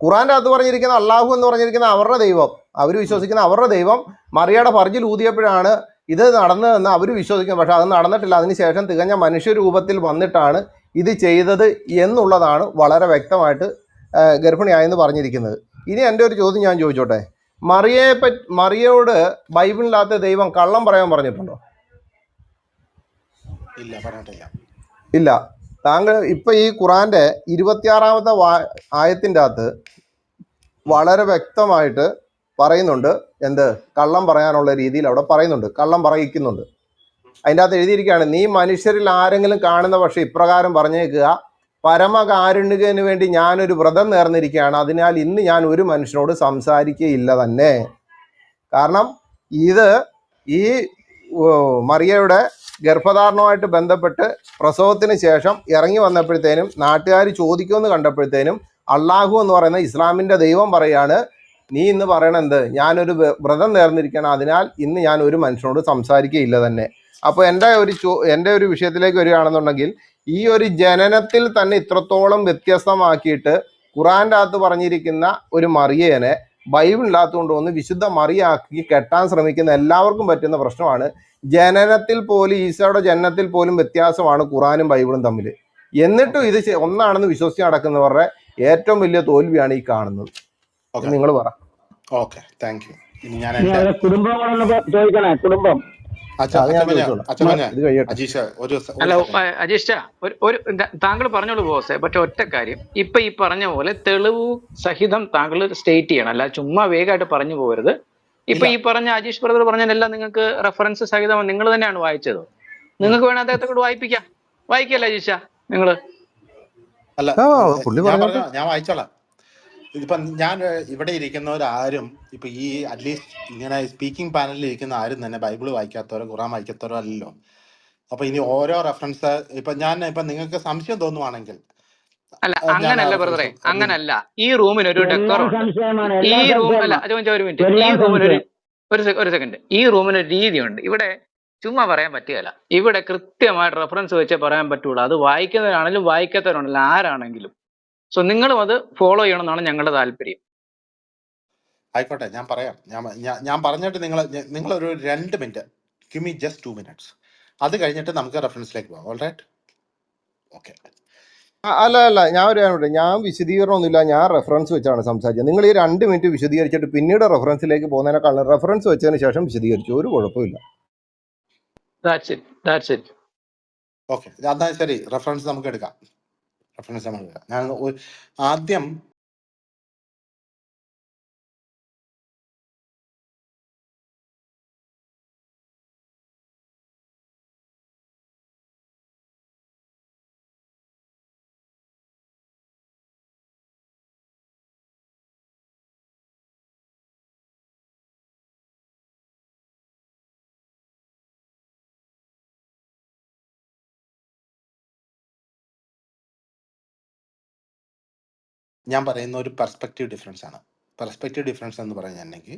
C: ഖുറാന്റെ അകത്ത് പറഞ്ഞിരിക്കുന്ന അള്ളാഹു എന്ന് പറഞ്ഞിരിക്കുന്ന അവരുടെ ദൈവം, അവർ വിശ്വസിക്കുന്ന അവരുടെ ദൈവം മറിയയുടെ ഫർജിൽ ഊതിയപ്പോഴാണ് ഇത് നടന്നതെന്ന് അവർ വിശ്വസിക്കുന്നു. പക്ഷെ അത് നടന്നിട്ടില്ല. അതിനുശേഷം തികഞ്ഞ മനുഷ്യരൂപത്തിൽ വന്നിട്ടാണ് ഇത് ചെയ്തത് എന്നുള്ളതാണ് വളരെ വ്യക്തമായിട്ട് ഗർഭിണിയായെന്ന് പറഞ്ഞിരിക്കുന്നത്. ഇനി എൻ്റെ ഒരു ചോദ്യം ഞാൻ ചോദിച്ചോട്ടെ, മറിയയോട് ബൈബിളിനകത്ത് ദൈവം കള്ളം പറയാൻ പറഞ്ഞിട്ടുണ്ടോ? ഇല്ല. താങ്കൾ ഇപ്പൊ ഈ ഖുറാന്റെ 26-ാമത്തെ ആയത്തിന്റെ അകത്ത് വളരെ വ്യക്തമായിട്ട് പറയുന്നുണ്ട്, എന്ത് കള്ളം പറയാനുള്ള രീതിയിൽ അവിടെ പറയുന്നുണ്ട്, കള്ളം പറയിക്കുന്നുണ്ട്. അതിൻ്റെ അകത്ത് എഴുതിയിരിക്കുകയാണ്, നീ മനുഷ്യരിൽ ആരെങ്കിലും കാണുന്ന പക്ഷെ ഇപ്രകാരം പറഞ്ഞേക്കുക, പരമകാരുണികന് വേണ്ടി ഞാനൊരു വ്രതം നേർന്നിരിക്കുകയാണ്, അതിനാൽ ഇന്ന് ഞാൻ ഒരു മനുഷ്യനോട് സംസാരിക്കുകയില്ല തന്നെ. കാരണം ഇത് ഈ മറിയയുടെ ഗർഭധാരണവുമായിട്ട് ബന്ധപ്പെട്ട് പ്രസവത്തിന് ശേഷം ഇറങ്ങി വന്നപ്പോഴത്തേനും നാട്ടുകാർ ചോദിക്കുമെന്ന് കണ്ടപ്പോഴത്തേനും അള്ളാഹു എന്ന് പറയുന്ന ഇസ്ലാമിൻ്റെ ദൈവം പറയാണ്, നീ ഇന്ന് പറയണെന്ത്, ഞാനൊരു വ്രതം നേർന്നിരിക്കണം, അതിനാൽ ഇന്ന് ഞാൻ ഒരു മനുഷ്യനോട് സംസാരിക്കുകയില്ല തന്നെ. അപ്പോൾ എൻ്റെ ഒരു വിഷയത്തിലേക്ക് വരികയാണെന്നുണ്ടെങ്കിൽ, ഈ ഒരു ജനനത്തിൽ തന്നെ ഇത്രത്തോളം വ്യത്യസ്തമാക്കിയിട്ട് ഖുറാൻ്റെ അകത്ത് പറഞ്ഞിരിക്കുന്ന ഒരു മറിയേനെ ബൈബിളിനകത്ത് കൊണ്ടുവന്ന് വിശുദ്ധ മറിയാക്കി കെട്ടാൻ ശ്രമിക്കുന്ന എല്ലാവർക്കും പറ്റുന്ന പ്രശ്നമാണ്. ജനനത്തിൽ പോലും, ഈശോയുടെ ജനനത്തിൽ പോലും വ്യത്യാസമാണ് ഖുറാനും ബൈബിളും തമ്മിൽ. എന്നിട്ടും ഇത് ഒന്നാണെന്ന് വിശ്വസിച്ച് നടക്കുന്നവരുടെ ഏറ്റവും വലിയ തോൽവിയാണ് ഈ കാണുന്നത്. നിങ്ങൾ പറ.
D: കുടുംബം
M: അല്ല അജീഷ, ഒരു താങ്കൾ പറഞ്ഞോളൂ ബോസേ. പക്ഷെ ഒറ്റ കാര്യം, ഇപ്പൊ ഈ പറഞ്ഞ പോലെ തെളിവ് സഹിതം താങ്കൾ സ്റ്റേറ്റ് ചെയ്യണം, അല്ല ചുമ്മാ വേഗമായിട്ട് പറഞ്ഞു പോകരുത്. ഇപ്പൊ ഈ പറഞ്ഞ അജീഷ് ബ്രദർ പറഞ്ഞതെല്ലാം നിങ്ങൾക്ക് റെഫറൻസ് സഹിതം നിങ്ങൾ തന്നെയാണ് വായിച്ചത്. നിങ്ങൾക്ക് വേണേ അദ്ദേഹത്തെ കൂടെ വായിക്കല്ലേ അജീഷ നിങ്ങള്?
A: ഞാൻ വായിച്ചോളാം. ഇതിപ്പം ഞാൻ ഇവിടെ ഇരിക്കുന്നവരാരും ഇപ്പൊ ഈ അറ്റ്ലീസ്റ്റ് ഇങ്ങനെ സ്പീക്കിംഗ് പാനലിൽ ഇരിക്കുന്ന ആരും തന്നെ ബൈബിൾ വായിക്കാത്തവരോ ഖുറാൻ വായിക്കാത്തവരോ അല്ലല്ലോ. അപ്പൊ ഇനി ഓരോ റെഫറൻസ് ഇപ്പൊ നിങ്ങൾക്ക് സംശയം തോന്നുവാണെങ്കിൽ,
M: അല്ല അങ്ങനല്ല ബ്രദറെ, അങ്ങനല്ല. ഈ റൂമിനൊരു ഡെക്കോറം ഉണ്ട്. ഈ റൂം അല്ല, ഒരു മിനിറ്റ്, ഈ റൂമിനൊരു സെക്കൻഡ്, ഈ റൂമിനൊരു രീതിയുണ്ട്. ഇവിടെ ചുമ്മാ പറയാൻ പറ്റുകയില്ല. ഇവിടെ കൃത്യമായിട്ട് റെഫറൻസ് വെച്ചേ പറയാൻ പറ്റുള്ളൂ. അത് വായിക്കുന്നവരാണെങ്കിലും വായിക്കാത്തവരാണെങ്കിലും ആരാണെങ്കിലും. സോ നിങ്ങളും അത് ഫോളോ ചെയ്യണമെന്നാണ് ഞങ്ങളുടെ താല്പര്യം.
A: ആയിക്കോട്ടെ, ഞാൻ പറയാം. ഞാൻ പറഞ്ഞിട്ട് നിങ്ങളൊരു 2 minute, give me just 2 minutes. അത് കഴിഞ്ഞിട്ട് നമുക്ക് റെഫറൻസിലേക്ക് പോകാം. All right? ഓക്കെ.
C: അല്ല ഞാൻ ഒരു കാര്യം പറയാം. ഞാൻ വിശദീകരണമൊന്നുമില്ല, ഞാൻ റെഫറൻസ് വെച്ചാണ് സംസാരിച്ചത്. നിങ്ങൾ ഈ 2 മിനിറ്റ് വിശദീകരിച്ചിട്ട് പിന്നീട് റെഫറൻസിലേക്ക് പോകുന്നതിനേക്കാൾ റെഫറൻസ് വെച്ചതിന് ശേഷം വിശദീകരിച്ചു, ഒരു കുഴപ്പമില്ല.
M: That's it.
A: ഓക്കെ, അതാ ശരി. റെഫറൻസ് നമുക്ക് എടുക്കാം. ഞാൻ ആദ്യം പറയുന്ന ഒരു പെർസ്പെക്റ്റീവ് ഡിഫറൻസ് ആണ്. പെർസ്പെക്റ്റീവ് ഡിഫറൻസ് എന്ന് പറഞ്ഞിട്ടുണ്ടെങ്കിൽ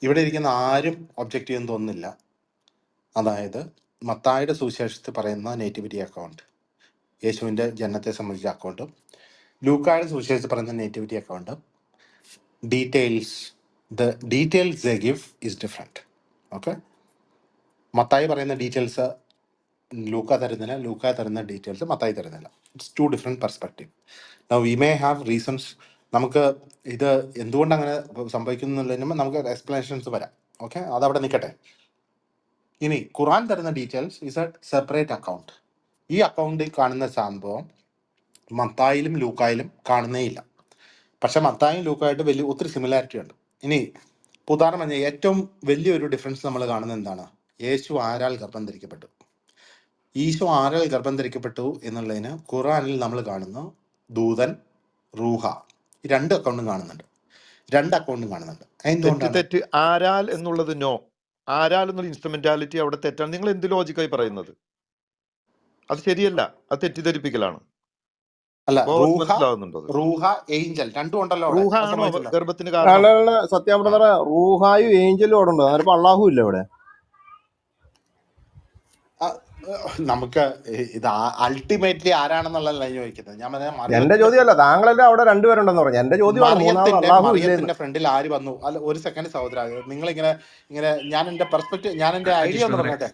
A: ഇവിടെ ഇരിക്കുന്ന ആരും ഒബ്ജക്റ്റ് ചെയ്യുന്ന തോന്നുന്നില്ല. അതായത് മത്തായിയുടെ സുവിശേഷത്തിൽ പറയുന്ന നേറ്റിവിറ്റി അക്കൗണ്ട്, യേശുവിൻ്റെ ജനനത്തെ സംബന്ധിച്ച അക്കൗണ്ടും ലൂക്കായുടെ സുവിശേഷത്തിൽ പറയുന്ന നേറ്റിവിറ്റി അക്കൗണ്ടും details they give is different. Okay, Mathai പറയുന്ന ഡീറ്റെയിൽസ് ലൂക്ക തരുന്നില്ല, ലൂക്ക തരുന്ന ഡീറ്റെയിൽസ് മത്തായി തരുന്നില്ല. It's 2 different perspective. Now we may have reasons. നമുക്ക് ഇത് എന്തുകൊണ്ട് അങ്ങനെ സംഭവിക്കുന്നുള്ളതിന് നമുക്ക് എക്സ്പ്ലനേഷൻസ് വരാം. ഓക്കെ, അതവിടെ നിൽക്കട്ടെ. ഇനി ഖുറാൻ തരുന്ന details is A separate account. ഈ അക്കൗണ്ടിൽ കാണുന്ന സംഭവം മത്തായിലും ലൂക്കായിലും കാണുന്നേ ഇല്ല. പക്ഷെ മത്തായും ലൂക്കായിട്ട് ഒത്തിരി സിമിലാരിറ്റി ഉണ്ട്. ഇനി ഉദാഹരണം പറഞ്ഞാൽ ഏറ്റവും വലിയൊരു ഡിഫറൻസ് നമ്മൾ കാണുന്നത് എന്താണ്? യേശു ആരാൽ ഗർഭം ധരിക്കപ്പെട്ടു. ഈശോ ആരാൽ ഗർഭം ധരിക്കപ്പെട്ടു എന്നുള്ളതിന് ഖുറാനിൽ നമ്മൾ കാണുന്നു ദൂതൻ, റൂഹ, ഈ 2 അക്കൗണ്ടും കാണുന്നുണ്ട്. 2 അക്കൗണ്ടും കാണുന്നുണ്ട്. എന്തുകൊണ്ടാണ്?
I: തെറ്റ് ആരാൽ എന്നുള്ളത് നോ, ആരാൽ എന്നുള്ള ഇൻസ്ട്രുമെന്റാലിറ്റി അവിടെ തെറ്റാണ്. നിങ്ങൾ എന്ത് ലോജിക്കായി പറയുന്നത്? അത് ശരിയല്ല, അത് തെറ്റിദ്ധരിപ്പിക്കലാണ്.
A: അല്ല,
I: മനസ്സിലാവുന്നുണ്ടോ?
A: റൂഹ, ഏഞ്ചൽ രണ്ടും ഉണ്ടല്ലോ.
I: റൂഹ ആണോ ഗർഭത്തിന് കാരണം?
C: അല്ല സത്യം ബ്രദറെ, റൂഹായും ഏഞ്ചലും അവിടെ ഉണ്ട്. അതിപ്പോ അള്ളാഹു ഇല്ല ഇവിടെ.
A: നമുക്ക് ഇത് അൾട്ടിമേറ്റ്ലി ആരാണെന്നുള്ളതല്ല ചോദിക്കുന്നത്. ഞാൻ
C: എന്റെ ചോദ്യമല്ല, താങ്കളല്ലേ അവിടെ 2 പേരുണ്ടെന്ന് പറഞ്ഞു. എന്റെ ചോദ്യമാണ്
A: മറിയത്തിന്റെ ഫ്രണ്ടിൽ ആര് വന്നു? അല്ല, ഒരു സെക്കൻഡ് സഹോദര, നിങ്ങൾ ഇങ്ങനെ ഞാൻ എന്റെ പെർസ്പെക്റ്റീവ്, ഞാൻ എന്റെ ഐഡിയ ഒന്ന് പറഞ്ഞെ.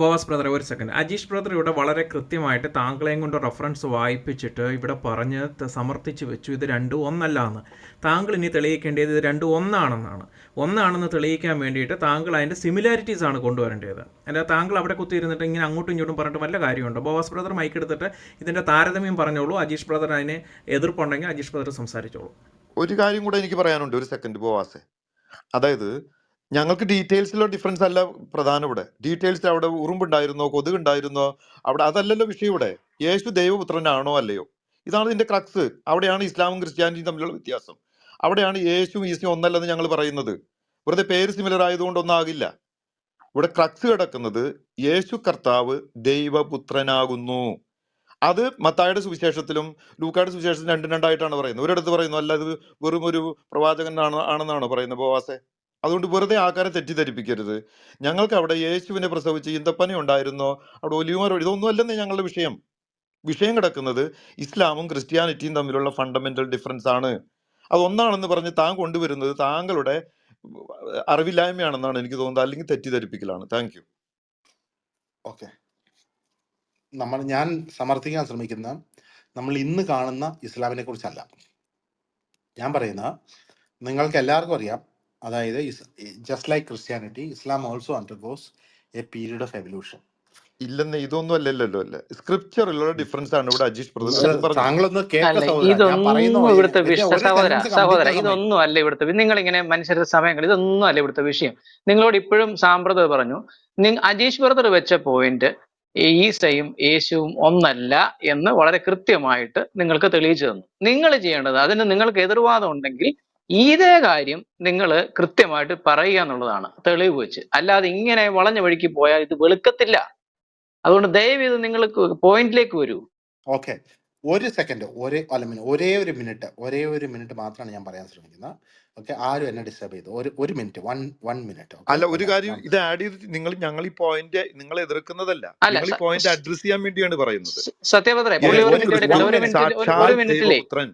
K: ബോവാസ് ബ്രദറെ, ഒരു സെക്കൻഡ്. അജീഷ് ബ്രദർ ഇവിടെ വളരെ കൃത്യമായിട്ട് താങ്കളെയും കൊണ്ട് റെഫറൻസ് വായിപ്പിച്ചിട്ട് ഇവിടെ പറഞ്ഞ് സമർത്ഥിച്ച് വെച്ചു ഇത് 2 ഒന്നല്ല എന്ന്. താങ്കൾ ഇനി തെളിയിക്കേണ്ടത് ഇത് 2 ഒന്നാണെന്നാണ്. ഒന്നാണെന്ന് തെളിയിക്കാൻ വേണ്ടിയിട്ട് താങ്കൾ അതിൻ്റെ സിമിലാരിറ്റീസ് ആണ് കൊണ്ടുവരേണ്ടത്. അല്ല, താങ്കൾ അവിടെ കുത്തിയിരുന്നിട്ട് ഇങ്ങനെ അങ്ങോട്ടും ഇങ്ങോട്ടും പറഞ്ഞിട്ട് വല്ല കാര്യമുണ്ടോ? ബോവാസ് ബ്രദർ മൈക്ക് എടുത്തിട്ട് ഇതിൻ്റെ താരതമ്യം പറഞ്ഞോളൂ. അജീഷ് ബ്രദർ അതിന് എതിർപ്പുണ്ടെങ്കിൽ അജീഷ് ബ്രദർ സംസാരിച്ചോളൂ.
I: ഒരു കാര്യം കൂടെ എനിക്ക് പറയാനുണ്ട്, ഒരു സെക്കൻഡ് ബോവാസെ. അതായത് ഞങ്ങൾക്ക് ഡീറ്റെയിൽസിലുള്ള ഡിഫറൻസ് അല്ല പ്രധാനം ഇവിടെ. ഡീറ്റെയിൽസിൽ അവിടെ ഉറുമ്പുണ്ടായിരുന്നോ കൊതുകുണ്ടായിരുന്നോ അവിടെ അതല്ലല്ലോ വിഷയം. ഇവിടെ യേശു ദൈവപുത്രനാണോ അല്ലയോ, ഇതാണ് ഇതിന്റെ ക്രക്സ്. അവിടെയാണ് ഇസ്ലാമും ക്രിസ്ത്യാനിറ്റിയും തമ്മിലുള്ള വ്യത്യാസം. അവിടെയാണ് യേശുവും ഈശയും ഒന്നല്ലെന്ന് ഞങ്ങൾ പറയുന്നത്. വെറുതെ പേര് സിമിലർ ആയതുകൊണ്ട് ഒന്നാകില്ല. ഇവിടെ ക്രക്സ് കിടക്കുന്നത് യേശു കർത്താവ് ദൈവപുത്രനാകുന്നു. അത് മത്തായിയുടെ സുവിശേഷത്തിലും ലൂക്കായുടെ സുവിശേഷത്തിലും 2 പറയുന്നത്. ഒരിടത്ത് പറയുന്നു അല്ല ഇത് വെറും ഒരു ആണെന്നാണോ പറയുന്നത് ബോവാസെ? അതുകൊണ്ട് വെറുതെ ആൾക്കാരെ തെറ്റിദ്ധരിപ്പിക്കരുത്. ഞങ്ങൾക്ക് അവിടെ യേശുവിനെ പ്രസവിച്ച് ഈന്തപ്പന ഉണ്ടായിരുന്നോ, അവിടെ ഒലിവുമരം, ഇതൊന്നും അല്ലെന്നേ ഞങ്ങളുടെ വിഷയം. വിഷയം കിടക്കുന്നത് ഇസ്ലാമും ക്രിസ്ത്യാനിറ്റിയും തമ്മിലുള്ള ഫണ്ടമെന്റൽ ഡിഫറൻസ് ആണ്. അതൊന്നാണെന്ന് പറഞ്ഞ് താൻ കൊണ്ടുവരുന്നത് താങ്കളുടെ അറിവില്ലായ്മയാണെന്നാണ് എനിക്ക് തോന്നുന്നത്, അല്ലെങ്കിൽ തെറ്റിദ്ധരിപ്പിക്കലാണ്. Thank you.
A: ഓക്കെ, ഞാൻ സമർത്ഥിക്കാൻ ശ്രമിക്കുന്ന നമ്മൾ ഇന്ന് കാണുന്ന ഇസ്ലാമിനെ കുറിച്ചല്ല ഞാൻ പറയുന്നത്. നിങ്ങൾക്ക് എല്ലാവർക്കും അറിയാം, അതായത് just like Christianity, Islam also undergoes A period of evolution.
I: ഇല്ലെന്നേ, ഇതൊന്നും അല്ലല്ലോ അല്ലേ. സ്ക്രിപ്ചറിലുള്ള ഡിഫറൻസ് ആണ് ഇവിടെ അജീഷ്
A: താങ്കളൊന്ന്
M: ഇതൊന്നും ഇവിടുത്തെ സഹോദര ഇതൊന്നും അല്ല ഇവിടുത്തെ. നിങ്ങൾ ഇങ്ങനെ മനുഷ്യരുടെ സമയങ്ങൾ, ഇതൊന്നും അല്ല ഇവിടുത്തെ വിഷയം. നിങ്ങളോട് ഇപ്പോഴും സാമ്പ്രദ പറഞ്ഞു. അജീഷ് ബ്രദർ വെച്ച പോയിന്റ് ഈസയും യേശുവും ഒന്നല്ല എന്ന് വളരെ കൃത്യമായിട്ട് നിങ്ങൾക്ക് തെളിയിച്ചു തന്നു. നിങ്ങൾ ചെയ്യേണ്ടത്, അതിന് നിങ്ങൾക്ക് എതിർവാദം ഉണ്ടെങ്കിൽ ഇതേ കാര്യം നിങ്ങൾ കൃത്യമായിട്ട് പറയുക എന്നുള്ളതാണ്, തെളിവ് വെച്ച്. അല്ലാതെ ഇങ്ങനെ വളഞ്ഞ വഴിക്ക് പോയാൽ ഇത് വെളുക്കത്തില്ല. അതുകൊണ്ട് ദയവ് ഇത് നിങ്ങൾ പോയിന്റിലേക്ക് വരൂ.
A: ഓക്കെ, ഒരു സെക്കൻഡ് ഒരേ ഒരു മിനിറ്റ് മാത്രമാണ് ഞാൻ പറയാൻ ശ്രമിക്കുന്നത്. ഓക്കെ, ആരും എന്നെ ഡിസ്റ്റർബ് ചെയ്തു. ഒരു മിനിറ്റ്, വൺ മിനിറ്റ്. ഓക്കെ,
I: അല്ല, ഒരു കാര്യം ഇത് ആഡ് ചെയ്തിട്ട് ഞങ്ങൾ ഈ പോയിന്റ് നിങ്ങൾ എതിർക്കുന്നതല്ല, നിങ്ങൾ ഈ പോയിന്റ് അഡ്രസ് ചെയ്യാൻ വേണ്ടിയാണ് പറയുന്നത്.
M: സത്യഭദ്രേ,
I: യേശു
M: പുള്ളി ഒരു
I: ക്രിസ്തു
M: മിനിറ്റ് ഒരു മിനിറ്റിലേ
I: സാക്ഷാൽ ദൈവപുത്രൻ